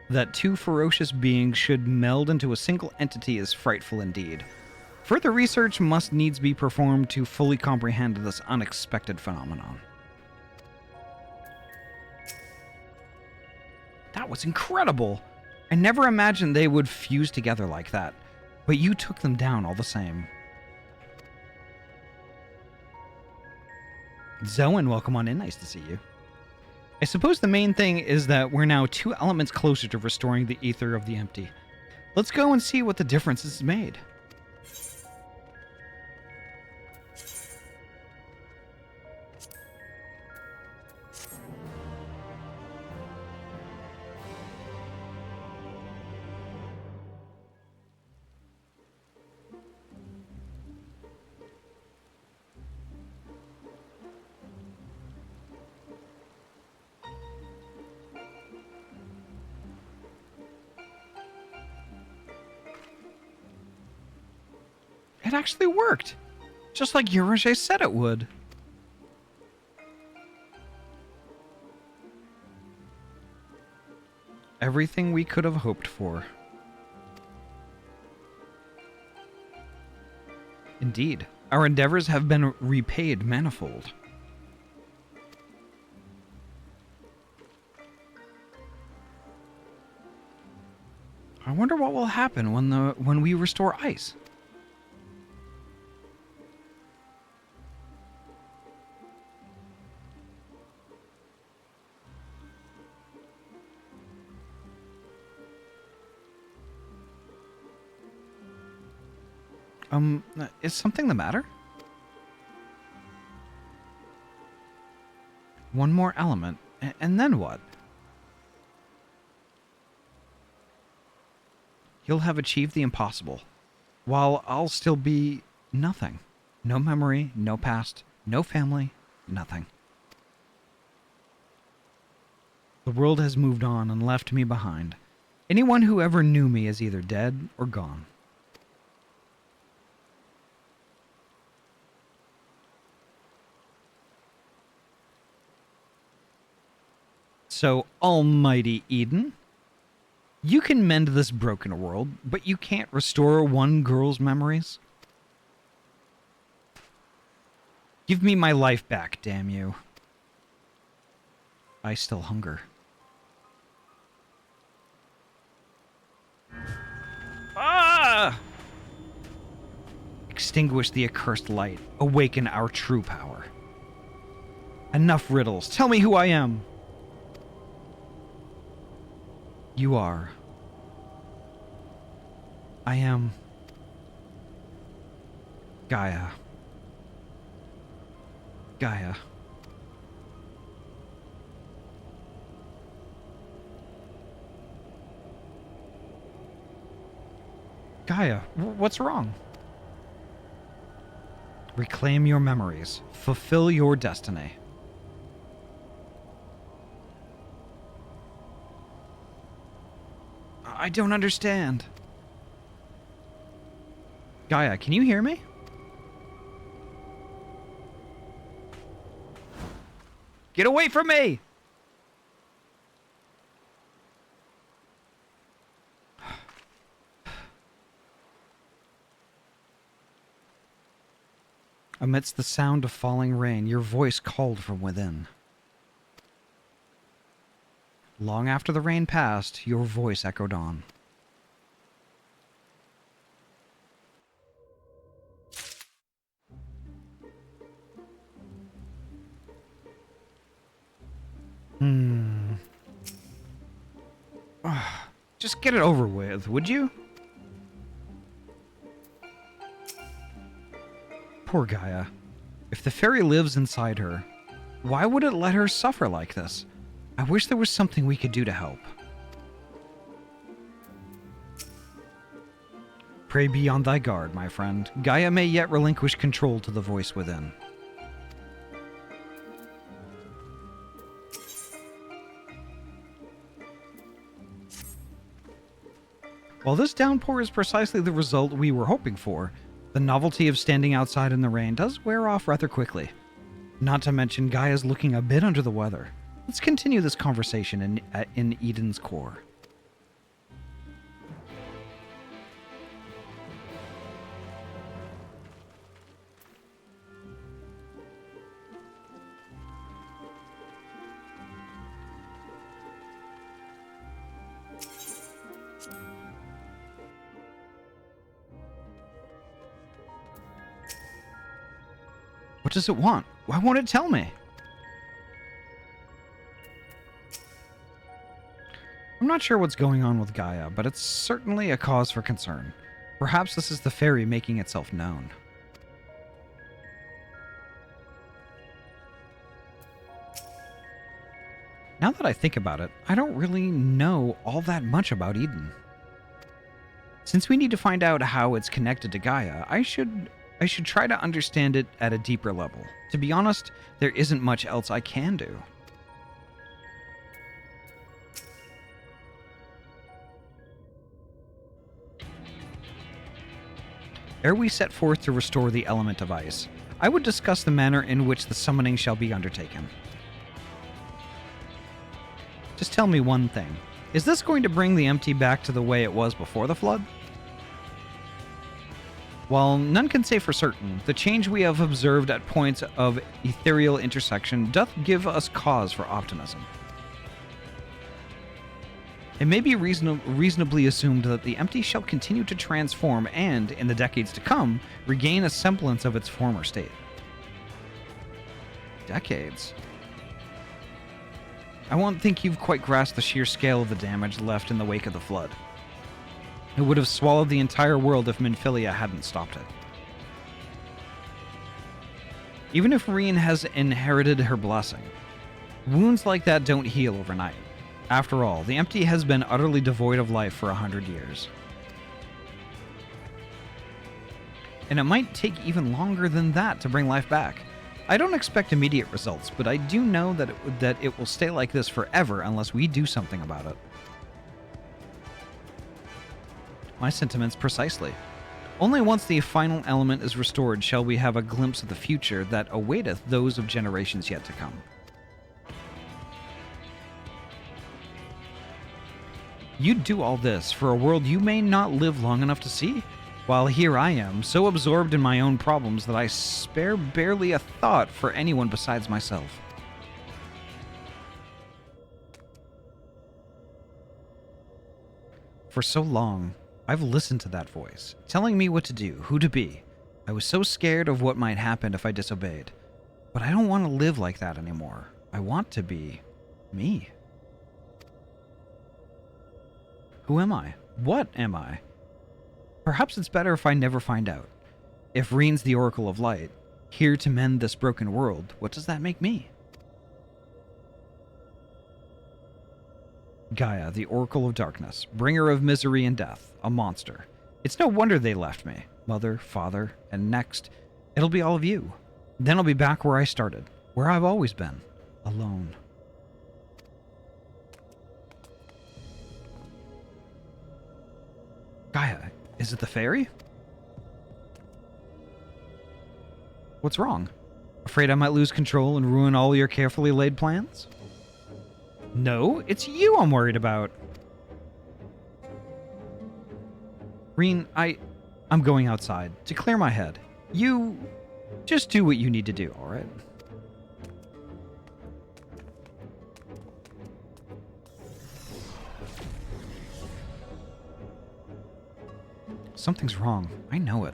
That 2 ferocious beings should meld into a single entity is frightful indeed. Further research must needs be performed to fully comprehend this unexpected phenomenon. That was incredible! I never imagined they would fuse together like that, but you took them down all the same. Zoan, welcome on in. Nice to see you. I suppose the main thing is that we're now 2 elements closer to restoring the ether of the empty. Let's go and see what the difference has made. It actually worked! Just like Uriche said it would. Everything we could have hoped for. Indeed, our endeavors have been repaid manifold. I wonder what will happen when we restore ice. Is something the matter? One more element, and then what? You'll have achieved the impossible, while I'll still be nothing. No memory, no past, no family, nothing. The world has moved on and left me behind. Anyone who ever knew me is either dead or gone. So, Almighty Eden, you can mend this broken world, but you can't restore one girl's memories? Give me my life back, damn you. I still hunger. Ah! Extinguish the accursed light. Awaken our true power. Enough riddles. Tell me who I am. You are. I am. Gaia. Gaia. Gaia, what's wrong? Reclaim your memories. Fulfill your destiny. I don't understand. Gaia, can you hear me? Get away from me! Amidst the sound of falling rain, your voice called from within. Long after the rain passed, your voice echoed on. Just get it over with, would you? Poor Gaia. If the fairy lives inside her, why would it let her suffer like this? I wish there was something we could do to help. Pray be on thy guard, my friend. Gaia may yet relinquish control to the voice within. While this downpour is precisely the result we were hoping for, the novelty of standing outside in the rain does wear off rather quickly. Not to mention Gaia's looking a bit under the weather. Let's continue this conversation in Eden's core. What does it want? Why won't it tell me? I'm not sure what's going on with Gaia, but it's certainly a cause for concern. Perhaps this is the fairy making itself known. Now that I think about it, I don't really know all that much about Eden. Since we need to find out how it's connected to Gaia, I should try to understand it at a deeper level. To be honest, there isn't much else I can do. Ere we set forth to restore the element of ice, I would discuss the manner in which the summoning shall be undertaken. Just tell me one thing. Is this going to bring the empty back to the way it was before the flood? While none can say for certain, the change we have observed at points of ethereal intersection doth give us cause for optimism. It may be reasonably assumed that the empty shall continue to transform and, in the decades to come, regain a semblance of its former state. Decades? I won't think you've quite grasped the sheer scale of the damage left in the wake of the flood. It would have swallowed the entire world if Minfilia hadn't stopped it. Even if Reen has inherited her blessing, wounds like that don't heal overnight. After all, the Empty has been utterly devoid of life for 100 years. And it might take even longer than that to bring life back. I don't expect immediate results, but I do know that it will stay like this forever unless we do something about it. My sentiments precisely. Only once the final element is restored shall we have a glimpse of the future that awaiteth those of generations yet to come. You'd do all this for a world you may not live long enough to see? While here I am, so absorbed in my own problems that I spare barely a thought for anyone besides myself. For so long, I've listened to that voice, telling me what to do, who to be. I was so scared of what might happen if I disobeyed. But I don't want to live like that anymore. I want to be me. Who am I? What am I? Perhaps it's better if I never find out. If Reen's the Oracle of Light, here to mend this broken world, what does that make me? Gaia, the Oracle of Darkness, bringer of misery and death, a monster. It's no wonder they left me. Mother, father, and next, it'll be all of you. Then I'll be back where I started, where I've always been, alone. Gaia, is it the fairy? What's wrong? Afraid I might lose control and ruin all your carefully laid plans? No, it's you I'm worried about. Reen, I'm going outside to clear my head. You just do what you need to do, all right? Something's wrong. I know it.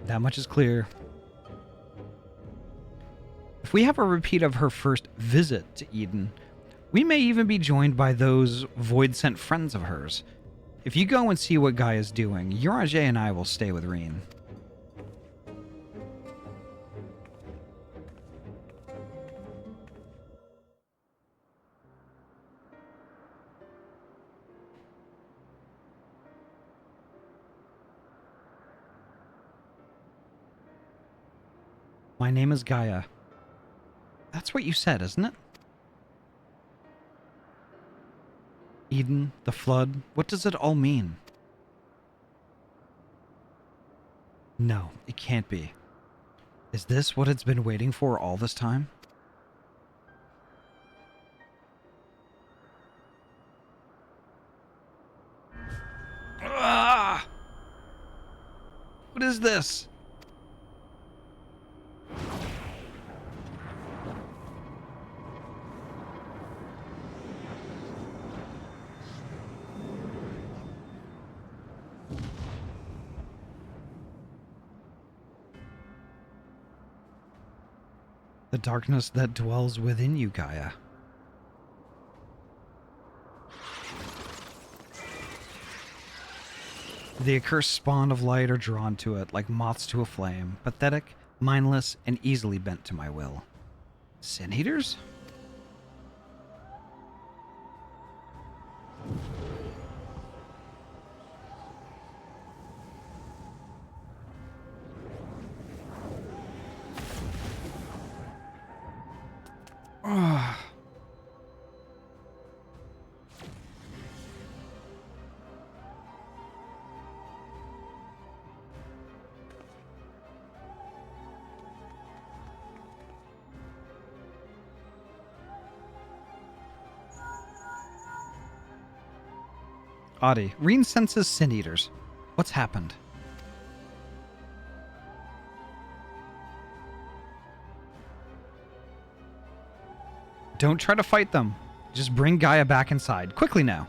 That much is clear. If we have a repeat of her first visit to Eden, we may even be joined by those void-sent friends of hers. If you go and see what Guy is doing, Urange and I will stay with Reen. My name is Gaia. That's what you said, isn't it? Eden, the flood, what does it all mean? No, it can't be. Is this what it's been waiting for all this time? Ah! What is this? The darkness that dwells within you, Gaia. The accursed spawn of light are drawn to it like moths to a flame, pathetic, mindless, and easily bent to my will. Sin Eaters? Ahty, Reen senses Sin Eaters. What's happened? Don't try to fight them. Just bring Gaia back inside. Quickly now.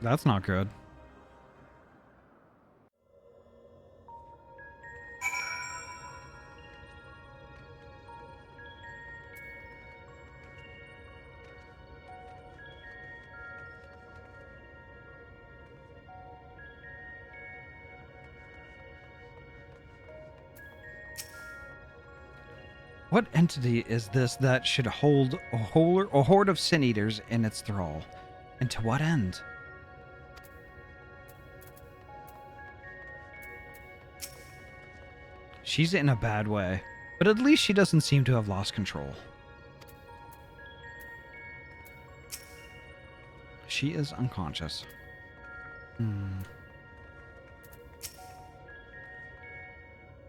That's not good. What entity is this that should hold a horde of sin eaters in its thrall? And to what end? She's in a bad way, but at least she doesn't seem to have lost control. She is unconscious.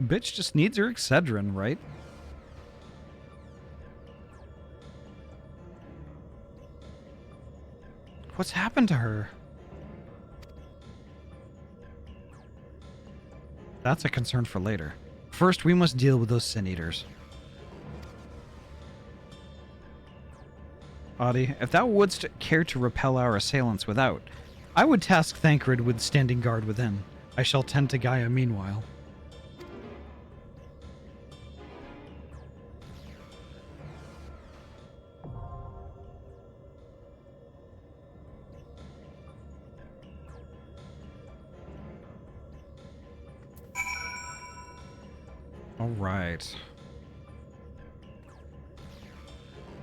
Bitch just needs her Excedrin, right? What's happened to her? That's a concern for later. First, we must deal with those sin eaters. Ahty, if thou wouldst care to repel our assailants without, I would task Thancred with standing guard within. I shall tend to Gaia meanwhile. All right.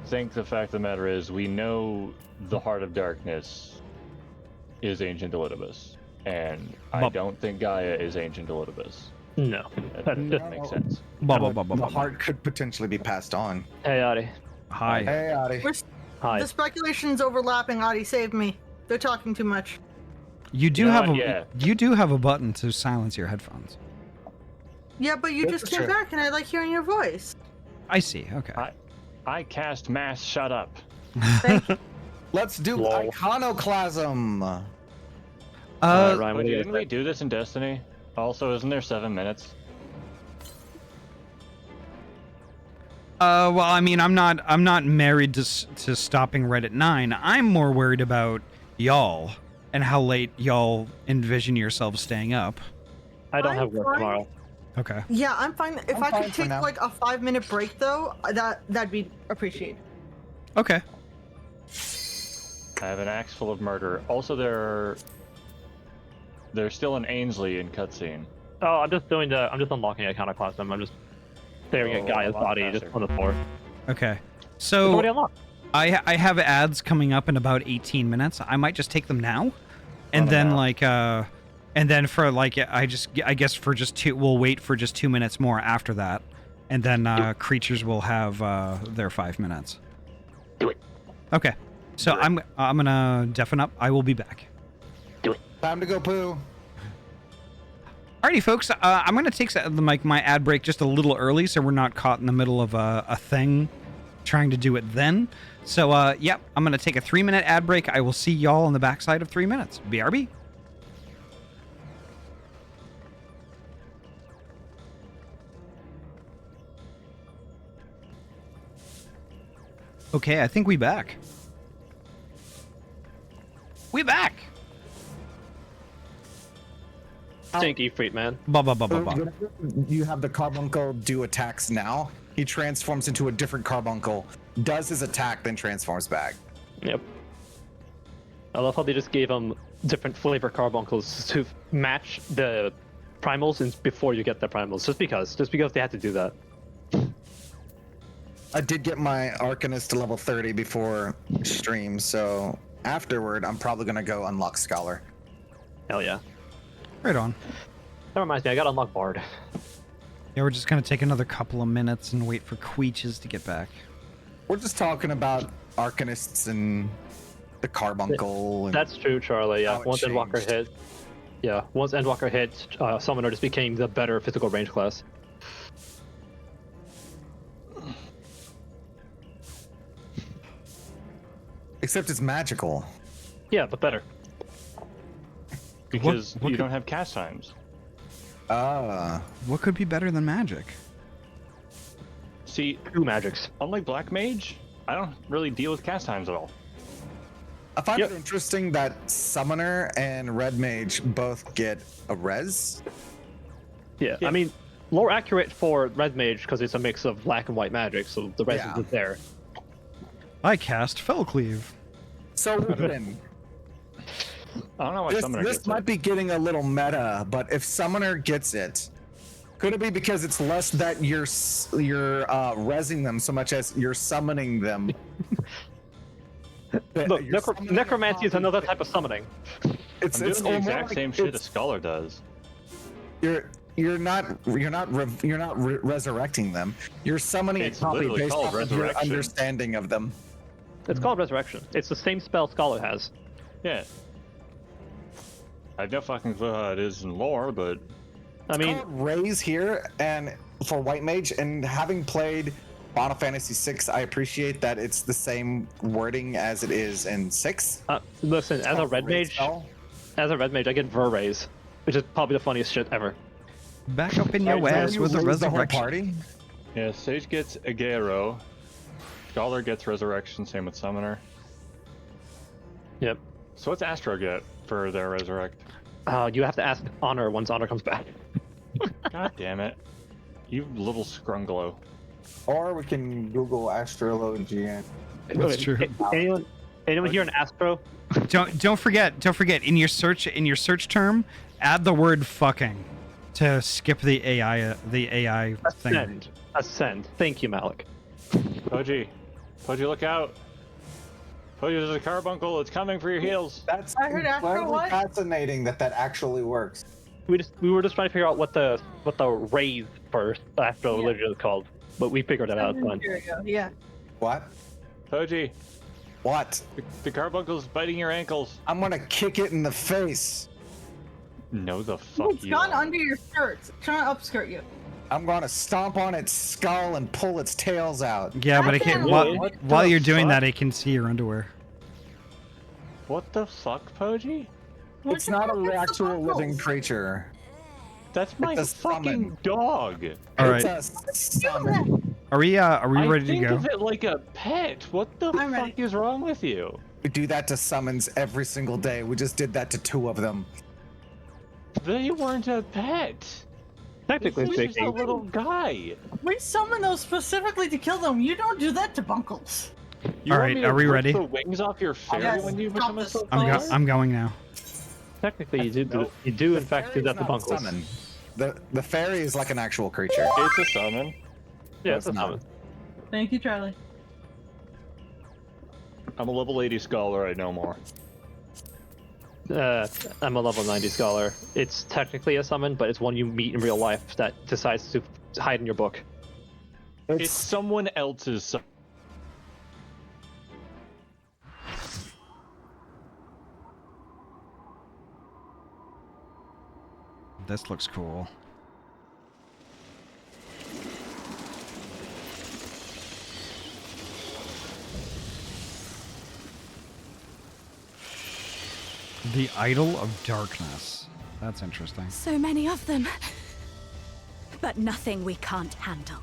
I think the fact of the matter is, we know the Heart of Darkness is Ancient Elidibus, and I don't think Gaia is Ancient Elidibus. No. That doesn't make sense. The heart could potentially be passed on. Hey, Ahty. Hi. Hey, Ahty. Hi. The speculation's overlapping. Ahty, save me. They're talking too much. You do Not have a yet. you do have a button to silence your headphones. Yeah, but you That's just came true. back and I like hearing your voice. I see. Okay. I cast mass shut up. Thank you. Let's do Lol. iconoclasm. Ryan, But what do you didn't we do this in Destiny? Also, isn't there 7 minutes? Well, I mean, I'm not married to stopping right at 9. I'm more worried about y'all and how late y'all envision yourselves staying up. I don't I'm have work fine. tomorrow. Okay. Yeah, I'm fine. If I'm I fine could for take now. like a 5-minute break though, that'd be appreciated. Okay. I have an axe full of murder. Also, there's still an Ainsley in cutscene. Oh, I'm just unlocking Iconoclasm. I'm just staring at Oh, Gaia's a lot body just faster. on the floor. Okay. It's So already unlocked. I have ads coming up in about 18 minutes. I might just take them now, and them then out. and then for I guess for just 2, we'll wait for just 2 minutes more after that, and then creatures will have their 5 minutes. Do it. Okay. So I'm gonna deafen up. I will be back. Time to go poo. Alrighty, folks. I'm gonna take my ad break just a little early, so we're not caught in the middle of a thing, trying to do it then. So yep, I'm gonna take a 3-minute ad break. I will see y'all on the backside of 3 minutes. BRB. Okay, I think we back. We back. Stinky freak, man. Ba ba ba ba ba. Whenever you have the carbuncle do attacks now, he transforms into a different carbuncle, does his attack, then transforms back. Yep. I love how they just gave him different flavor carbuncles to match the primals before you get the primals. Just because they had to do that. I did get my Arcanist to level 30 before stream, so afterward, I'm probably gonna go unlock Scholar. Hell yeah. Right on. That reminds me, I gotta unlock Bard. Yeah, we're just gonna take another couple of minutes and wait for Queeches to get back. We're just talking about Arcanists and the carbuncle. And That's true, Charlie. Yeah. How it Once Endwalker changed. hit, once Endwalker hit, Summoner just became the better physical range class. Except it's magical. Yeah, but better. Because what you could- don't have cast times. What could be better than magic? See, Two magics. unlike Black Mage, I don't really deal with cast times at all. I find it interesting that Summoner and Red Mage both get a res. Yeah, I mean, more accurate for Red Mage because it's a mix of black and white magic, so the res is there. I cast Fellcleave. So Ruben, I don't know why Summoner this gets might it. be getting a little meta, but if Summoner gets it, could it be because it's less that you're resing them so much as you're summoning them? Look, You're summoning necromancy is them. another type of summoning. It's I'm doing the more exact like same shit a it's- Scholar does. You're not resurrecting them. You're summoning It's it probably literally based called off of your resurrection. understanding of them. It's called Resurrection. It's the same spell Scholar has. Yeah. I have no fucking clue how it is in lore, but I mean, raise here and for White Mage, and having played Final Fantasy VI, I appreciate that it's the same wording as it is in 6. listen, as a Red Mage, I get Ver Raise, which is probably the funniest shit ever. Back up in your ass with a the whole resurrection. party. yeah, Sage gets Agero. Scholar gets Resurrection, same with Summoner. Yep. So what's Astro get for their Resurrect? You have to ask Honor once Honor comes back. God damn it. You little scrunglo. Or we can Google Astrologian. That's true. Anyone here in Astro? Don't forget. In your search term, add the word "fucking" to skip the AI thing. Ascend. Thank you, Malik. Poji, look out. Poji, there's a carbuncle. It's coming for your heels. That's I heard Astro incredibly what? fascinating that actually works. We were just trying to figure out what the raise for Astro religion is called, but we figured it out. It's fine. There you go. Yeah. What? Poji, What? the carbuncle's biting your ankles. I'm gonna kick it in the face. No, the fuck It's you gone are. under your skirt. It's trying to upskirt you. I'm gonna stomp on its skull and pull its tails out. Yeah, but it can't. While you're doing that, it can see your underwear. What the fuck, Poji? It's not an actual living creature. That's my It's a fucking summon. dog. All right. It's a summon. Are we ready to think go? of it like a pet. What the I'm fuck ready. is wrong with you? We do that to summons every single day. We just did that to 2 of them. They weren't a pet. Technically This is just a speaking, little guy. We summon those specifically to kill them. You don't do that to bunkles. You All want right, me to are we rip ready? The wings off your fairy Yes, when you stop become a this. soul I'm going now. technically you do in fact do that to Fairy's not a bunkles. summon. The fairy is like an actual creature. It's a summon. Yeah, No, it's a it's not. summon. Thank you, Charlie. I'm a level 80 scholar. I know more. I'm a level 90 scholar. It's technically a summon, but it's one you meet in real life that decides to hide in your book. It's someone else's. This looks cool. The Idol of Darkness. That's interesting. So many of them. But nothing we can't handle.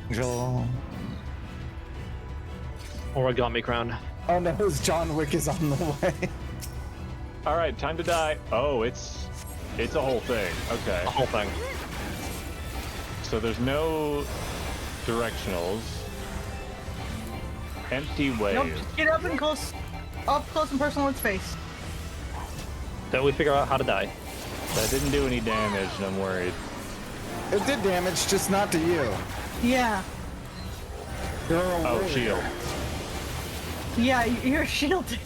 Angel. Origami crown. Oh no, John Wick is on the way. All right, time to die. Oh, it's a whole thing. Okay. The whole thing. So there's no directionals. Empty wave. Nope, just get up close and personal with its face. Then we figure out how to die. That didn't do any damage, and I'm worried. It did damage, just not to you. Yeah. You're a Oh, warrior. shield. Yeah, you're shielded.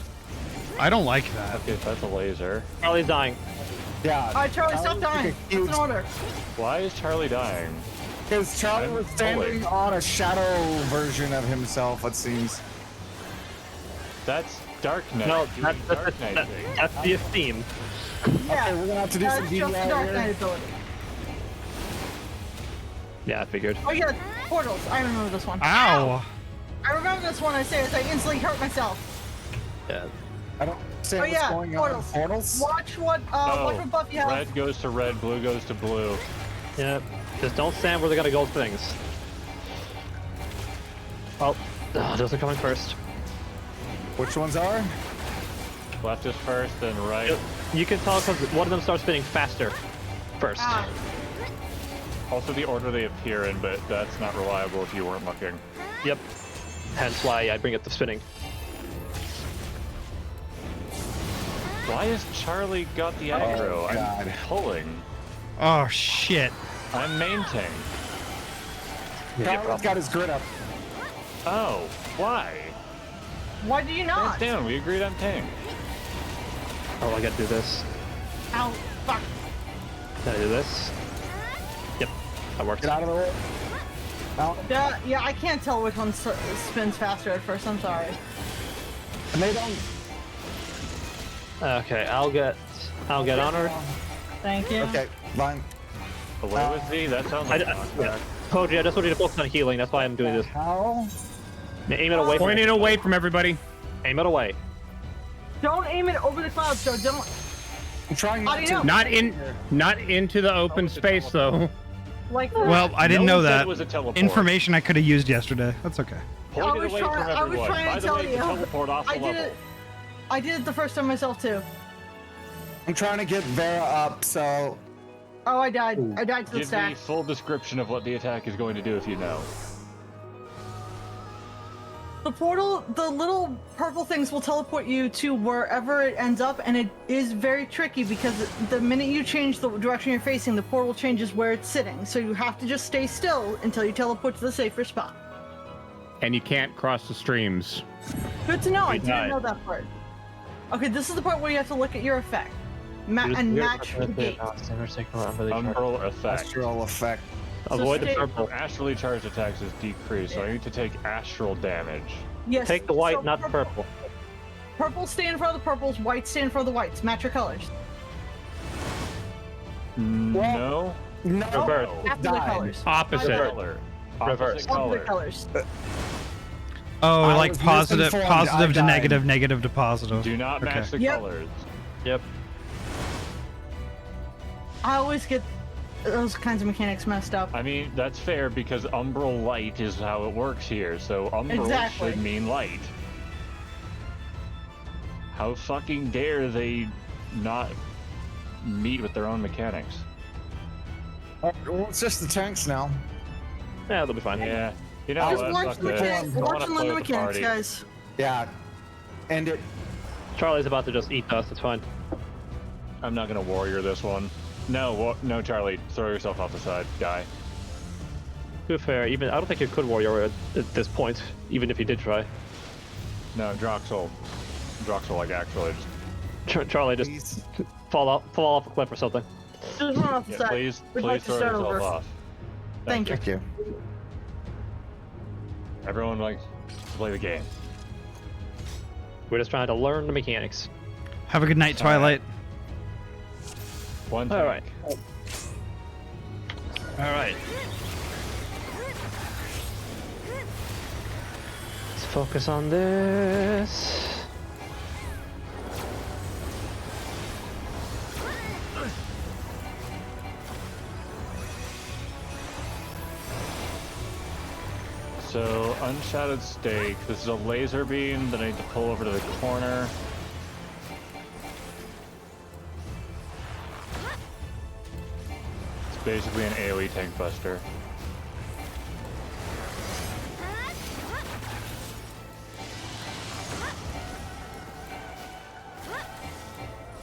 I don't like that. Okay, that's a laser. Charlie's dying. Yeah. Alright, Charlie, stop dying. That's an order. Why is Charlie dying? Because Charlie was standing on a shadow version of himself, it seems. That's Dark Knight. No, doing that's Dark Knight thing. that's the esteem. Yeah. Okay, we're gonna have to do some That's just the DDL Dark here. Knight ability. Yeah, I figured. Oh yeah, portals. I remember this one. Ow! I remember this one. I say as I instantly hurt myself. Yeah. I don't understand Oh what's yeah, going portals. on. Portals? Watch what buff you have. Red goes to red, blue goes to blue. Yeah. Just don't stand where they gotta go things. Oh, those are coming first. Which ones are? Left is first, then right. You can tell because one of them starts spinning faster first. Ah. Also the order they appear in, but that's not reliable if you weren't looking. Yep. Hence why I bring up the spinning. Why has Charlie got the aggro? God. I'm pulling. Oh shit. I'm main tank. Charlie's got his grid up. Oh, why? Why do you not? Hands down, we agreed on tank. Oh, I gotta do this. Ow, fuck. Can I do this? Yep, that works. Get out of the way. Out. Yeah, I can't tell which one spins faster at first. I'm sorry. And they don't. Okay, I'll get honored. Thank you. Okay, fine. Away with me? That sounds like Yeah. Koji, I just want you to focus on healing. That's why I'm doing this. How? Aim it away. Point it away from everybody. Aim it away. Don't aim it over the clouds, Joe. Don't. I'm trying How not do you to. know? Not into the open space though. Like. Well, I didn't No know one said that. it was a teleport. Information I could have used yesterday. That's okay. Point I it was away trying- from I was everyone. trying to By the tell way, you. the teleport off the I did level. it. I did it the first time myself too. I'm trying to get Vera up, so Oh, I died. I died to the Give stack. me full description of what the attack is going to do if you know. The portal, the little purple things will teleport you to wherever it ends up, and it is very tricky because the minute you change the direction you're facing, the portal changes where it's sitting. So you have to just stay still until you teleport to the safer spot. And you can't cross the streams. Good to know. I We didn't died. know that part. Okay, this is the part where you have to look at your effect and match the gate. Umbral effect. astral effect. Avoid the stay- purple. Astrally charged attacks is decreased, so I need to take astral damage. Yes. Take the white, so not the purple. Purple stay in front of the purples. White stay in front of the whites. Match your colors. No. No. Reverse. After the Died. colors. Opposite. Color. Reverse. Opposite After the color. colors. Oh, I like was positive, misinformed. positive I to died. negative, negative to positive. Do not Okay. match the Yep. colors. Yep. I always get those kinds of mechanics messed up. I mean, that's fair because umbral light is how it works here, so umbral Exactly. should mean light. How fucking dare they not meet with their own mechanics? Well, it's just the tanks now. Yeah, they'll be fine. Yeah. You know Just what? watch Fuck the this. mechanics. I wanna Watch and play learn the with mechanics, party. guys. Yeah. And it. Charlie's about to just eat us. It's fine. I'm not gonna warrior this one. No, no, Charlie, throw yourself off the side, guy. To be fair, even I don't think you could warrior at this point, even if you did try. No, Droxel, like actually, just Charlie, just Please. fall off a cliff or something. Just run off the yeah, side. please We'd like to throw start yourself over. off. Thank you. Thank you. Everyone likes to play the game. We're just trying to learn the mechanics. Have a good night, Twilight. One All tank. right. All right. Let's focus on this. So, unshadowed stake. This is a laser beam that I need to pull over to the corner. It's basically an AoE tank buster.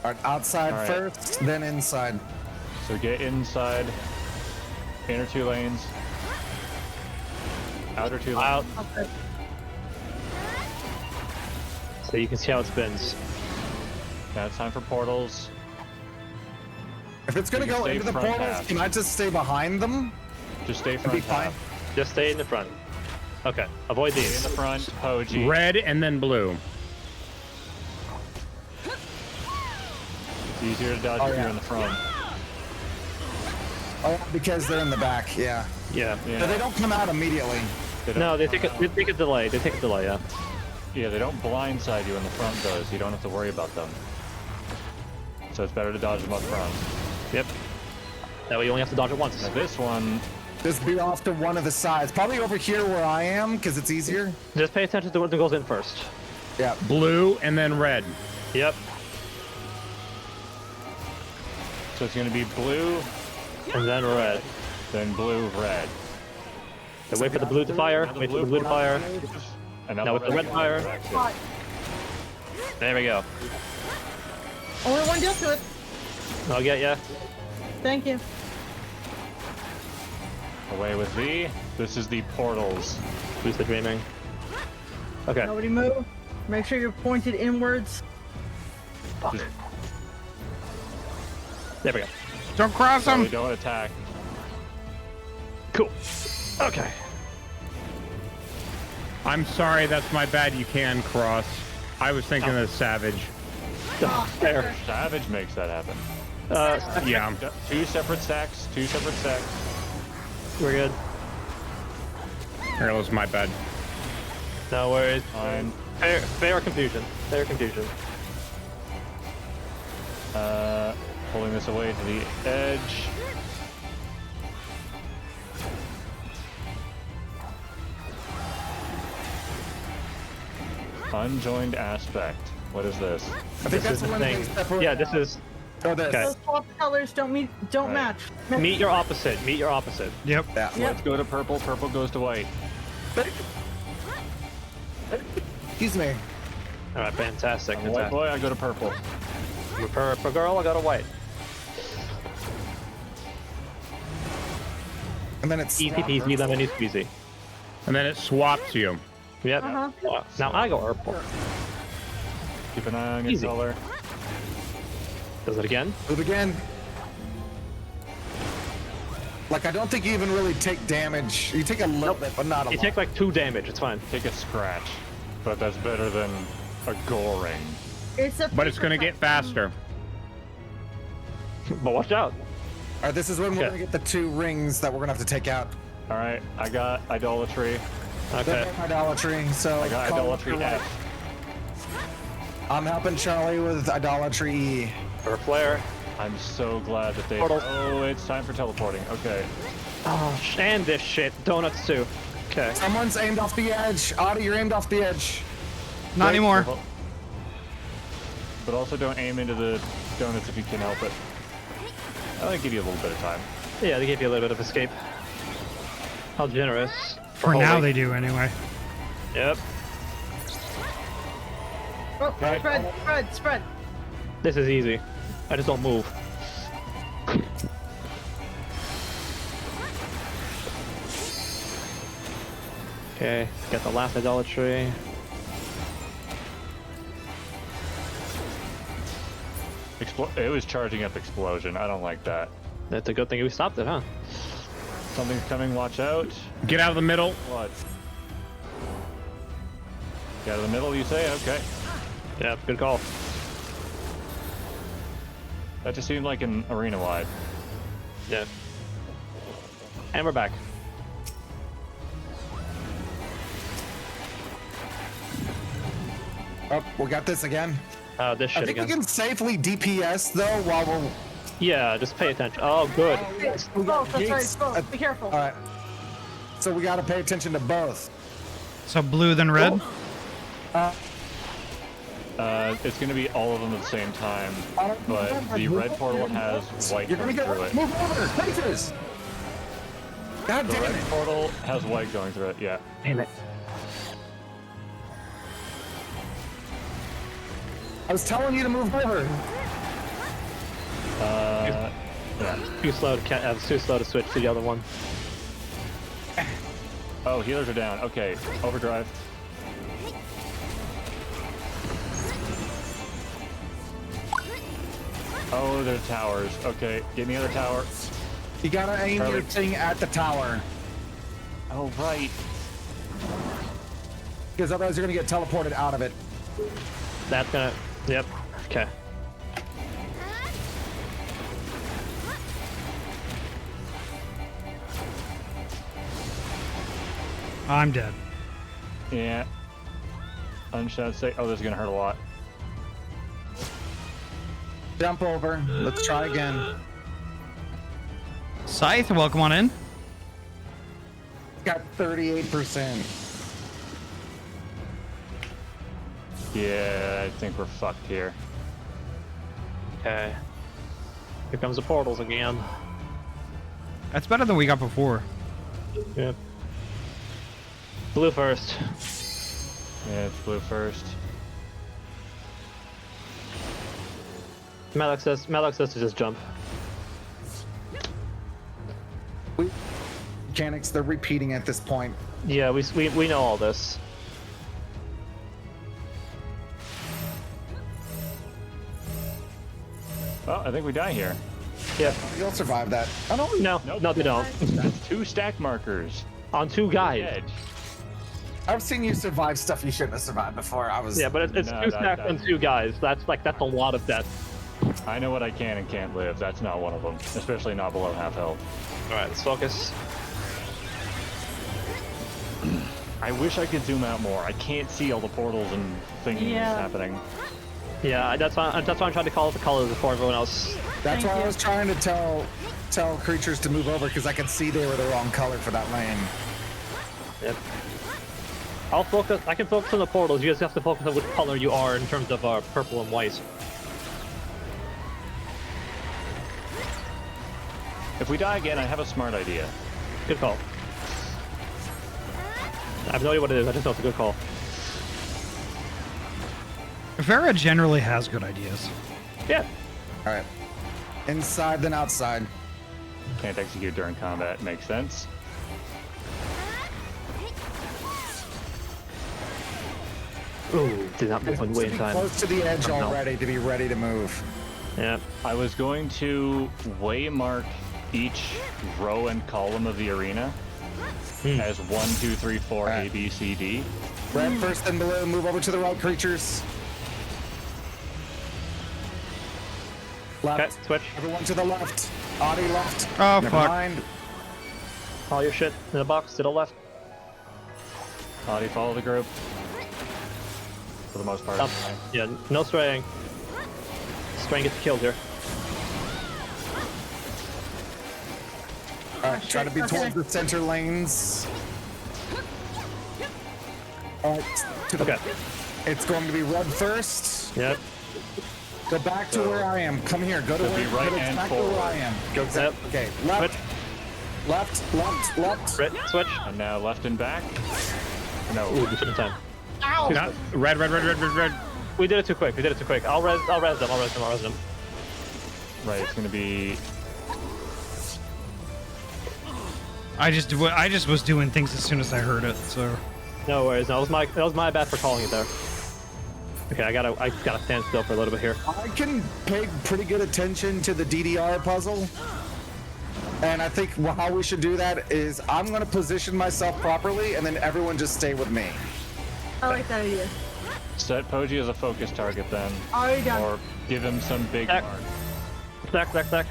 Alright, outside All right. first, then inside. So get inside, inner 2 lanes, outer 2 lanes. Out. Okay. So you can see how it spins. Now it's time for portals. If it's gonna You can go stay into the front portals, half. can I just stay behind them? Just stay That'd be front fine. half. Just stay in the front. Okay. Avoid Stay in these. the front, Poji. Red and then blue. It's easier to dodge Oh, if yeah. you're in the front. Oh, because they're in the back, yeah. Yeah. Yeah. But they don't come out immediately. don't No, they come take a out. they take a delay. They take a delay. Yeah. Yeah, they don't blindside you when the front does. You don't have to worry about them. So it's better to dodge them up front. Yep. That way you only have to dodge it once. Now this one, Just be off to one of the sides. Probably over here where I am, because it's easier. Just pay attention to what goes in first. Yeah. Blue and then red. Yep. So it's gonna be blue, And then red. then blue, red. So wait for the blue to fire. Wait for the blue to fire. And Now with the red fire. Hot. There we go. Only one deal to it. I'll get ya. Thank you. Away with V. This is the portals. Who's the dreaming? Okay. Nobody move. Make sure you're pointed inwards. There we go. Don't cross So we them. don't attack. Cool. Okay. I'm sorry, that's my bad. You can cross. I was thinking of Savage. There. Savage makes that happen. Yeah. Two separate stacks. Two separate stacks. We're good. Here, that was my bad. No worries. Fine. Fair confusion. Fair confusion. Pulling this away to the edge. Unjoined aspect. What is this? I think that's the one thing. thing separate. Yeah, this is Oh, this. Okay. Those swap colors don't Right. match. meet your opposite. Meet your opposite. Yep. Yeah. Yep. Let's go to purple. Purple goes to white. Excuse me. All right, fantastic. I'm a white boy. I go to purple. For girl, I got a white. And then it's Easy peasy, lemon squeezy. And then it swaps you. Yep. Uh-huh. Now I go purple. Keep an eye on your Easy. color. Does it again? move again. Like, I don't think you even really take damage. You take a little bit, but not a You lot. take like 2 damage. It's fine. Take a scratch, but that's better than a goring. It's a But it's going to get faster. But watch out. All right, this is when we're Okay. gonna get the 2 rings that we're gonna have to take out. All right, I got idolatry. Okay. Idolatry. So I got call idolatry it the F. I'm helping Charlie with idolatry E. For a flare. I'm so glad that they. Portal. Oh, it's time for teleporting. Okay. Oh, and this shit. Donuts too. Okay. Someone's aimed off the edge. Ahty, you're aimed off the edge. Not anymore. But also don't aim into the donuts if you can help it. I like to give you a little bit of time. Yeah, they gave you a little bit of escape. How generous. For now, Holy. they do anyway. Yep. Oh, Right. spread. This is easy. I just don't move. Okay, get the last idolatry. It was charging up explosion. I don't like that. That's a good thing we stopped it, huh? Something's coming. Watch out. Get out of the middle. What? Get out of the middle, you say? Okay. Yeah, good call. That just seemed like an arena wide. Yeah. And we're back. Oh, we got this again. This I shit think again. we can safely DPS though while we're. Yeah, just pay attention. Oh, good. We got Both, that's right, gates. both. Be careful. All right. So we got to pay attention to both. So blue then red. It's going to be all of them at the same time, but the red portal has white You're gonna going get through it. move over. Faces. God The damn red it! portal has white going through it. Yeah. Damn it. I was telling you to move over. Yeah. Too slow to too slow to switch to the other one. Oh, healers are down. Okay, overdrive. Oh, there's towers. Okay, get me the other tower. You gotta aim your Charlie. thing at the tower, Oh, right. because otherwise you're gonna get teleported out of it. That's gonna. Yep. Okay. I'm dead. Yeah. Unshot say. Oh, this is gonna hurt a lot. Jump over. Let's try again. Scythe, welcome on in. Got 38%. Yeah, I think we're fucked here. Okay. Here comes the portals again. That's better than we got before. Yep. Blue first. Yeah, it's blue first. Malak says to just jump. Mechanics, they're repeating at this point. Yeah, we know all this. Oh, I think we die here. Yeah. You'll survive that. Oh no, No, Nope. no, they don't. That's 2 stack markers. On 2 guys. Edge. I've seen you survive stuff you shouldn't have survived before. I was. Yeah, but it's No, 2 that- stacks on 2 guys. That's a lot of death. I know what I can and can't live. That's not one of them. Especially not below half health. Alright, let's focus. I wish I could zoom out more. I can't see all the portals and things happening. Yeah, that's why I'm trying to call it the colors before everyone else. That's why I was trying to tell creatures to move over because I could see they were the wrong color for that lane. Yep. I can focus on the portals. You just have to focus on which color you are in terms of purple and white. If we die again, I have a smart idea. Good call. I have no idea what it is. I just know it's a good call. Vera generally has good ideas. Yeah. All right. Inside then outside. Can't execute during combat. Makes sense. Ooh, did not move way in time. Close to the edge No. already to be ready to move. Yeah. I was going to waymark each row and column of the arena as 1, 2, 3, 4, Alright. A, B, C, D. Red first, then blue. Move over to the right, creatures. Left. Okay, switch. Everyone to the left. Ahty left. Oh, Never fuck. mind. All your shit in the box to the left. How do you follow the group? For the most part. Up. Yeah, no straying. Straying gets killed here. All right, try to be towards the center lanes. All right, to the, Okay. it's going to be red first. Yep. Go back to where I am. Come here. Go to It'll where, be right go to and back to where forward. I am. Go yep. Okay, left, Switch. left. Right. Switch. And now left and back. No. Ooh, just in time. Not, red. We did it too quick. I'll res them. Right, it's gonna be. I just was doing things as soon as I heard it, so. No worries. That was my bad for calling it there. Okay, I gotta stand still for a little bit here. I can pay pretty good attention to the DDR puzzle. And I think how we should do that is I'm going to position myself properly and then everyone just stay with me. I like that idea. Set Poji as a focus target then. Already done. Or give him some big Stack. mark. Stack.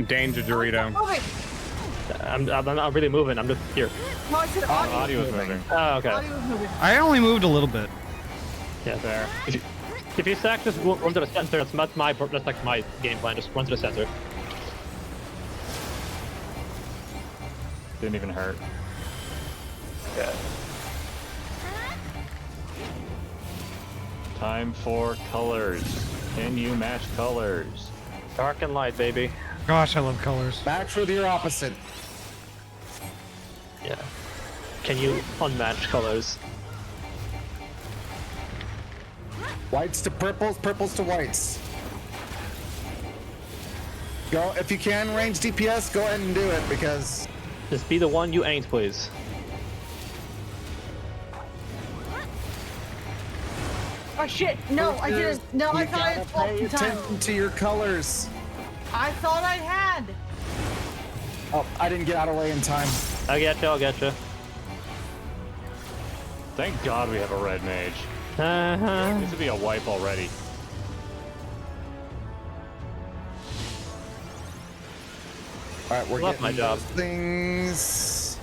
Danger, Dorito. Moving. I'm not really moving. I'm just here. No, I said Ahty. Ahty was moving. Oh, okay. Ahty was moving. I only moved a little bit. Yeah. There. If you stack, just run to the center. That's like my game plan. Just run to the center. Didn't even hurt. Yeah. Time for colors. Can you match colors? Dark and light, baby. Gosh, I love colors. Match with your opposite. Yeah. Can you unmatch colors? Whites to purples, purples to whites. Go, if you can range DPS, go ahead and do it because Just be the one you ain't, please. Oh shit! No, I didn't. No, I you thought I gotta had pay 12 time. attention to your colors. I thought I had. Oh, I didn't get out of the way in time. I'll get you. Thank God we have a red mage. Uh-huh. This would be a wipe already. All right, we're Love getting my job. those things.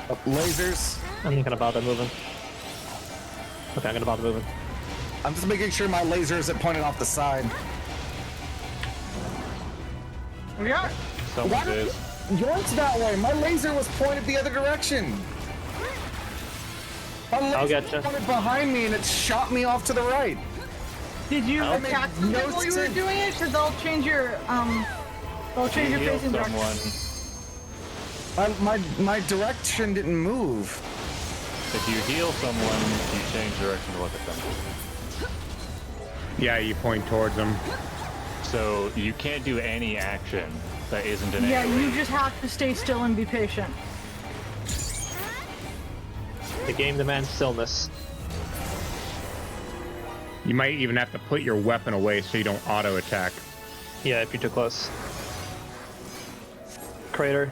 Up lasers. I'm not gonna bother moving. Okay, I'm gonna bother moving. I'm just making sure my laser isn't pointed off the side. Yeah. Someone is. Yours that way. My laser was pointed the other direction. My laser I'll get was you. pointed behind me and it shot me off to the right. Did you That made attack them no while you were sense. doing it? Because they'll change your Heal facing someone. direction. My direction didn't move. If you heal someone, you change direction to look at them. Yeah, you point towards them. So you can't do any action that isn't an Yeah, AoE. you just have to stay still and be patient. The game demands stillness. You might even have to put your weapon away so you don't auto attack. Yeah, if you're too close. Crater.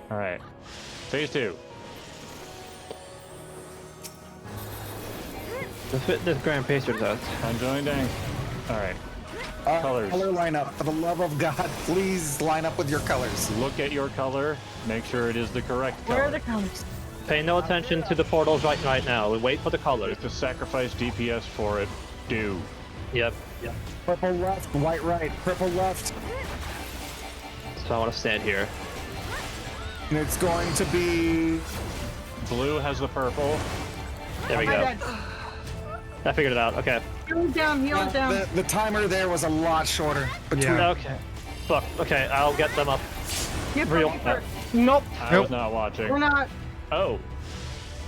All right. Phase 2. This Grand Pacer's out. I'm joining. All right. Colors. Color lineup. For the love of God, please line up with your colors. Look at your color. Make sure it is the correct color. Where are the colors? Pay no attention to the portals right now. Wait for the colors. If to sacrifice DPS for it, do. Yep. Purple left, white right, purple left. So I want to stand here. And it's going to be... Blue has the purple. There we Oh my go. God. I figured it out. Okay. Heal it down, heal it down. The timer there was a lot shorter. Between Yeah. Okay. Fuck. Okay, I'll get them up. Get Real- first. Nope, I was not watching. we're not. Oh.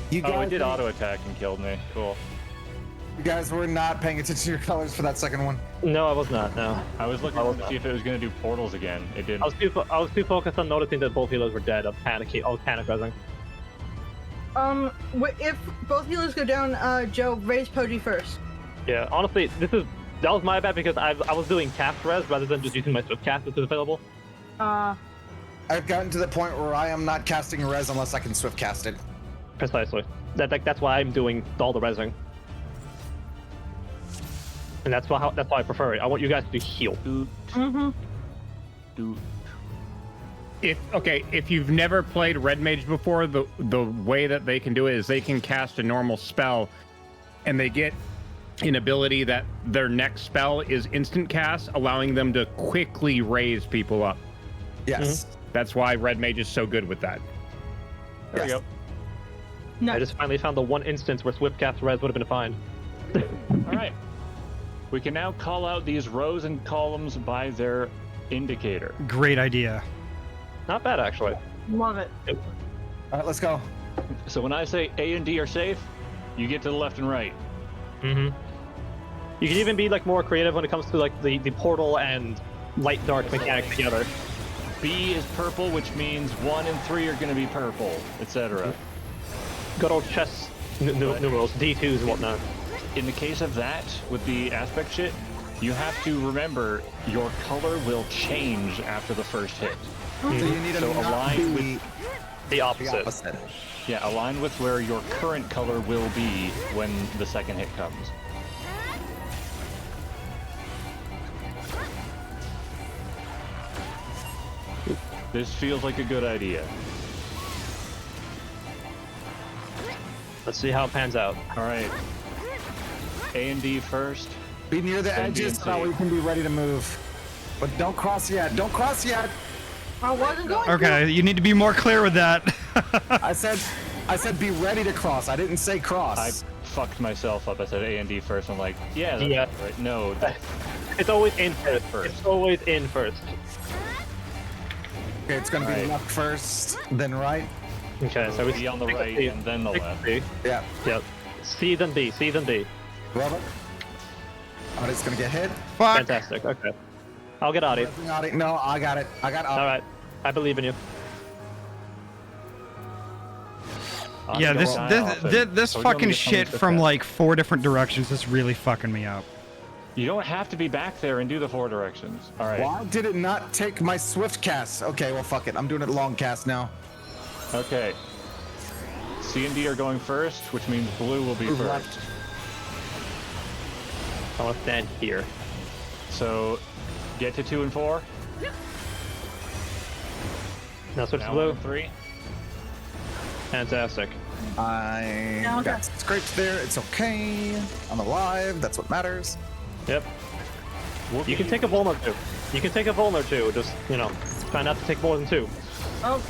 You Oh, it guys, did auto attack and killed me. Cool. you guys were not paying attention to your colors for that second one. No, I was not. No. I was looking to see if it was going to do portals again. It didn't. I was too focused on noticing that both healers were dead. I was panic resing. If both healers go down, Joe, raise Poji first. Yeah. Honestly, that was my bad because I was doing cast res rather than just using my swift cast which is available. I've gotten to the point where I am not casting res unless I can swift cast it. Precisely. That's why I'm doing all the resing. And that's why I prefer it. I want you guys to heal. Mm-hmm. If you've never played Red Mage before, the way that they can do it is they can cast a normal spell, and they get an ability that their next spell is instant cast, allowing them to quickly raise people up. Yes. That's why Red Mage is so good with that. There we go. No. I just finally found the one instance where swift cast res would have been fine. All right. We can now call out these rows and columns by their indicator. Great idea. Not bad actually. Love it. All right, let's go. So when I say A and D are safe, you get to the left and right. Mm-hmm. You can even be like more creative when it comes to like the portal and light dark mechanics together. B is purple, which means 1 and 3 are going to be purple, etc. Good old chess numerals, D2s and whatnot. In the case of that, with the aspect shit, you have to remember your color will change after the first hit. So you need to So not align be with- The the opposite. opposite. Yeah, align with where your current color will be when the second hit comes. This feels like a good idea. Let's see how it pans out. All right. A and D first. Be near the Then B edges and so that C. we can be ready to move. But don't cross yet. Don't cross yet. I wasn't going to. Okay, you need to be more clear with that. I said be ready to cross. I didn't say cross. I fucked myself up. I said A and D first. I'm like, yeah, that's Yeah. right. No, that's It's always in first. First. It's always in first. Okay, it's gonna be Right. left first, then right. Okay, so we B on the right and then the left. B. Yeah. Yep. C then B. C then B. Love it. Ahty's gonna get hit. Fuck. Fantastic. Okay. I'll get Ahty. Ahty. No, I got it. I got Ahty. All right. I believe in you. Yeah, this Go this off this, and- this so we don't fucking need to come shit into from that. like 4 different directions is really fucking me up. You don't have to be back there and do the 4 directions. All right. Why did it not take my swift cast? Okay, well fuck it. I'm doing it long cast now. Okay. C and D are going first, which means blue will be Move first. left. I want to stand here. So get to 2 and 4. Now switch to Now blue. on 3. Fantastic. I Now got that's- scrapes there. It's okay. I'm alive. That's what matters. Yep. You can take a vuln or two. You can take a vuln or two. Just, you know, try not to take more than 2. Oh,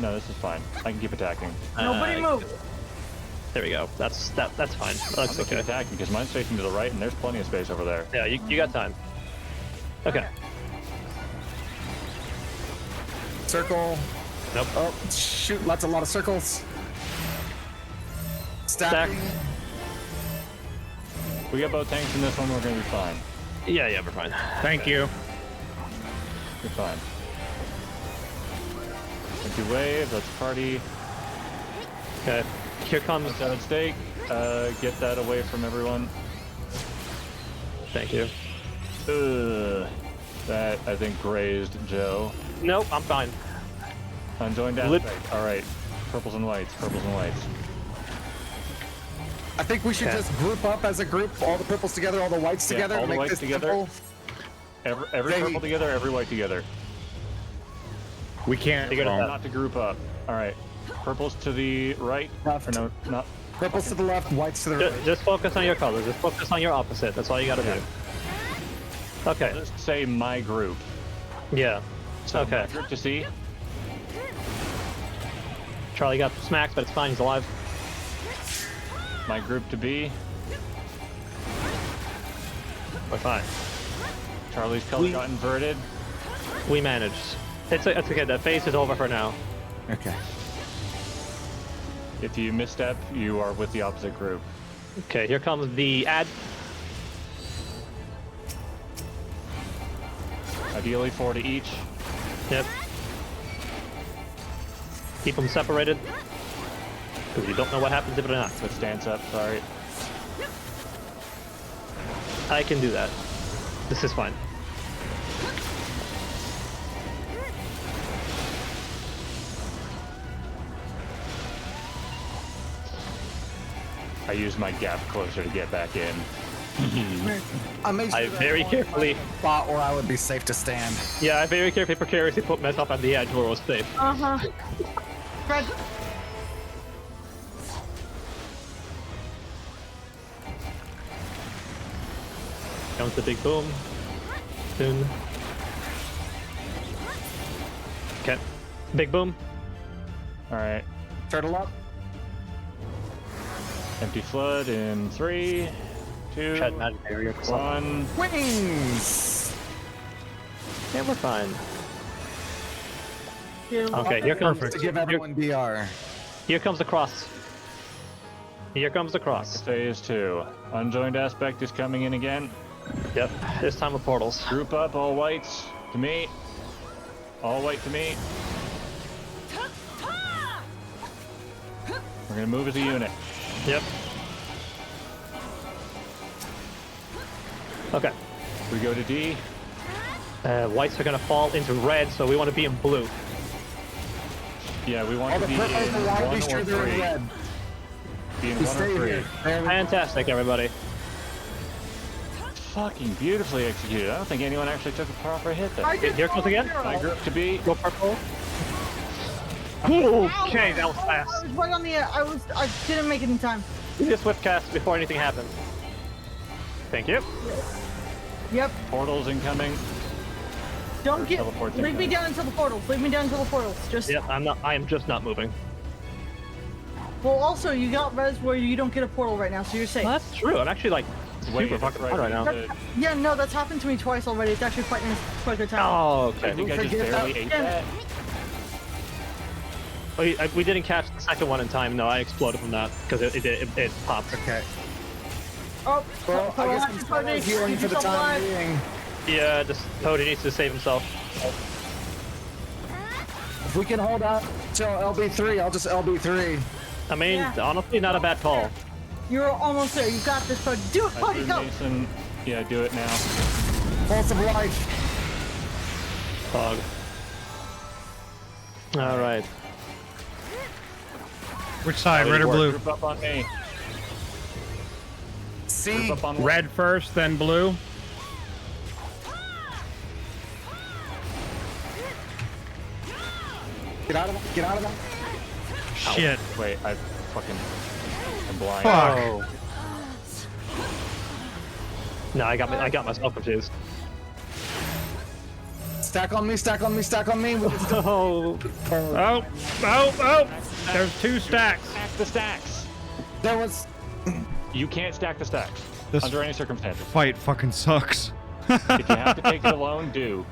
No, this is fine. I can keep attacking. nobody move. There we go. That's fine. That looks I'll keep okay. attacking because mine's facing to the right and there's plenty of space over there. Yeah, you got time. Okay. Circle. Nope. Oh, shoot. A lot of circles. Stack. Stacking. We got both tanks in this one, we're gonna be fine. Yeah, we're fine. Thank you. We're fine. Thank you, wave. Let's party. Okay. Here comes. What's at stake? Get that away from everyone. Thank you. Ugh. That, I think, grazed Joe. Nope, I'm fine. Unjoined aspect. Alright. Purples and whites. Purples and whites. I think we should Okay. just group up as a group, all the purples together, all the whites Yeah, together, all to the make whites this together. simple. Every They- purple together, every white together. We can't. Figured it well, out. Not to group up. Alright. Purples to the right. Left. Or no, not. Purples to the left, whites to the right. Just focus on your colors. Just focus on your opposite. That's all you gotta do. Okay. Just say my group. Yeah. So Okay. my group to see. Charlie got smacked, but it's fine. He's alive. My group to B. We're fine. Charlie's color got inverted. We managed. It's okay. The phase is over for now. Okay. If you misstep, you are with the opposite group. Okay. Here comes the ad. Ideally 4 to each. Yep. Keep them separated. Because you don't know what happens if they're not. Put stance up, sorry. I can do that. This is fine. I used my gap closer to get back in. I made sure I that very one carefully. spot where I would be safe to stand. Yeah, I very carefully precariously put Mess up on the edge where it was safe. Red. Comes the big boom. Soon. Okay. Big boom. Alright. Turtle up. Empty flood in 3, 2, Tread magic barrier. 1. Wings! Yeah, we're fine. Here, Okay, here comes To give everyone BR. here comes the cross. Here comes the cross. Phase 2. Unjoined aspect is coming in again. Yep. This time with portals. Group up, all whites to me. All white to me. We're gonna move as a unit. Yep. Okay. We go to D. Whites are gonna fall into red, so we want to be in blue. Yeah, we want All to the be in purples are 1 be sure or they're in 3. red. Be in We 1 or stay 3. here. There we go. Fantastic, everybody. Fucking beautifully executed. I don't think anyone actually took a proper hit there. I did Here comes again. My group to be. Go purple. Okay, that was I fast. was right on the. I didn't make it in time. You just swift cast before anything happened. Thank you. Yep. Portals incoming. Don't get. Teleports Leave me incoming. down until the portals. Leave me down until the portals. Just. Yep, I am just not moving. Well, also you got res where you don't get a portal right now, so you're safe. Well, that's true. I'm actually like Wait, super fucking right, hard right now. the- Yeah, no, that's happened to me twice already. It's actually quite nice, quite a good time. Oh, I okay. think I just forget barely that. ate Yeah. that. We didn't catch the second one in time. No, I exploded from that because it popped. Okay. Oh, Well, I guess I'm Cody, still healing keep for the yourself time alive. being. Yeah, just Cody needs to save himself. If we can hold out till LB3, I'll just LB3. I mean, Yeah. honestly, not a bad call. You're almost there. You got this, Cody. Do it, I Cody. threw Go. Mason. Yeah, do it now. Pulse of life. Fog. All right. Which side, red or blue? Group up on me. C. Group up on Red first, then blue. Get out of that. Get out of that. Shit. Wait, I'm blind. Fuck. Oh. No, I got myself confused. Stack on me, stack on me, stack on me. Oh. Oh! There's 2 stacks. Stack the stacks. There was. You can't stack the stacks This under any circumstances. fight fucking sucks. If you have to take it alone, do.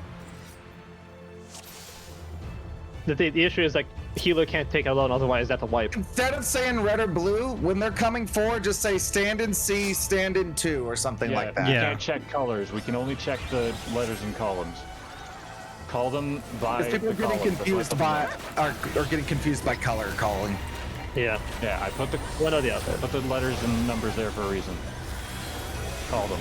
The issue is like healer can't take it alone, otherwise that's a wipe. Instead of saying red or blue, when they're coming forward, just say stand in C, stand in 2, or something like that. We Yeah. can't check colors. We can only check the letters and columns. Call them by Because people the are getting columns, but let confused them by know. are getting confused by color calling. Yeah. Yeah, I put the One or the other. put the letters and numbers there for a reason. Call them.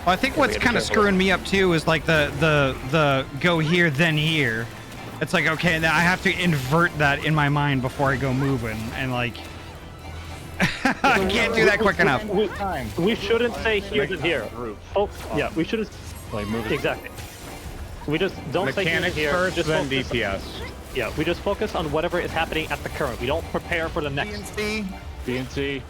Well, I think what's we gotta be kind of careful. screwing me up too is like the go here then here. It's like, okay, now I have to invert that in my mind before I go moving, and like I can't do that quick enough. We shouldn't say here than here. Group. Oh, yeah, we shouldn't. Like move it. Exactly. We just don't say here than Mechanics here. first, Just then focus- DPS. Yeah, we just focus on whatever is happening at the current. We don't prepare for the B next. and C. B and C.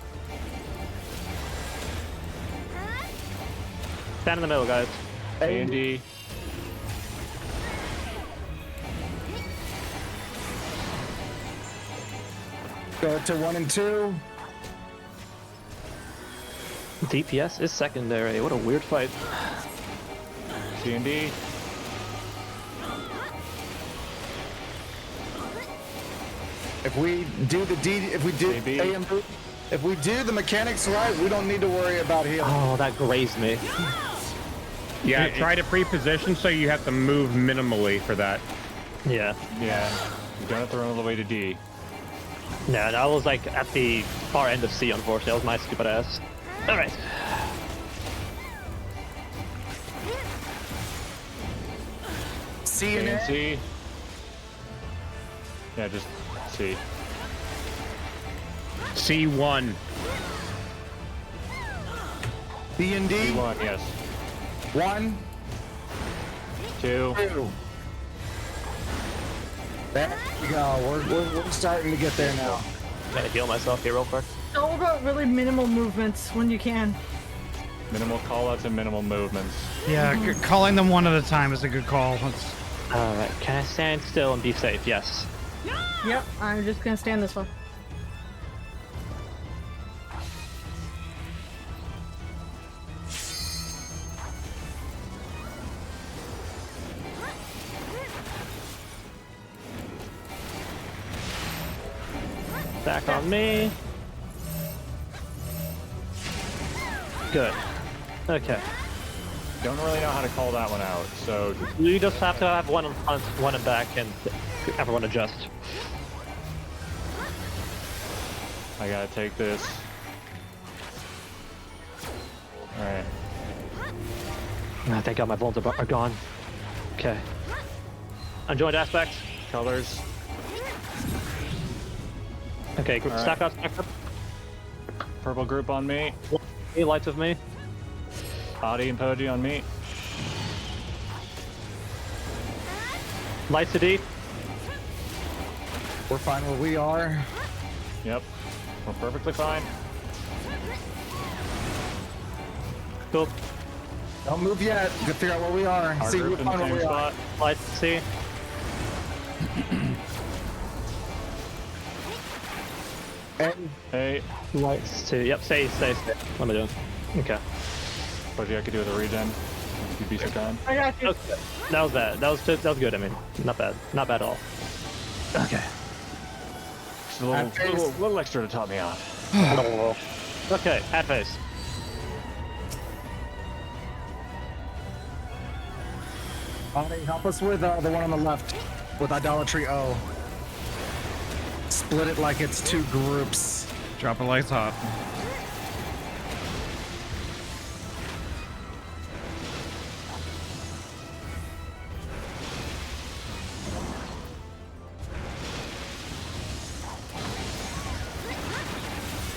Stand in the middle, guys. A and D. Go to 1 and 2. DPS is secondary. What a weird fight. C and D. If we do the D, if we do Maybe. A and B, if we do the mechanics right, we don't need to worry about healing. Oh, that grazed me. Yeah, try to pre-position so you have to move minimally for that. Yeah. Yeah. You don't have to run all the way to D. Yeah, that was like at the far end of C, unfortunately. That was my stupid ass. Alright. C A and and A. C. Yeah, just C. C1. B and D. D1, yes. 1, 2. 2. There we go. We're starting to get there now. I'm gonna heal myself here real quick. It's all about really minimal movements when you can. Minimal callouts and minimal movements. Yeah, calling them one at a time is a good call. That's, Alright, can I stand still and be safe? Yes. Yep, I'm just gonna stand this one. Back on me. Good. Okay. Don't really know how to call that one out, so You just have to have one in front, one in back, and everyone adjust. I gotta take this. Alright. Oh, thank God my bones are gone. Okay. Unjoined aspects. Colors. Okay, group, Alright. stack up, stack up. Purple group on me. Any lights of me? Ahty and Poji on me. Lights to D. We're fine where we are. Yep. We're perfectly fine. Cool. Don't move yet. Go figure out where we are. Our See, group we're in the fine where same we are. spot. Lights to C. And Hey, Lights to, yep, stay. What am I doing? Okay. Poji, I could do with a regen. You'd be so kind. I got you. Okay. That was bad. That was good. I mean, not bad. Not bad at all. Okay. Just a little extra to top me off. Okay, at face. Ahty, help us with the one on the left, with Idolatry O. Split it like it's 2 groups. drop it like it's hot.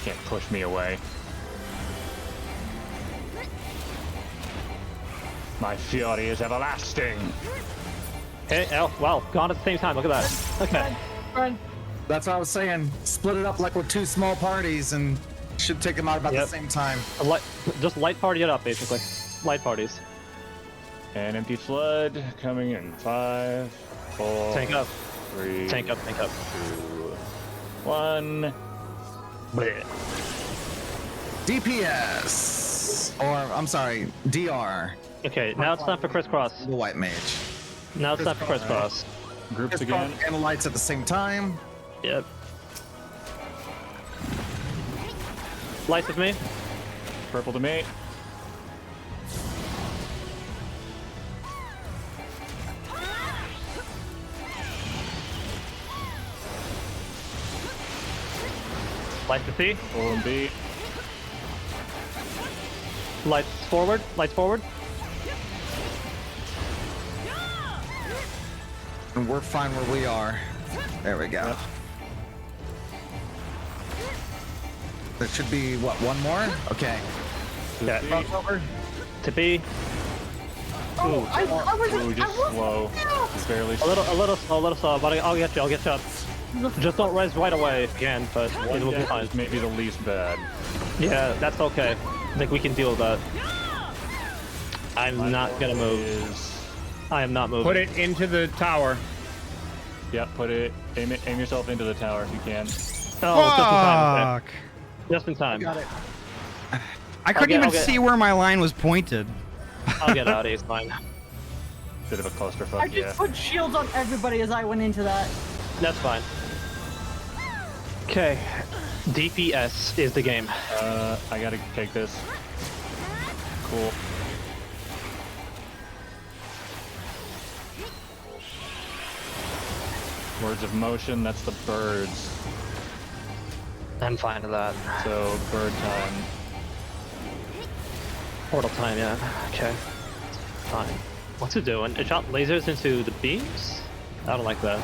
Can't push me away. My fury is everlasting. Hey, oh, wow, gone at the same time. Look at that. Okay. Run. That's what I was saying. Split it up like with 2 small parties and should take them out about the same time. Just light party it up, basically. Light parties. And empty flood coming in 5, 4. Tank up. 3. Tank up. 2, 1. Blech. DPS, or I'm sorry, DR. Okay, now it's time for crisscross. The white mage. Now it's time for crisscross. Groups Crisscross again. and lights at the same time. Yep. Lights with me. Purple to me. Lights to C. Full and B. Lights forward. Lights forward. And we're fine where we are. There we go. There should be, what, 1 more? Okay. Yeah. Crossover. To B. Oh, I was. Ooh, just I was. slow. Just barely. A little slow, but I'll get you up. Just don't rise right away if you can, but it will be Death fine. is maybe the least bad. Yeah, that's okay. I think we can deal with that. I'm not gonna move. I am not moving. Put it into the tower. Yep, put it. Aim yourself into the tower if you can. Oh, just in time. Got it. I couldn't I'll even get- see where my line was pointed. I'll get Ahty, it's fine. Bit of a clusterfuck, I yeah. just put shields on everybody as I went into that. That's fine. Okay. DPS is the game. I gotta take this. Cool. Words of motion, that's the birds. I'm fine with that. So, bird time. Portal time, yeah. Okay. Fine. What's it doing? It shot lasers into the beams? I don't like that.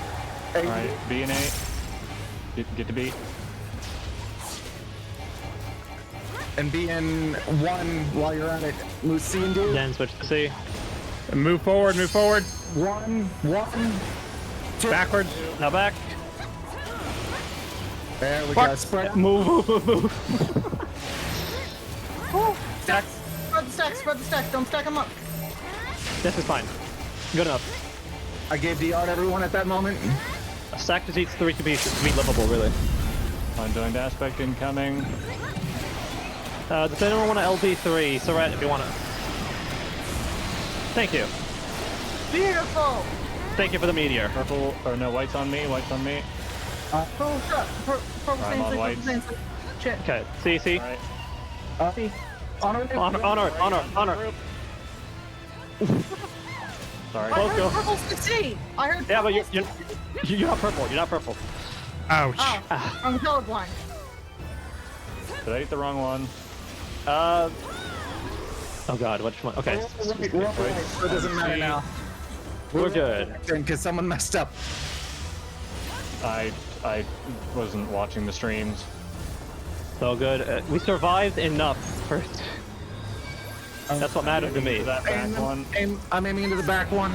Alright, B and A. Get to B. And be in 1 while you're at it. Move C and D. Then switch to C. Move forward, move forward. 1, 1. Backwards. Now back. There we go. Spread. Move. Stacks. Spread the stacks. Don't stack them up. This is fine. Good enough. I gave DR to everyone at that moment. A stack to each 3 to be livable, really. Undoing aspect incoming. Does anyone want an LB3? Surrender if you want it. Thank you. Beautiful. Thank you for the meteor. Purple, or no, white's on me, white's on me. Purple shot. Purple I'm on whites. Shit. Okay, C. Alright. See. Honor. Sorry. I Both heard go. purple's to C. I heard. Yeah, but purple's you're not purple. You're not purple. Ouch. Oh, I'm colorblind. Did I eat the wrong one? Oh god, which one? Okay, It doesn't matter now. we're good. Because someone messed up. I wasn't watching the streams. So good. We survived enough for. That's what mattered to me. That back one. I'm aiming into the back one.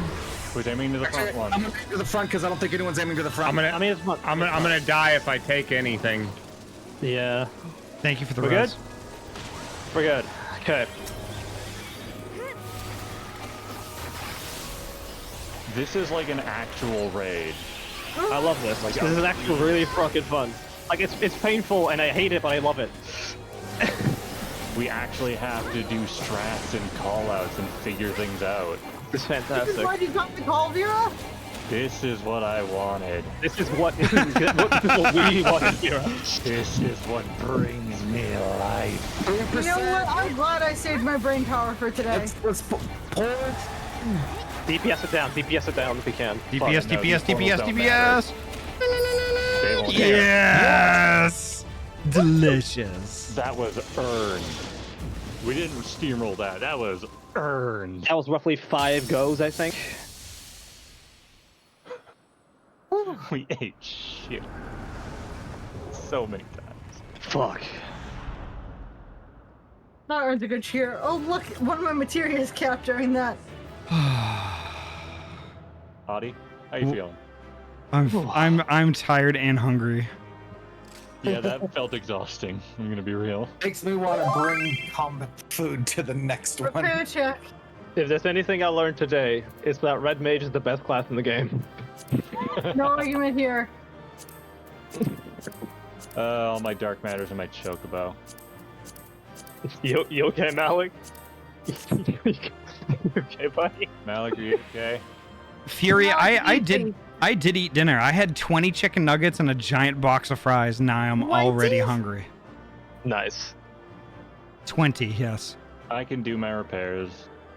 Who's aiming to the front Actually, one? I'm aiming to the front because I don't think anyone's aiming to the front. I mean, it's not. I'm gonna die if I take anything. Yeah. Thank you for the We're res. good? We're good. Okay. This is like an actual raid. I love this. Like, this is actually really fucking fun. Like, it's painful and I hate it, but I love it. We actually have to do strats and callouts and figure things out. It's This is fantastic. why you got the call, Vera? This is what I wanted. This is what we wanted here. This is what brings me life. 3%. You know what? I'm glad I saved my brain power for today. Let's pull it. DPS it down. DPS it down if we can. DPS, no, DPS, these portals DPS, don't DPS. They won't care. Yes. Delicious. That was earned. We didn't steamroll that. That was earned. That was roughly 5 goes, I think. We ate shit. So many times. Fuck. That earns a good cheer. Oh, look, one of my materials capturing that. Ahty, how you feeling? I'm tired and hungry. Yeah, that felt exhausting. I'm gonna be real. Makes me want to bring combat food to the next one. Prepare check. If there's anything I learned today, it's that Red Mage is the best class in the game. No argument here. All my dark matters and my chocobo. You okay, Malik? You okay, buddy? Malik, are you okay? Fury, No, I eating. did eat dinner. I had 20 chicken nuggets and a giant box of fries. Now I'm already hungry. Nice. 20, yes. I can do my repairs.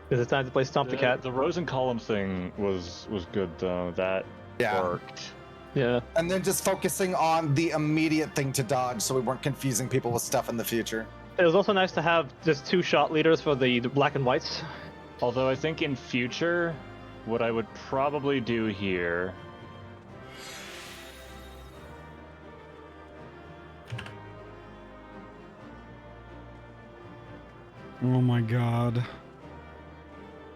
Is it time to play Stomp the Cat? The rows and columns thing was good though. That Yeah. worked. Yeah. And then just focusing on the immediate thing to dodge so we weren't confusing people with stuff in the future. It was also nice to have just 2 shot leaders for the black and whites. Although I think in future, what I would probably do here. Oh my god.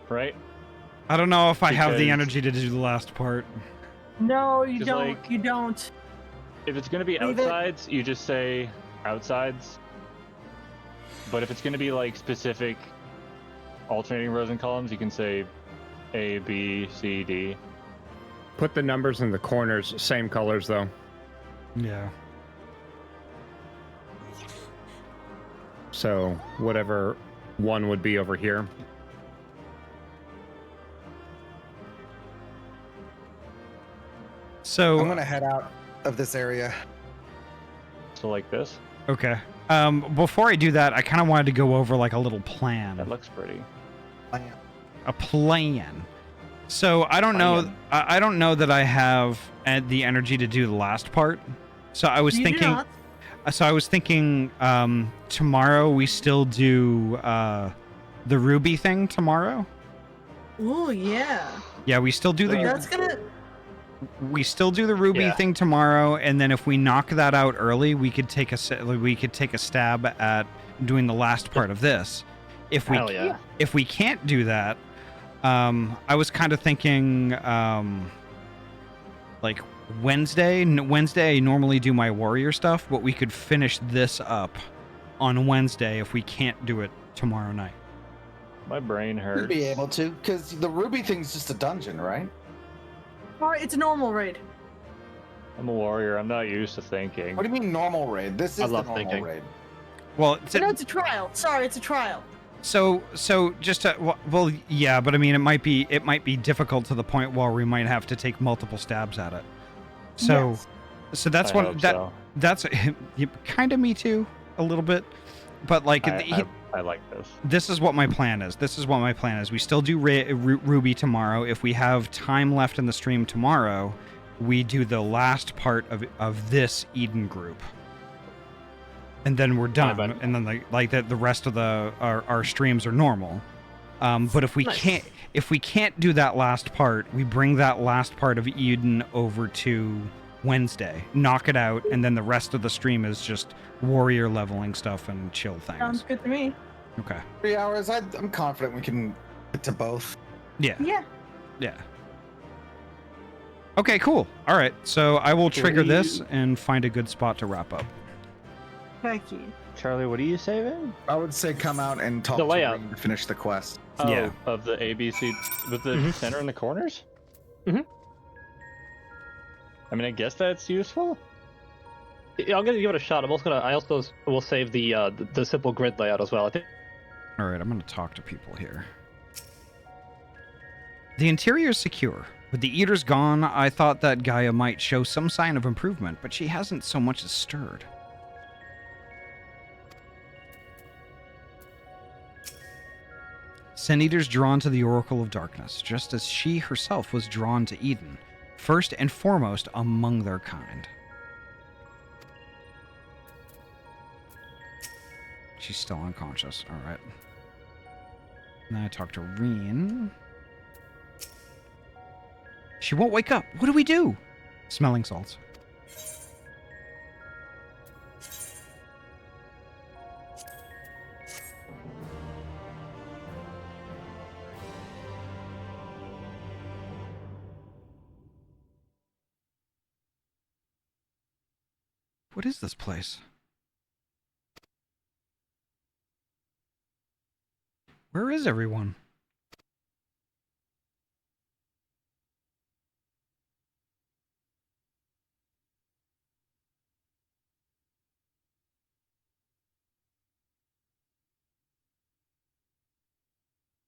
Right? I don't know if I have the Because- energy to do the last part. No, you 'Cause, don't. like- You don't. If it's gonna be Leave it. outsides, you just say outsides. But if it's gonna be like specific alternating rows and columns, you can say A, B, C, D. Put the numbers in the corners, same colors though. Yeah. So whatever one would be over here. So I'm gonna head out of this area. So like this. okay. Before I do that, I kind of wanted to go over like a little plan. That looks pretty. A plan. So I don't know. I don't know that I have the energy to do the last part. So I was You do thinking. not. So I was thinking tomorrow we still do the Ruby thing tomorrow. Ooh, yeah. Yeah, we still do the That's gonna. Ruby Yeah. thing tomorrow, and then if we knock that out early, we could take a stab at doing the last part of this. If we Hell yeah. if we can't do that, I was kind of thinking like Wednesday. Wednesday I normally do my warrior stuff, but we could finish this up on Wednesday if we can't do it tomorrow night. My brain We'd hurts. be able to, because the Ruby thing's just a dungeon, right? Alright, it's a normal raid. I'm a warrior. I'm not used to thinking. What do you mean normal raid? This I is the love normal thinking. raid. Well, No, it's a trial. Sorry, it's a trial. so just to, well, yeah, but I mean, it might be difficult to the point where we might have to take multiple stabs at it. So, Yes. so that's I what hope that so. that's kind of me too, a little bit, but like I like this. this is what my plan is. This is what my plan is. We still do Ruby tomorrow. If we have time left in the stream tomorrow, we do the last part of this Eden group. And then we're done. bet. And then like that the rest of our streams are normal. But if we Nice. can't do that last part, we bring that last part of Eden over to Wednesday. Knock it out, and then the rest of the stream is just warrior leveling stuff and chill things. Sounds good to me. Okay. 3 hours. I'm confident we can get to both. Yeah. Yeah. Yeah. Okay, cool. All right. So I will trigger this and find a good spot to wrap up. Thank you. Charlie, what are you saving? I would say come out and talk The to layout. Ring to finish the quest. Oh, Yeah. of the ABC with the center and the corners? Mhm. I mean, I guess that's useful. Yeah, I'm gonna give it a shot. I also will save the simple grid layout as well. I think. All right, I'm going to talk to people here. The interior is secure. With the eaters gone, I thought that Gaia might show some sign of improvement, but she hasn't so much as stirred. Sin Eater's drawn to the Oracle of Darkness, just as she herself was drawn to Eden, first and foremost among their kind. She's still unconscious. All right. Then I talk to Reen. She won't wake up. What do we do? Smelling salts. What is this place? Where is everyone?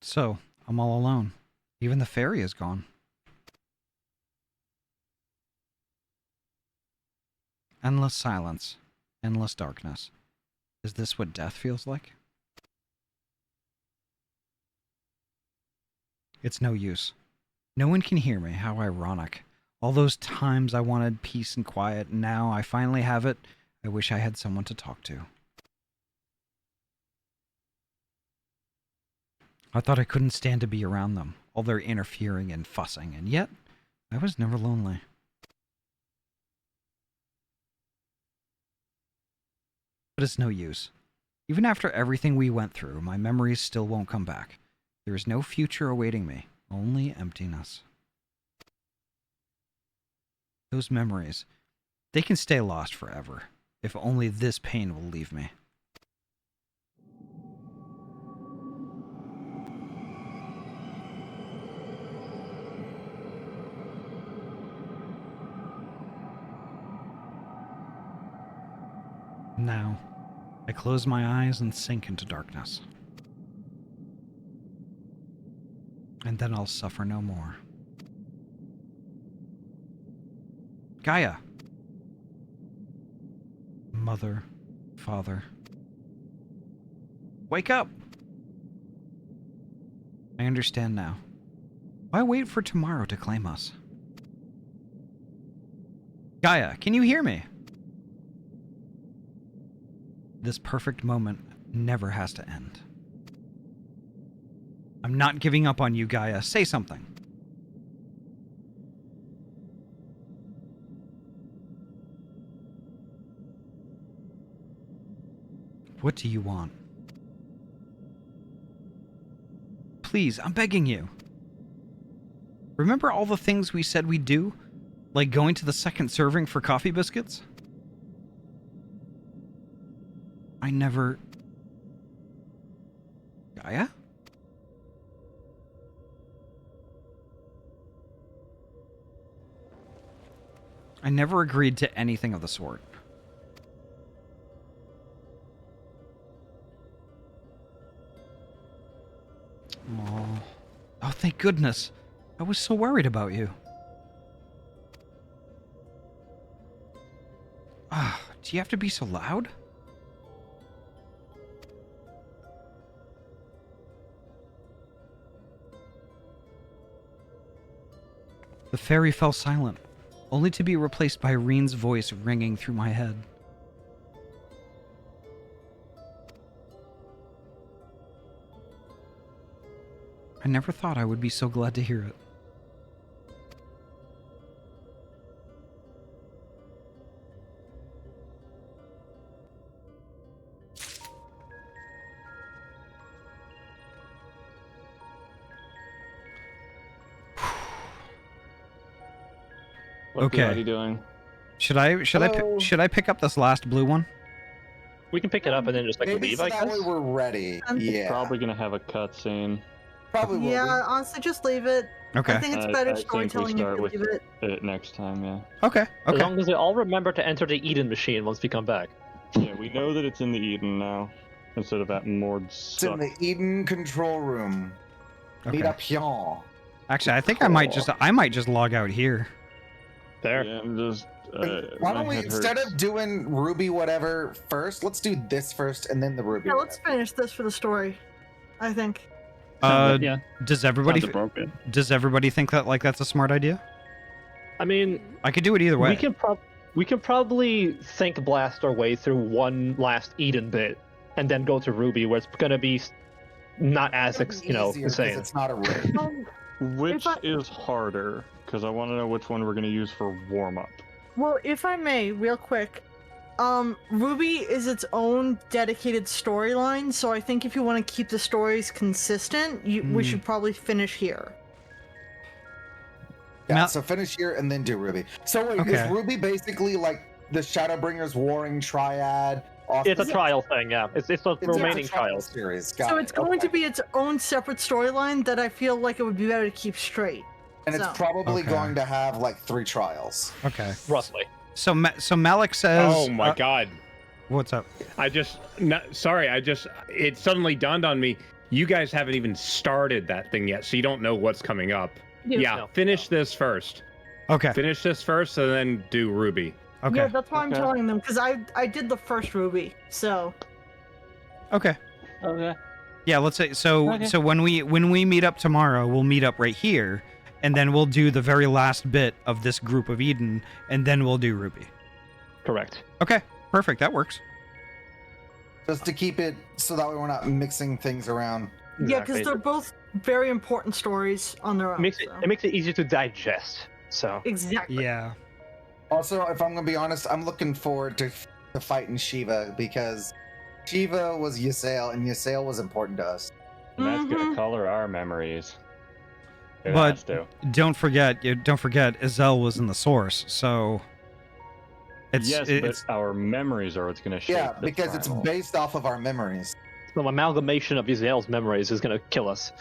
So, I'm all alone. Even the fairy is gone. Endless silence. Endless darkness. Is this what death feels like? It's no use. No one can hear me. How ironic. All those times I wanted peace and quiet, and now I finally have it. I wish I had someone to talk to. I thought I couldn't stand to be around them, all their interfering and fussing, and yet I was never lonely. But it's no use. Even after everything we went through, my memories still won't come back. There is no future awaiting me, only emptiness. Those memories, they can stay lost forever, if only this pain will leave me. Now, I close my eyes and sink into darkness. And then I'll suffer no more. Gaia! Mother, father. Wake up! I understand now. Why wait for tomorrow to claim us? Gaia, can you hear me? This perfect moment never has to end. I'm not giving up on you, Gaia. Say something. What do you want? Please, I'm begging you. Remember all the things we said we'd do? Like going to the second serving for coffee biscuits? I never... Gaia? I never agreed to anything of the sort. Oh. Oh, thank goodness. I was so worried about you. Ah, do you have to be so loud? The fairy fell silent, only to be replaced by Reen's voice ringing through my head. I never thought I would be so glad to hear it. What's Okay. Ahty doing? Should I pick up this last blue one? We can pick it up and then just like Maybe leave, so I that guess. way we're ready. I'm Yeah. Probably gonna have a cutscene. Probably will Yeah, honestly, just leave it. Okay. I think it's I better think we storytelling if start you with leave it. it next time, yeah. Okay. As Okay. long as they all remember to enter the Eden machine once we come back. Yeah, we know that it's in the Eden now, instead of at Mord's It's in the Eden control room. Meet Okay. up here. Actually, I think I might just log out here. There. Yeah, I'm just. Why my don't we, head instead hurts. of doing Ruby whatever first, let's do this first and then the Ruby. Yeah, let's finish this for the story. I think. Yeah. Does everybody Sounds appropriate. does everybody think that that's a smart idea? I mean, I could do it either way. we can probably think blast our way through one last Eden bit, and then go to Ruby, where it's gonna be not as It'll be easier 'cause insane. it's not a Ruby. Which If I- is harder? Because I want to know which one we're gonna use for warm up. Well, if I may, real quick, Ruby is its own dedicated storyline, so I think if you want to keep the stories consistent, we should probably finish here. Yeah, Now- so finish here and then do Ruby. So wait, Okay. is Ruby basically like the Shadowbringers Warring Triad. It's a trial thing, yeah. It's the remaining a trial trials. series. Got So it. it's going to be its own separate storyline that I feel like it would be better to keep straight. And So. it's probably Okay. going to have like 3 trials. Okay. Roughly. So Malik says. Oh my god. What's up? It suddenly dawned on me. You guys haven't even started that thing yet, so you don't know what's coming up. Yeah, No. finish this first. Okay. Finish this first, and then do Ruby. Okay. Yeah, that's why I'm Okay. telling them, because I did the first Ruby, so. Okay. Okay. Yeah, let's say so. Okay. So when we meet up tomorrow, we'll meet up right here, and then we'll do the very last bit of this group of Eden, and then we'll do Ruby. Correct. Okay, perfect. That works. Just to keep it so that way we're not mixing things around. Yeah, because they're both very important stories on their own. It makes it easier to digest. So Exactly. Yeah. Also, if I'm gonna be honest, I'm looking forward to fighting Shiva because Shiva was Ysael, and Ysael was important to us. And that's Mhm. gonna color our memories. It But- has to. Don't forget, Azel was in the source, so it's Yes, it's but our memories are what's gonna shape Yeah, the because it's final. based off of our memories. the amalgamation of Ysael's memories is gonna kill us.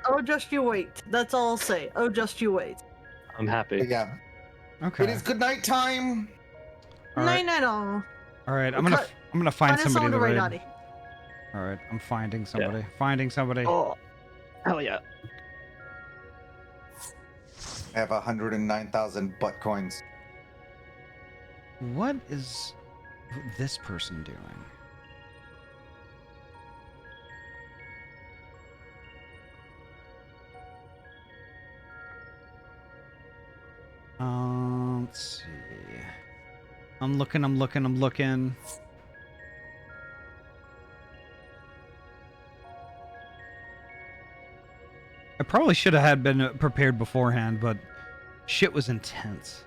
Oh, just you wait. That's all I'll say. Oh, just you wait. I'm happy. But yeah, okay. it is good night time. All right. No. All right, I'm Cut. gonna find Find us somebody on to the raid. right, Ahty. All right, I'm finding somebody. Finding somebody. Oh, hell yeah. I have 109,000 butt coins. What is this person doing? Let's see. I'm looking. I probably should have had been prepared beforehand, but shit was intense.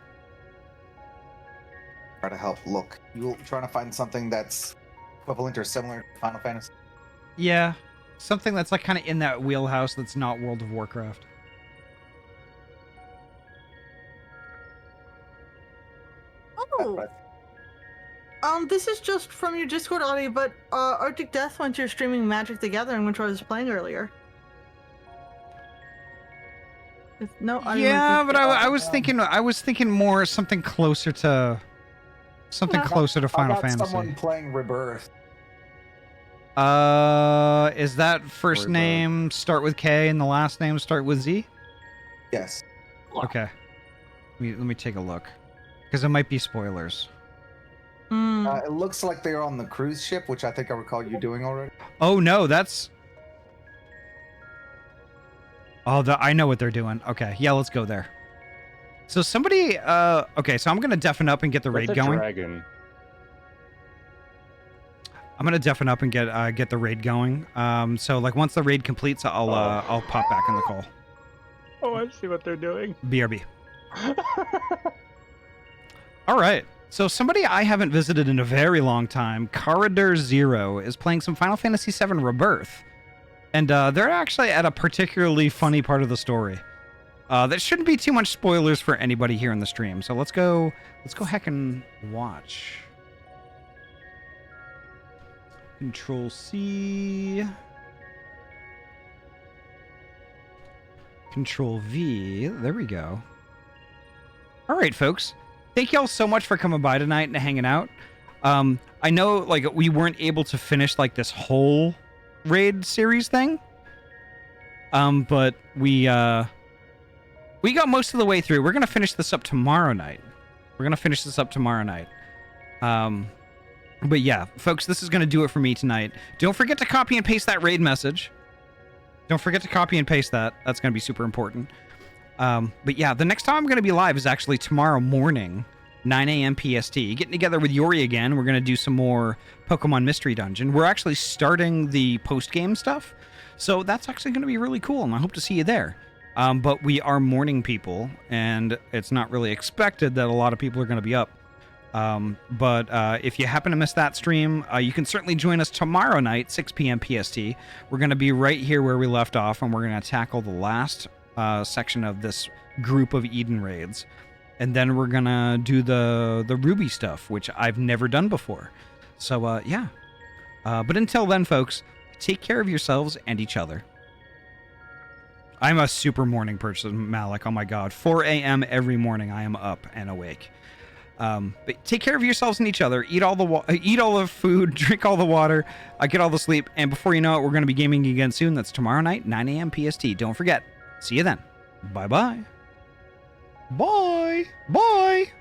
Try to help look. You trying to find something that's equivalent or similar to Final Fantasy? Yeah, something that's like kind of in that wheelhouse that's not World of Warcraft. Oh. This is just from your Discord audio, but Arctic Death went to your streaming Magic the Gathering, which I was playing earlier. No, Yeah, but I was thinking more something closer to Final I got Fantasy. someone playing Rebirth. Is that first Rebirth. name start with K and the last name start with Z? Yes. Okay. Let me take a look, because it might be spoilers. It looks like they're on the cruise ship, which I think I recall you doing already. Oh no, that's. Oh, I know what they're doing. Okay, yeah, let's go there. So somebody, okay, so I'm gonna deafen up and get the What's raid a going. dragon? I'm gonna deafen up and get the raid going. So like once the raid completes, I'll pop back in the call. Oh, I see what they're doing. BRB. All right. So somebody I haven't visited in a very long time, Corridor Zero, is playing some Final Fantasy VII Rebirth, and they're actually at a particularly funny part of the story. That shouldn't be too much spoilers for anybody here in the stream. So let's go heck and watch. Control C. Control V. There we go. All right, folks. Thank y'all so much for coming by tonight and hanging out. I know, like, we weren't able to finish, like, this whole raid series thing. But we got most of the way through. We're going to finish this up tomorrow night. But yeah, folks, this is going to do it for me tonight. Don't forget to copy and paste that raid message. Don't forget to copy and paste that. That's going to be super important. But yeah, the next time I'm going to be live is actually tomorrow morning, 9 a.m. PST. Getting together with Yori again. We're going to do some more Pokemon Mystery Dungeon. We're actually starting the post-game stuff. So that's actually going to be really cool, and I hope to see you there. But we are morning people, and it's not really expected that a lot of people are going to be up. But if you happen to miss that stream, you can certainly join us tomorrow night, 6 p.m. PST. We're going to be right here where we left off, and we're going to tackle the last section of this group of Eden raids. and then we're gonna do the Ruby stuff, which I've never done before. So yeah. But until then, folks, take care of yourselves and each other. I'm a super morning person, Malik. Oh my god, 4 a.m. every morning I am up and awake. But take care of yourselves and each other. Eat all the food, drink all the water, get all the sleep, and before you know it, we're going to be gaming again soon. That's tomorrow night, 9 a.m. PST. Don't forget. See you then. Bye-bye. Bye. Bye.